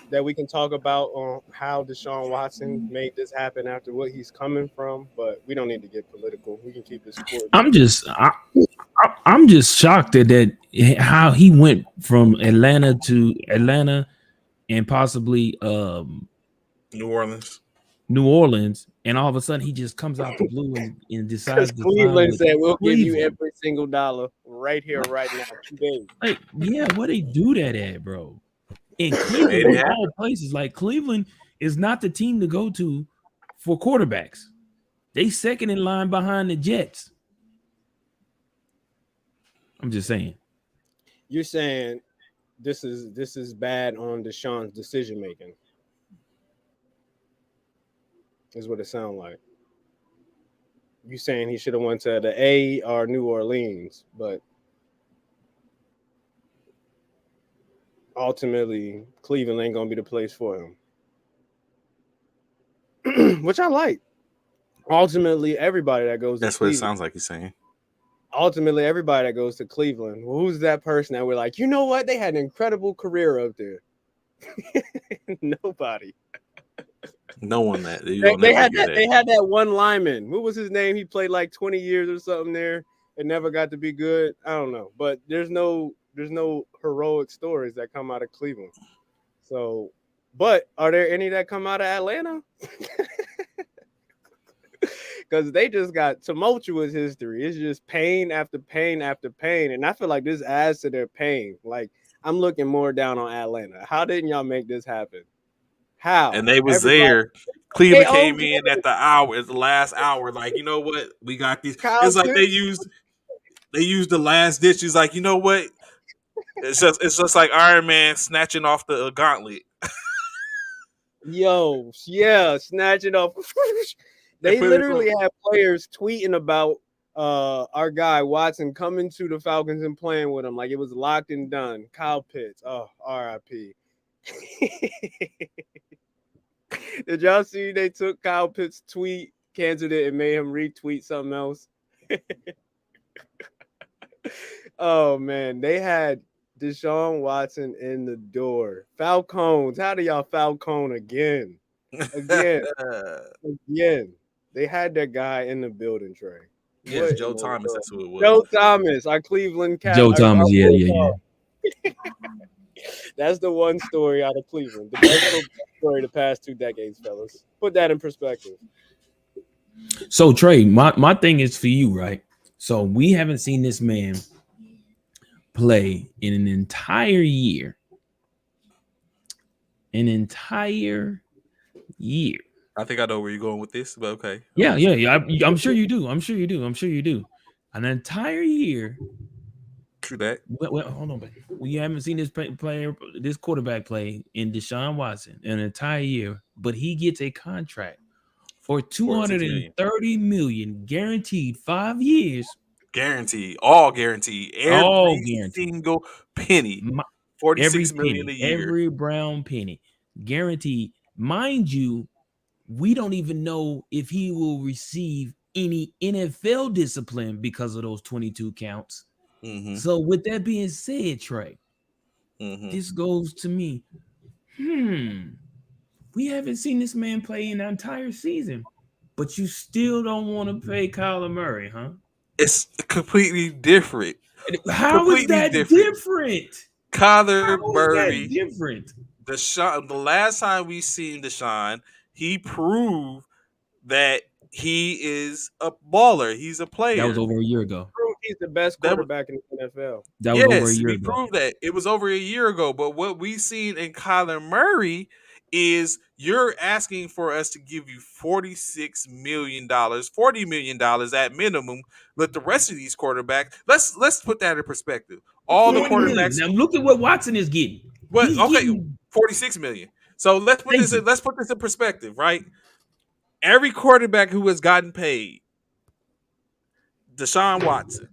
that we can talk about on how Deshaun Watson made this happen after what he's coming from. But we don't need to get political. We can keep this cordial. I'm just shocked at that how he went from Atlanta to Atlanta and possibly New Orleans. New Orleans, and all of a sudden he just comes out the blue and Because decides to sign Cleveland with said we'll give you Cleveland. every single dollar right here, right now, today. Like, yeah, where they do that at, bro? In They made Cleveland, it of happen. all places, like Cleveland is not the team to go to for quarterbacks. They second in line behind the Jets. I'm just saying. You're saying this is bad on Deshaun's decision making, is what it sounds like. You saying he should have went to the A or New Orleans, but ultimately Cleveland ain't gonna be the place for him. Which I like. Ultimately, everybody that goes to That's what it Cleveland, sounds like he's saying. ultimately everybody that goes to Cleveland, well, who's that person that we're like, you know what? They had an incredible career up there. Nobody. No one that you They, don't they never had hear that. that. They had that one lineman. What was his name? He played like 20 years or something there and never got to be good. I don't know, but there's no heroic stories that come out of Cleveland. So, but are there any that come out of Atlanta? Because they just got tumultuous history. It's just pain after pain after pain, and I feel like this adds to their pain. Like I'm looking more down on Atlanta. How didn't y'all make this happen? How? And they was Everybody, there. they Cleveland own came in at the hour, at the last hour. Like, you know what? We got these. Kyle It's like Pitts. they used the last ditch. He's like, you know what? It's just like Iron Man snatching off the gauntlet Yo, yeah, snatching off. and They put it literally on. have players tweeting about our guy Watson coming to the Falcons and playing with him like it was locked and done. Kyle Pitts. Oh, RIP. Did y'all see they took Kyle Pitts' tweet, canceled it, and made him retweet something else? Oh man, they had Deshaun Watson in the door. Falcons. How do y'all Falcon again? Again. Again, they had that guy in the building, Trey. Yes, What in Joe the Thomas. world? That's who it was. Joe Thomas, our Cleveland cat. Joe Thomas, yeah, yeah, yeah. That's the one story out of Cleveland. The best football story the past 2 decades, fellas. Put that in perspective. So Trey, my thing is for you, right? So we haven't seen this man play in an entire year. An entire year. I think I know where you're going with this, but okay. Yeah. I'm sure you do. I'm sure you do. An entire year. True that. Well, hold on, baby. We haven't seen this quarterback play in Deshaun Watson an entire year, but he gets a contract for 46 million. 230 million guaranteed 5 years. Guaranteed. All guaranteed. All Every guaranteed. single penny. My, 46 million a year. every brown penny guaranteed. Mind you, we don't even know if he will receive any NFL discipline because of those 22 counts. Mm-hmm. So with that being said, Trey, Mm-hmm. this goes to me. We haven't seen this man play in the entire season, but you still don't want to pay Kyler Murray, huh? It's completely different. How is that different? Kyler How is that Murray, different? the last time we seen Deshaun, he proved that he is a baller. He's a player. That was over a year ago. He's the best quarterback in the NFL. That was over a Yes, year he ago. proved that. It was over a year ago. But what we seen in Kyler Murray is you're asking for us to give you $46 million, $40 million at minimum. Let the rest of these quarterbacks. Let's put that in perspective. All the 40 million. quarterbacks. Now look at what Watson is getting. What? He's Okay, getting 46 million. So let's put thank this. you. Let's put this in perspective, right? Every quarterback who has gotten paid: Deshaun Watson,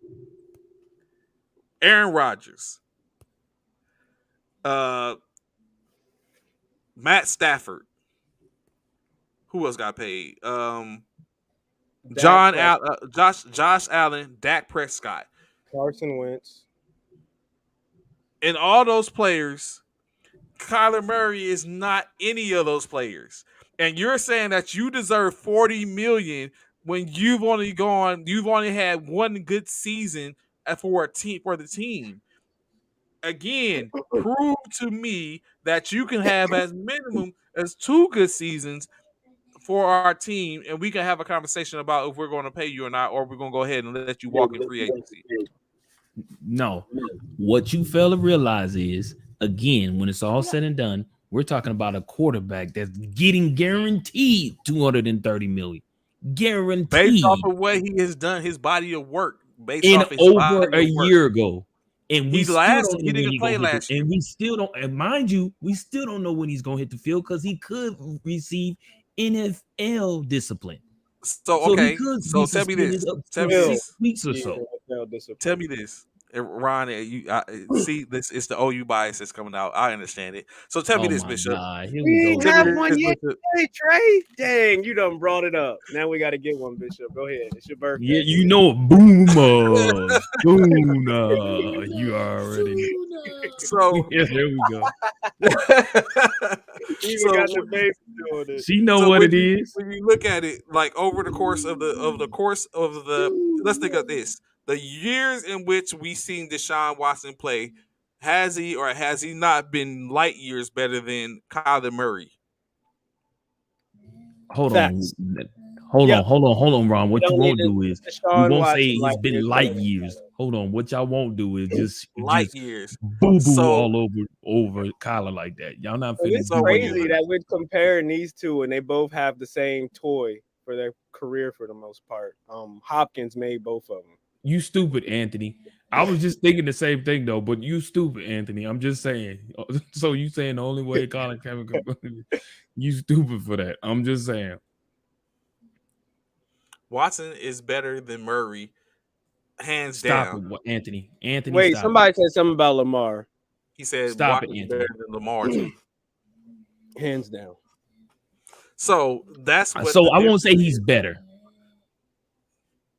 Aaron Rodgers, uh, Matt Stafford. Who else got paid? Dak Prescott, Josh Allen, Dak Prescott, Carson Wentz. and all those players. Kyler Murray is not any of those players, and you're saying that you deserve 40 million when you've only had one good season for the team. Again, prove to me that you can have as minimum as two good seasons for our team, and we can have a conversation about if we're going to pay you or not, or we're going to go ahead and let you walk in free agency. No. What you fail to realize is, again, when it's all said and done, we're talking about a quarterback that's getting guaranteed 230 million. Based off Guaranteed of what he has done, his body of work, based in off his over body a of work. year ago. And we still don't He know when didn't he's play gonna hit last the, year. and we still don't, and mind you, we still don't know when he's gonna hit the field because he could receive NFL discipline. So So he okay, could be so tell me suspended this. up Tell to me Still, 6 this. weeks or the so. NFL Tell discipline. me this. Ron, you see this is the OU bias that's coming out. I understand it. So tell me Oh this, my Bishop. God, here we We go. ain't Tell me have one this, yet. Bishop. Hey, Trey. Dang, you done brought it up. Now we got to get one, Bishop. Go ahead. It's your Yeah, birthday. you know, boomer, boomer. You already know. So Yeah, there we go. We even so got the base doing it. She know so what it is. when you look at it, like over the course of the let's think of this: the years in which we seen Deshaun Watson play, has he or has he not been light years better than Kyler Murray? Hold on, Facts. hold Yep. on, hold on, hold on, Ron. What you Don't need won't do is you Deshaun won't say Watson he's like been years light better. years. Hold on, what y'all won't do is Light just years. boo boo So all over Kyler like that. Y'all not And finna it's so do when all you crazy that. that we're comparing these two and they both have the same toy for their career for the most part. Hopkins made both of them. You stupid, Anthony. I was just thinking the same thing though, but you stupid, Anthony. I'm just saying. So you saying the only way Colin Kaepernick could you stupid for that. I'm just saying. Watson is better than Murray, hands Stop down. it, Anthony. Anthony, Wait, stop it. somebody said something about Lamar. He said Stop it, Watson's Anthony. better than Lamar too. Hands down. So that's what So the I won't difference say he's is. better.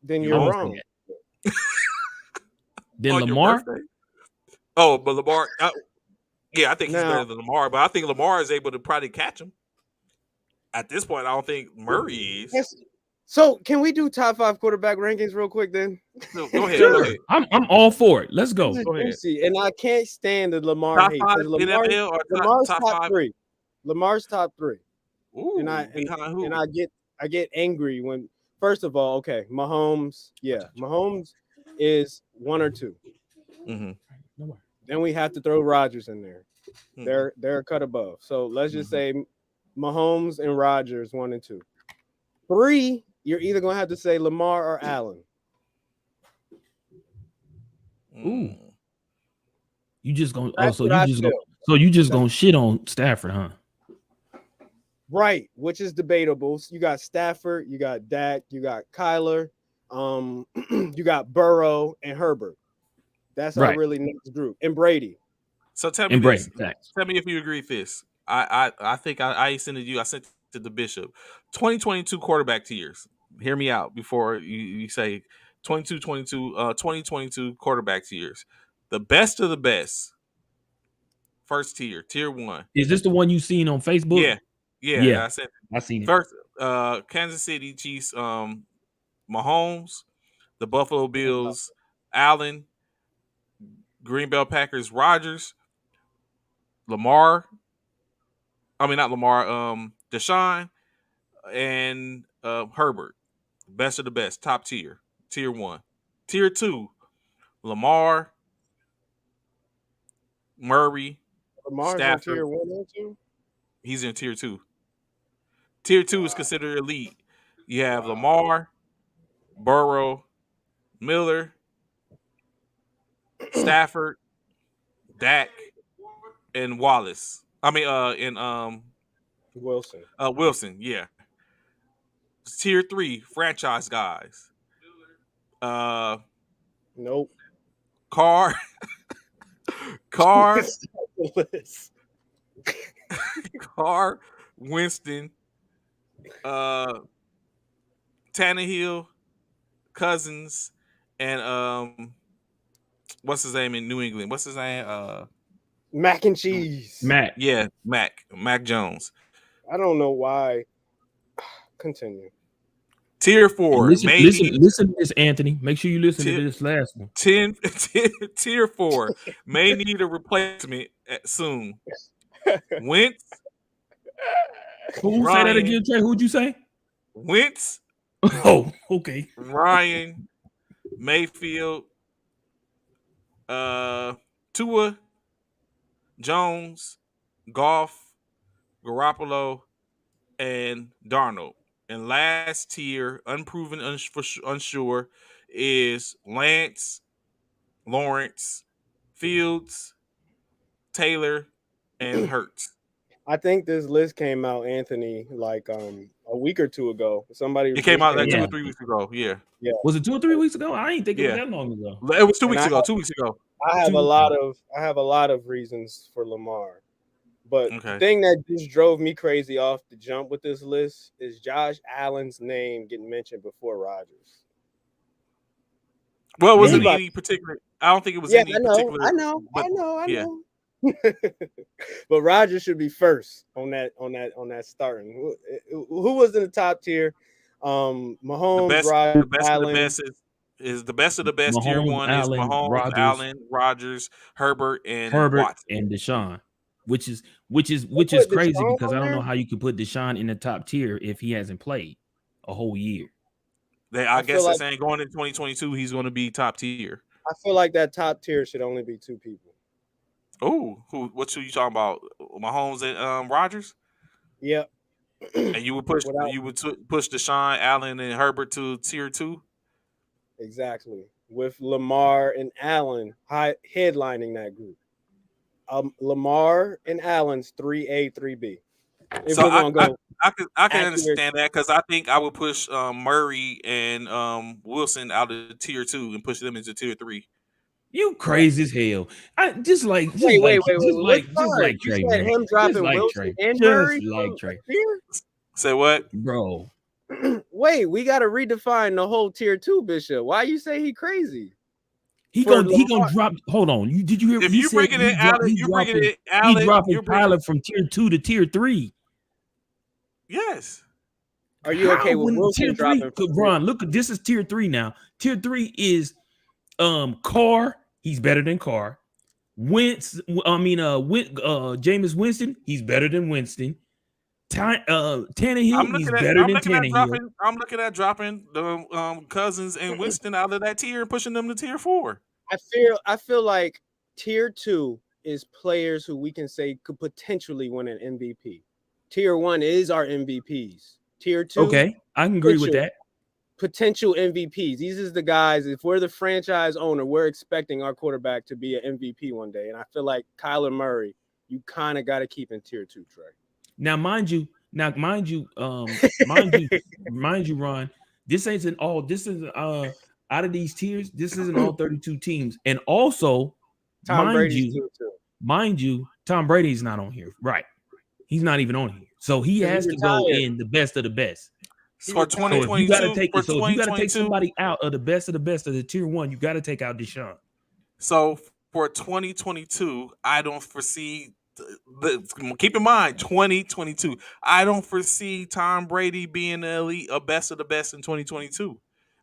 Then You I you're won't won't say wrong. that. Then on your Lamar, birthday. Oh, but Lamar, yeah, I think he's Now, better than Lamar, but I think Lamar is able to probably catch him. At this point, I don't think Murray is. yes. So can we do top 5 quarterback rankings real quick then? No, go ahead, go sure. ahead, I'm all for it. Let's This go. is go ahead. juicy, and I can't stand the Lamar Top hate five because NFL or Lamar's top top five? 3. Lamar's top 3, and I Ooh, and behind and who? I get angry when first of all, okay, Mahomes, yeah, Mahomes is 1 or 2. Mm-hmm. Then we have to throw Rodgers in there. Mm-hmm. They're a cut above. So let's just say Mahomes and Rodgers 1 and 2. 3, you're either gonna have to say Lamar or Allen. Ooh, Mm. you just gonna That's so what you I just feel. gonna shit on Stafford, huh? Right, which is debatable. You got Stafford, you got Dak, you got Kyler, you got Burrow and Herbert. That's our Right. really next group. And Brady. So tell me And this. Brady, facts. Tell me if you agree with this. I think I sent it to you. I sent it to the Bishop. 2022 quarterback tiers. Hear me out before you say 2022 quarterback tiers. The best of the best. First tier, tier 1. Is this the one you seen on Facebook? Yeah. Yeah, Yeah, I said I seen it. first Kansas City Chiefs Mahomes, the Buffalo Bills Allen, Green Bay Packers Rodgers, Lamar, I mean not Lamar, Deshaun and Herbert. Best of the best, top tier. Tier 1. Tier 2, Lamar, Murray, Lamar's on Stafford. tier 1 and 2. He's in tier 2. Tier 2 is considered elite. You have Lamar, Burrow, Miller, Stafford, Dak, and Wallace. I mean, Wilson. Wilson. Yeah. Tier 3 franchise guys. Uh, Nope. Carr, Carr, Stop the list. Carr, Winston, uh, Tannehill, Cousins, and what's his name in New England? What's his name? Mac and cheese. Matt. Yeah, Mac Jones. I don't know why. Continue. Tier And 4, listen maybe to this, Anthony. Make sure you listen tier, to this last one. 10, tier 4 may need a replacement soon. Wentz, Who say that Ryan, again, Trey? Who'd you say? Wentz, Oh, okay. Ryan, Mayfield, Tua, Jones, Goff, Garoppolo, and Darnold. And last tier, unproven, unsure, is Lance, Lawrence, Fields, Taylor, and Hurts. I think this list came out, Anthony, like a week or two ago. Somebody It came out like 2 Yeah. or 3 weeks ago. Yeah, Was it 2 or 3 weeks ago? I ain't think it was Yeah. that long ago. it was 2 And weeks I ago. 2 weeks ago. I have Two- a lot of reasons for Lamar. But Okay. the thing that just drove me crazy off the jump with this list is Josh Allen's name getting mentioned before Rodgers. Well, it wasn't Maybe. any particular. I don't think it was Yeah, any I know, particular. I know, but- I know, I yeah. know. But Rodgers should be first on that starting. Who was in the top tier? The Mahomes, best, Rodgers, the best of Allen. the best is the best of the best. Tier Mahomes, 1 is Allen, Mahomes, Rodgers. Allen, Rodgers, Herbert, and Herbert Watson. and Deshaun, which is put crazy Deshaun because on I don't know there? how you could put Deshaun in the top tier if he hasn't played a whole year. I feel guess they're like- saying going into 2022, he's going to be top tier. I feel like that top tier should only be two people. Oh, what you talking about? Mahomes and Rodgers? Yep. And you would push Without- push Deshaun, Allen, and Herbert to tier 2. Exactly. With Lamar and Allen headlining that group. Lamar and Allen's 3A, 3B. If So we're gonna go, I can accurate- understand that because I think I would push Murray and Wilson out of tier 2 and push them into tier 3. You crazy as hell. I just like wait. like You Trey, said man. him dropping Just like Wilson Trey. and Just Murray like from Trey. tier? Say what? Bro. Wait, we got to redefine the whole tier 2, Bishop. Why you say he crazy? He For gonna Lamar. drop. Hold on. Did you hear? If he you said bringing in Allen, you bringing in Allen. He dropping you're bringing- Tyler from tier 2 to tier 3. Yes. Are you okay with when Wilson tier 3? dropping? Cause Ron, look, this is tier 3 now. Tier 3 is Carr. He's better than Carr. Jameis Winston. He's better than Winston. Tannehill. He's better than Tannehill. I'm looking at dropping the Cousins and Winston out of that tier and pushing them to tier 4. I feel like tier 2 is players who we can say could potentially win an MVP. Tier 1 is our MVPs. Tier 2, Okay, I can agree with that. potential MVPs. These is the guys. If we're the franchise owner, we're expecting our quarterback to be an MVP one day. And I feel like Kyler Murray, you kind of got to keep in tier 2, Trey. Now, mind you, Ron, this isn't all. This is out of these tiers. This isn't all 32 teams, and also, Tom Brady's tier 2. mind you, Tom Brady's not on here, right? He's not even on here, so he has to go in the best of the best. For So if you 2022, got to take, for so if you got to take 2022, somebody out of the best of the tier 1, you got to take out Deshaun. So for 2022, I don't foresee. Keep in mind, 2022. I don't foresee Tom Brady being an elite, a best of the best in 2022.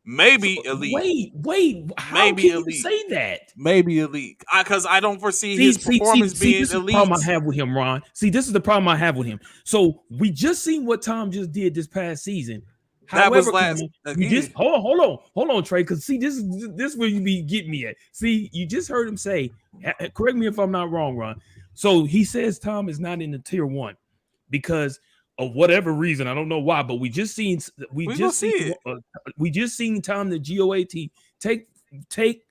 Maybe elite. Wait. How Maybe can elite. you say that? Maybe elite. Because I don't foresee his performance being this is elite. the problem I have with him, Ron. See, this is the problem I have with him. So we just seen what Tom just did this past season. That was However, last. you just hold on, Trey. Because see, this is where you be getting me at. See, you just heard him say. Correct me if I'm not wrong, Ron. So he says Tom is not in the tier 1. because of whatever reason. I don't know why, but we just seen We gonna see it. Tom the GOAT take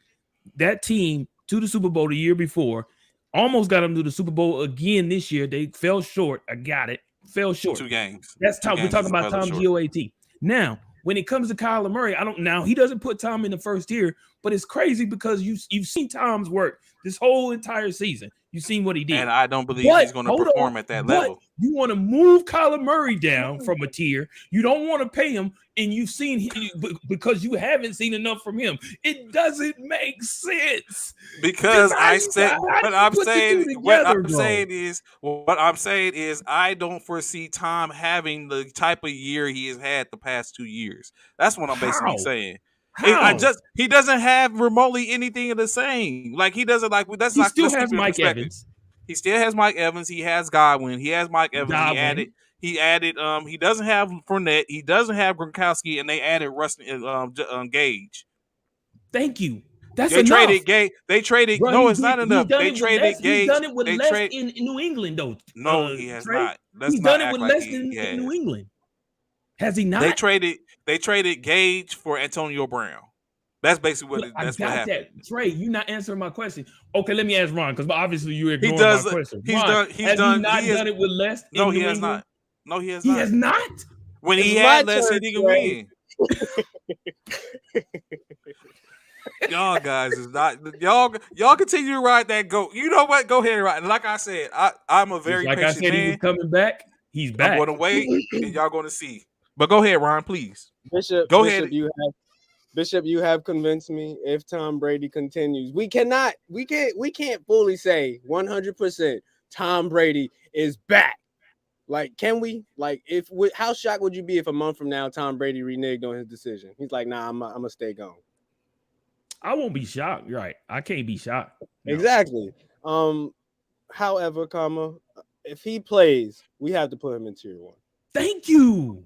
that team to the Super Bowl the year before. Almost got them to the Super Bowl again this year. They fell short. I got it. Fell short. 2 games. That's 2 Tom. We're games talking is about fell Tom short. GOAT. Now, when it comes to Kyler Murray, he doesn't put Tom in the first tier, but it's crazy because you've seen Tom's work this whole entire season. You've seen what he did. And I don't believe he's going to perform at that level. You want to move Kyler Murray down from a tier. You don't want to pay him, and you've seen because you haven't seen enough from him. It doesn't make sense. Because I said what I'm saying is I don't foresee Tom having the type of year he has had the past 2 years. That's what I'm basically saying. He doesn't have remotely anything of the same. Like he doesn't like that's he like still has Mike Evans. He still has Mike Evans. He has Godwin. He has Mike Evans. He added. He doesn't have Fournette. He doesn't have Gronkowski, and they added Rustin Gage. Thank you. That's they enough. Traded Gage. They traded. Bro, no, it's not enough. They traded Gage. He's done it with less in New England, though. No, he has not. He's done it with less in New England. Has he not? They traded Gage for Antonio Brown. That's basically what. That's what happened. Trey, you're not answering my question. Okay, let me ask Ron because obviously you're ignoring my question. He's done it with less. No, he has not. No, he has not. He has not. When he had less, he didn't win. Y'all guys is not y'all continue to ride that goat. You know what? Go ahead and ride. Like I said, I'm a very patient I said, man. He was coming back. He's back. I'm going to wait, and y'all going to see. But go ahead, Ron, please. Bishop, ahead. Bishop, you have convinced me. If Tom Brady continues, we can't fully say 100% Tom Brady is back. Like, can we? Like, how shocked would you be if a month from now Tom Brady reneged on his decision? He's like, nah, I'm gonna stay gone. I won't be shocked. Right? I can't be shocked. No. Exactly. However, if he plays, we have to put him in tier 1. Thank you.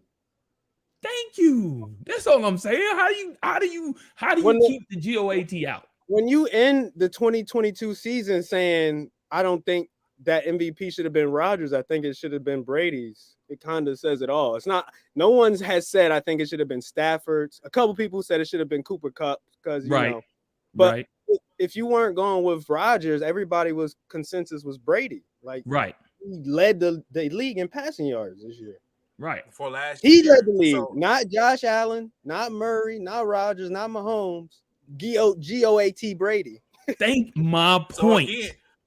That's all I'm saying. How do you keep the GOAT out? When you end the 2022 season saying, I don't think that MVP should have been Rodgers, I think it should have been Brady's. It kind of says it all. It's not. No one has said I think it should have been Stafford's. A couple people said it should have been Cooper Kupp because you know. But if you weren't going with Rodgers, everybody was consensus was Brady. Like he led the league in passing yards this year. Right. For last year. He led the league. Not Josh Allen, not Murray, not Rodgers, not Mahomes. GOAT Brady. Thank my point.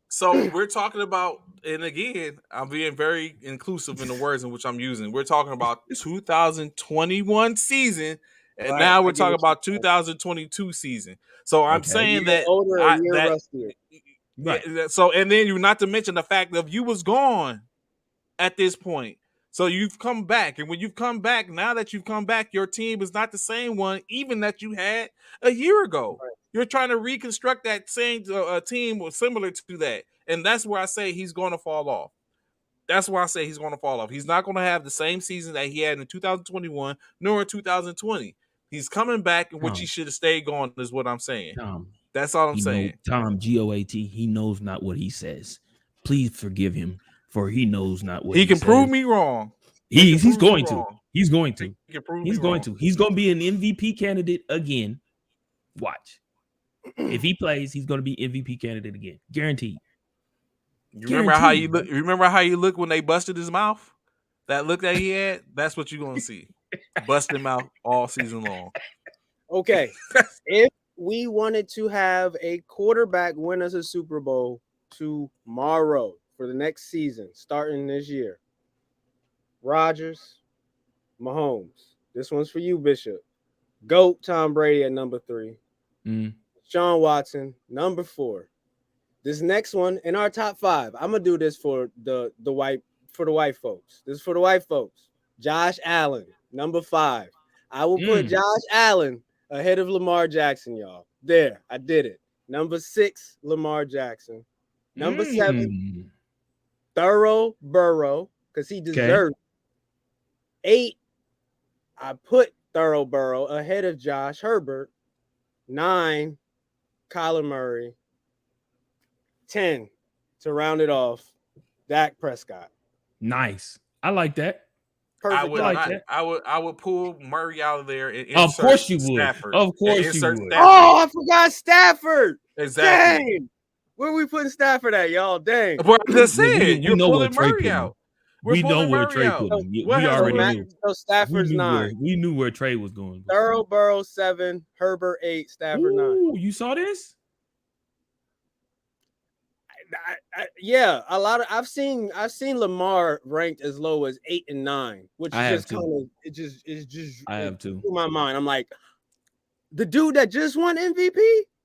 So we're talking about, and again, I'm being very inclusive in the words in which I'm using. We're talking about 2021 season, and now we're talking about 2022 season. So I'm saying that older, a year rustier. Right. So, and then you not to mention the fact that you was gone at this point. So you've come back, and when you've come back, now that you've come back, your team is not the same one, even that you had a year ago. Right. You're trying to reconstruct that same team similar to that, and that's where I say he's going to fall off. That's why I say he's going to fall off. He's not going to have the same season that he had in 2021 nor in 2020. He's coming back, which he should have stayed gone, is what I'm saying. That's all I'm saying. Tom, GOAT, he knows not what he says. Please forgive him, for he knows not what he can says. Prove me wrong. He's going to. He's going to. He's going to. He's going to be an MVP candidate again. Watch. If he plays, he's going to be MVP candidate again. Guaranteed. Remember how you look? Remember how you look when they busted his mouth? That look that he had? That's what you're going to see. Busted mouth all season long. Okay. If we wanted to have a quarterback win us a Super Bowl tomorrow for the next season, starting this year, Rodgers, Mahomes. This one's for you, Bishop. GOAT Tom Brady at number 3. Sean Watson, number 4. This next one in our top 5. I'm gonna do this for the white folks. This is for the white folks. Josh Allen, number 5. I will put Josh Allen ahead of Lamar Jackson, y'all. There, I did it. Number 6, Lamar Jackson. Number 7, Thorough Burrow, because he deserves. 8, I put Thorough Burrow ahead of Josh Herbert. 9, Kyler Murray. 10, to round it off, Dak Prescott. Nice. I like that. I Perfect would I like top not. 10. that. I would pull Murray out of there and Of insert course you would. Stafford. Of And course you insert would. Stafford. Oh, I forgot Stafford. Exactly. Dang. Where we putting Stafford at, y'all? Dang. But I just Well, said we you're know where pulling Trey Murray putting him. out. We're We know pulling where Murray Trey out. putting him. What We has So already Matt, Murray? knew. so We Stafford's knew 9. where Trey was going. Burrow 7, Herbert 8, Stafford 9. Ooh, you saw this? Yeah, a lot of I've seen Lamar ranked as low as 8 and 9, which I is have just too. kind of I have through too. my mind. I'm like, the dude that just won MVP,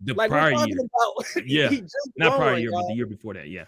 The like we're prior talking year. about, Yeah. he just Not won prior one, year, but the y'all. year before that. Yeah.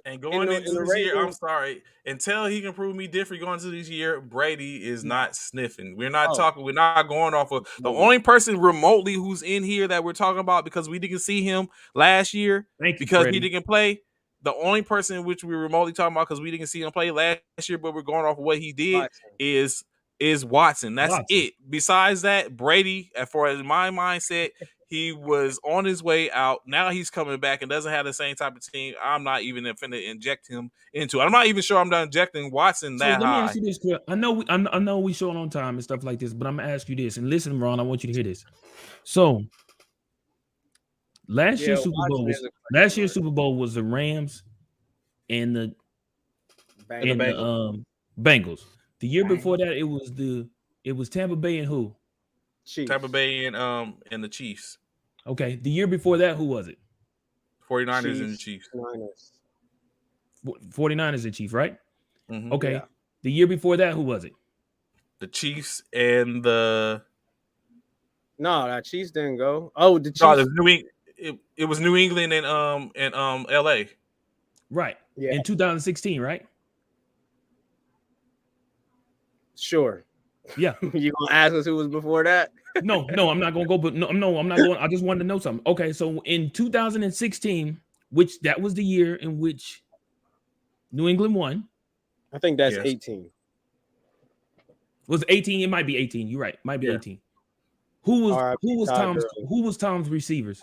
And In going into the this year, I'm Ravens, sorry. Until he can prove me different going into this year, Brady is no. not sniffing. We're not Oh, talking, we're not going off of the no. only person remotely who's in here that we're talking about because we didn't see him last year Thank you, because he Freddie. didn't play. The only person in which we're remotely talking about because we didn't see him play last year, but we're going off of what he did Watson. is Watson. That's Watson. it. Besides that, Brady, as far as my mindset, he was on his way out. Now he's coming back and doesn't have the same type of team. I'm not even finna inject him into it. I'm not even sure I'm done injecting Watson So that let me ask high. you this, Chris. I know we short on time and stuff like this, but I'm gonna ask you this. And listen, Ron, I want you to hear this. So last Yeah, year's Super Bowl Watson was is a last question year's mark. Super Bowl was the Rams and the Bengals. Bengals. The year Bang. before that, it was Tampa Bay and who? Chiefs. Tampa Bay and the Chiefs. Okay. The year before that, who was it? 49ers and the Chiefs. Niners. 49ers and Chiefs, right? Mhm. Okay. Yeah. The year before that, who was it? The Chiefs and the No, that Chiefs didn't go. Oh, the no, Chiefs. it was New England and LA. Right. Yeah, In 2016, right? sure. Yeah. You gonna ask us who was before that? No, I'm not gonna go, but no, I'm not going. I just wanted to know something. Okay, so in 2016, which that was the year in which New England won. I think that's Yes. 18. Was 18? It might be 18. You're right. Might be Yeah. 18. Who R.I.P. Todd was Tom's receivers?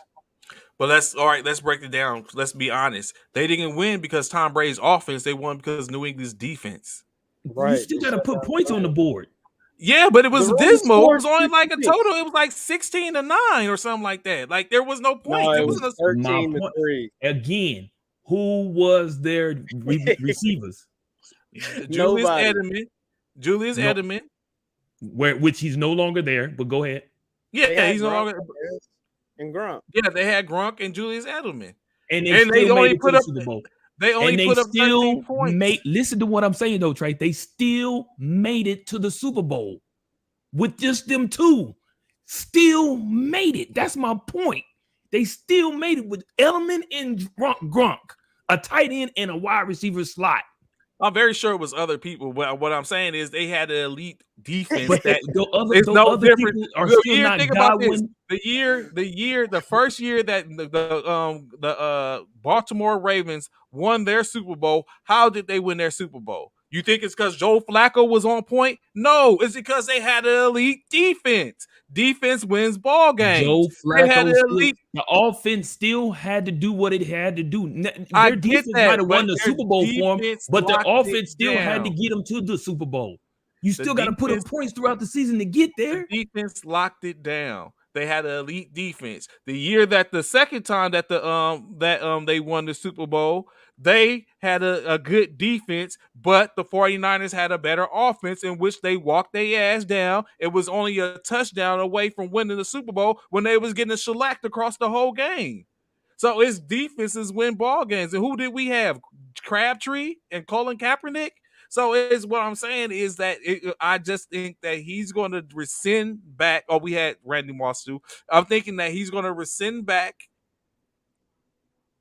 But let's break it down. Let's be honest. They didn't win because Tom Brady's offense. They won because New England's defense. You Right. still They got to shut put down points on the board. Yeah, but it was The Ravens dismal. It scored was only like a 56. total. It was like 16-9 or something like that. Like there was no No, points. it It was wasn't My 13 to point 3. again. Who was their receivers? Julius Nobody. Edelman. Julius No, Edelman. which he's no longer there. But go ahead. They Yeah, had he's no Gronk longer. and Grunt. Yeah, they had Gronk and Julius Edelman, And they and they still made only it to put the up. Super Bowl. They only And they put up 13 still points. listen to what I'm saying though, Trey. They still made it to the Super Bowl with just them two. Still made it. That's my point. They still made it with Edelman and Gronk, a tight end and a wide receiver slot. I'm very sure it was other people. But what I'm saying is they had an elite defense But that those it's no other different. people are The still year, not think about this. Godwin. The first year that the Baltimore Ravens won their Super Bowl. How did they win their Super Bowl? You think it's because Joe Flacco was on point? No, it's because they had an elite defense. Defense wins ball games. Joe They had Flacco an still, elite. the offense still had to do what it had to do. I Their get defense that, might have but won the their Super Bowl for them, defense but their locked it offense still had to down. get them to the Super Bowl. You The still got to put up defense points throughout the season to get The there. defense locked it down. They had an elite defense. The year that the second time that they won the Super Bowl, they had a good defense, but the 49ers had a better offense in which they walked their ass down. It was only a touchdown away from winning the Super Bowl when they was getting shellacked across the whole game. So it's defenses win ball games. And who did we have? Crabtree and Colin Kaepernick. So it's what I'm saying is that I just think that he's going to rescind back. Oh, we had Randy Moss too. I'm thinking that he's going to rescind back,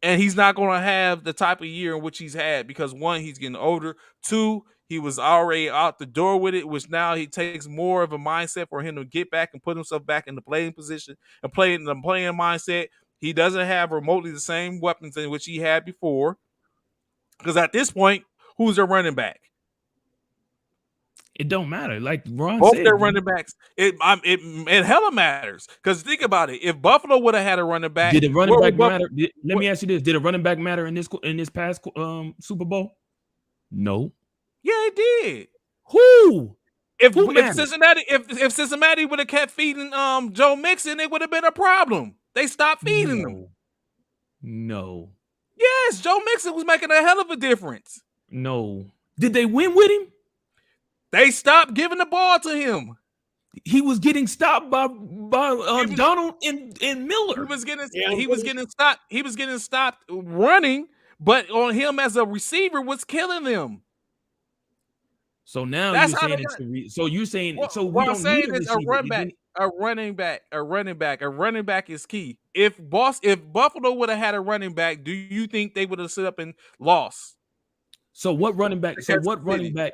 and he's not going to have the type of year in which he's had because one, he's getting older. Two, he was already out the door with it, which now he takes more of a mindset for him to get back and put himself back in the playing position and play in the playing mindset. He doesn't have remotely the same weapons in which he had before. Because at this point, who's their running back? It don't matter. Like Ron Both said, their running backs. It hella matters. Because think about it. If Buffalo would have had a running back, did the running what back would matter? Let me ask you this: did a running back matter in this past Super Bowl? No. Yeah, it did. Who? If Who if mattered? Cincinnati would have kept feeding Joe Mixon, it would have been a problem. They stopped feeding him. No. Yes, Joe Mixon was making a hell of a difference. No. Did they win with him? They stopped giving the ball to him. He was getting stopped by was- Donald and Miller. He was getting stopped running, but on him as a receiver was killing them. So now That's you're how saying they it's got. so you're saying so we What I'm don't need saying a is a receiver. running back is key. If Buffalo would have had a running back, do you think they would have stood up and lost? So what running back? So Kansas what running City. back?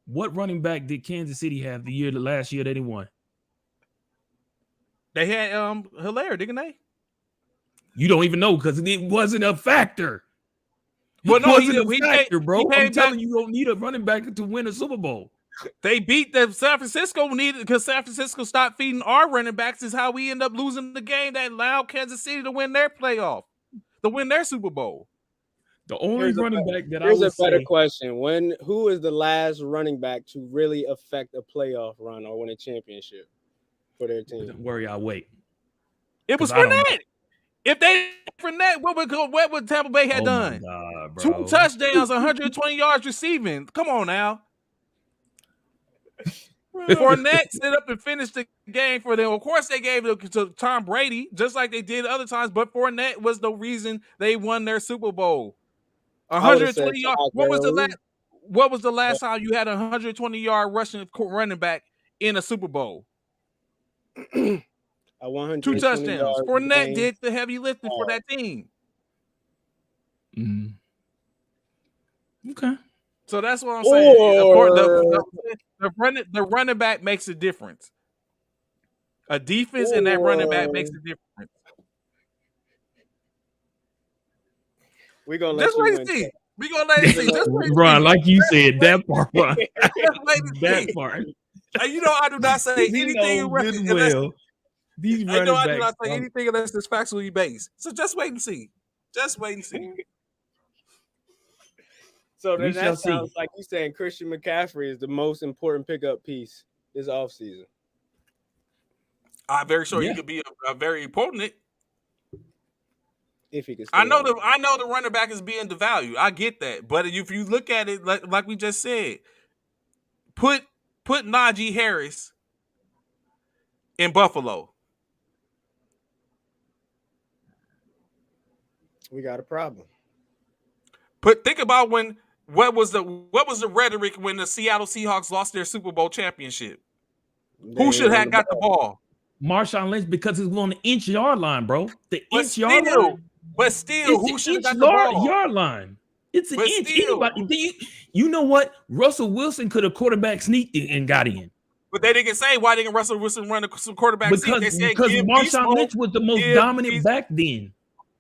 What running back did Kansas City have the last year that they won? They had Hilaire, didn't they? You don't even know because it wasn't a factor. Well, no, It wasn't a factor, bro. I'm came telling back. you, you don't need a running back to win a Super Bowl. They beat the San Francisco needed because San Francisco stopped feeding our running backs. Is how we end up losing the game that allowed Kansas City to win their playoff, to win their Super Bowl. The only running back that I Here's would a better say, question: who is the last running back to really affect a playoff run or win a championship for their team? don't worry, I'll wait. It was 'Cause I don't know. Fournette. If they Fournette, what would Tampa Bay had Oh done? my God, bro. 2 touchdowns, 120 yards receiving. Come on now. Fournette set up and finished the game for them. Of course, they gave it to Tom Brady, just like they did other times, but Fournette was the reason they won their Super Bowl. 120 yards. What was the last time you had a 120-yard running back in a Super Bowl? A 100 2 touchdowns. Fournette did the heavy lifting for that team. Mm. Okay. So that's what I'm saying. Of course, the running back makes a difference. A defense and that running back makes a difference. We're gonna let Just you wait win. and see. We're gonna let it see. Just wait and Ron, see. like you said, that part, Ron. Just wait and That see. part. You know I do not say anything unless These I know I do running not backs. say anything unless it's factually based. So just wait and see. Just wait and see. So We then shall that sounds see. like you saying Christian McCaffrey is the most important pickup piece this offseason. I'm very sure Yeah. he could be a very important. If he can stay I know healthy. the running back is being devalued. I get that, but if you look at it like we just said, put Najee Harris in Buffalo. We got a problem. Think about what was the rhetoric when the Seattle Seahawks lost their Super Bowl championship? Who should have got the ball? Marshawn Lynch, because it's on the inch-yard line, bro. The But inch-yard line. still, who should have got the ball? Yard line. It's an But inch. still. Anybody, you know what? Russell Wilson could have quarterback sneaked in and got in. But they didn't say why didn't Russell Wilson run some quarterback seat. They said Because give Marshawn Lynch was the most dominant back then.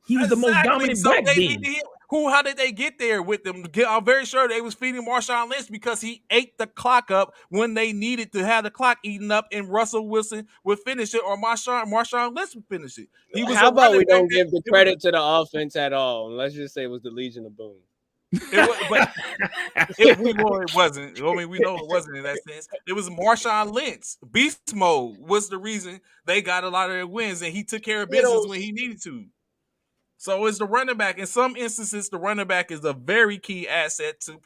He was the most dominant back then. How did they get there with them? I'm very sure they was feeding Marshawn Lynch because he ate the clock up when they needed to have the clock eaten up, and Russell Wilson would finish it, or Marshawn Lynch would finish it. How about we don't give the credit to the offense at all? And let's just say it was the Legion of Boom. It wasn't. I mean, we know it wasn't in that sense. It was Marshawn Lynch. Beast mode was the reason they got a lot of their wins, and he took care of business when he needed to. So it's the running back. In some instances, the running back is a very key asset to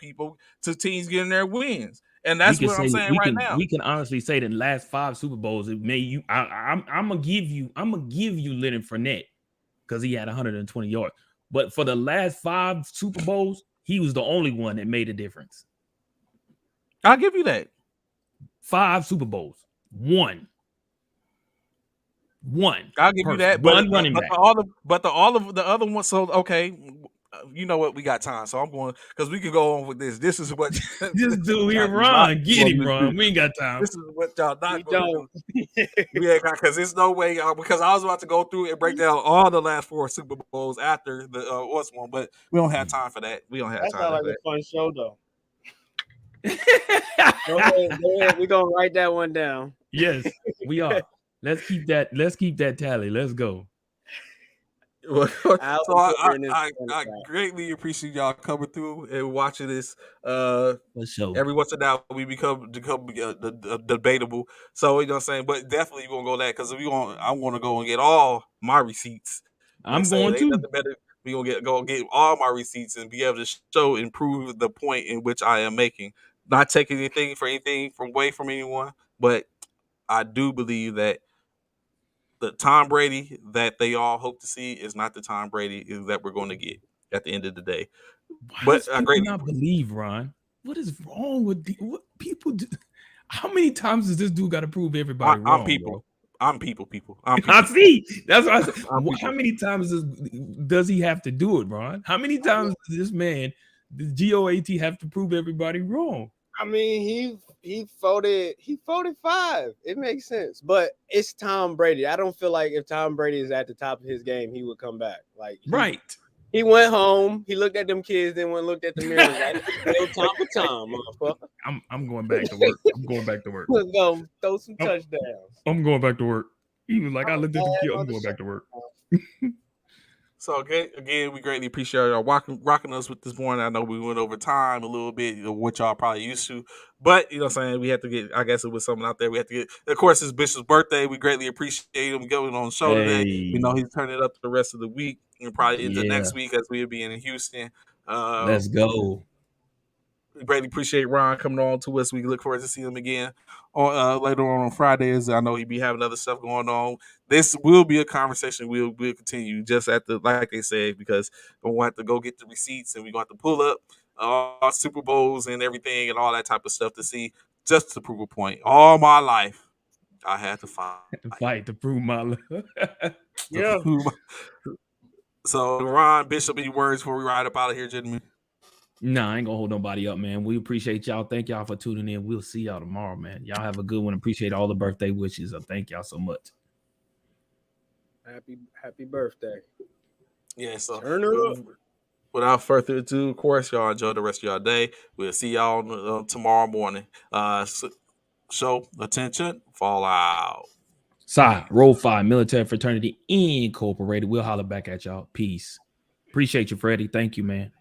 teams getting their wins. And that's what I'm saying right now. We can honestly say that the last 5 Super Bowls, it made you. I'm gonna give you Leonard Fournette because he had 120 yards. But for the last 5 Super Bowls, he was the only one that made a difference. I'll give you that. 5 Super Bowls, one. I'll give you that. But running back. all of the other ones. So okay, you know what? We got time, so I'm going because we can go on with this. This is what this dude here, Ron. Get him, Ron. We ain't got time. This is what y'all not going to do. Yeah, because there's no way. Because I was about to go through and break down all the last 4 Super Bowls after the what's one, but we don't have time for that. We don't have time. That sounds like a fun show, though. Go ahead. We're gonna write that one down. Yes, we are. Let's keep that tally. Let's go. So Al I, Jordan is I, on the I track. greatly appreciate y'all coming through and watching this. For sure. Every once in a while we become debatable. So you know what I'm saying, but definitely we're gonna go that because I'm gonna go and get all my receipts. You know what I'm I'm saying? going Ain't to. nothing better. We gonna go get all my receipts and be able to show and prove the point in which I am making. Not taking anything from away from anyone, but I do believe that the Tom Brady that they all hope to see is not the Tom Brady that we're going to get at the end of the day. Why But does I people greatly, not believe, Ron? What is wrong with what people do? How many times does this dude got to prove everybody I'm wrong, people. bro? I'm people. I'm I people. see. That's what I said. I'm How people. many times does he have to do it, Ron? How many times does this man, the GOAT, have to prove everybody wrong? I mean, he voted 5. It makes sense, but it's Tom Brady. I don't feel like if Tom Brady is at the top of his game, he would come back. Like Right. he went home, he looked at them kids, then went and looked at the mirror. Like, it's still time for Tom, motherfucker. I'm going back to work. I'm going back to work. Let's go throw some I'm, touchdowns. I'm going back to work. He was like, I I'm looked at the mad kid. I'm on the going back to show. work. So again, we greatly appreciate y'all rocking us with this morning. I know we went over time a little bit, what y'all probably used to, but you know what I'm saying, we had to get. I guess it was something out there. We had to get. Of course, it's Bishop's birthday. We greatly appreciate him going on the show today. We know Hey, he's turning it up the rest of the week and probably into yeah, next week as we'll be in Houston. Uh, let's go. We greatly appreciate Ron coming on to us. We look forward to seeing him again on later on Fridays. I know he'll be having other stuff going on. This will be a conversation we'll continue just at the like they said because we're going to have to go get the receipts and we're going to have to pull up our Super Bowls and everything and all that type of stuff to see just to prove a point. All my life I had to fight Fight to prove my love. to Yeah. prove. So Ron Bishop, any words before we ride up out of here, gentlemen? Nah, I ain't gonna hold nobody up, man. We appreciate y'all. Thank y'all for tuning in. We'll see y'all tomorrow, man. Y'all have a good one. Appreciate all the birthday wishes. Thank y'all so much. Happy birthday. Yeah. So. Turn her up. Without further ado, of course, y'all enjoy the rest of your day. We'll see y'all tomorrow morning. Show attention, fall out. Side, Roll 5, Military Fraternity Incorporated. We'll holler back at y'all. Peace. Appreciate you, Freddie. Thank you, man.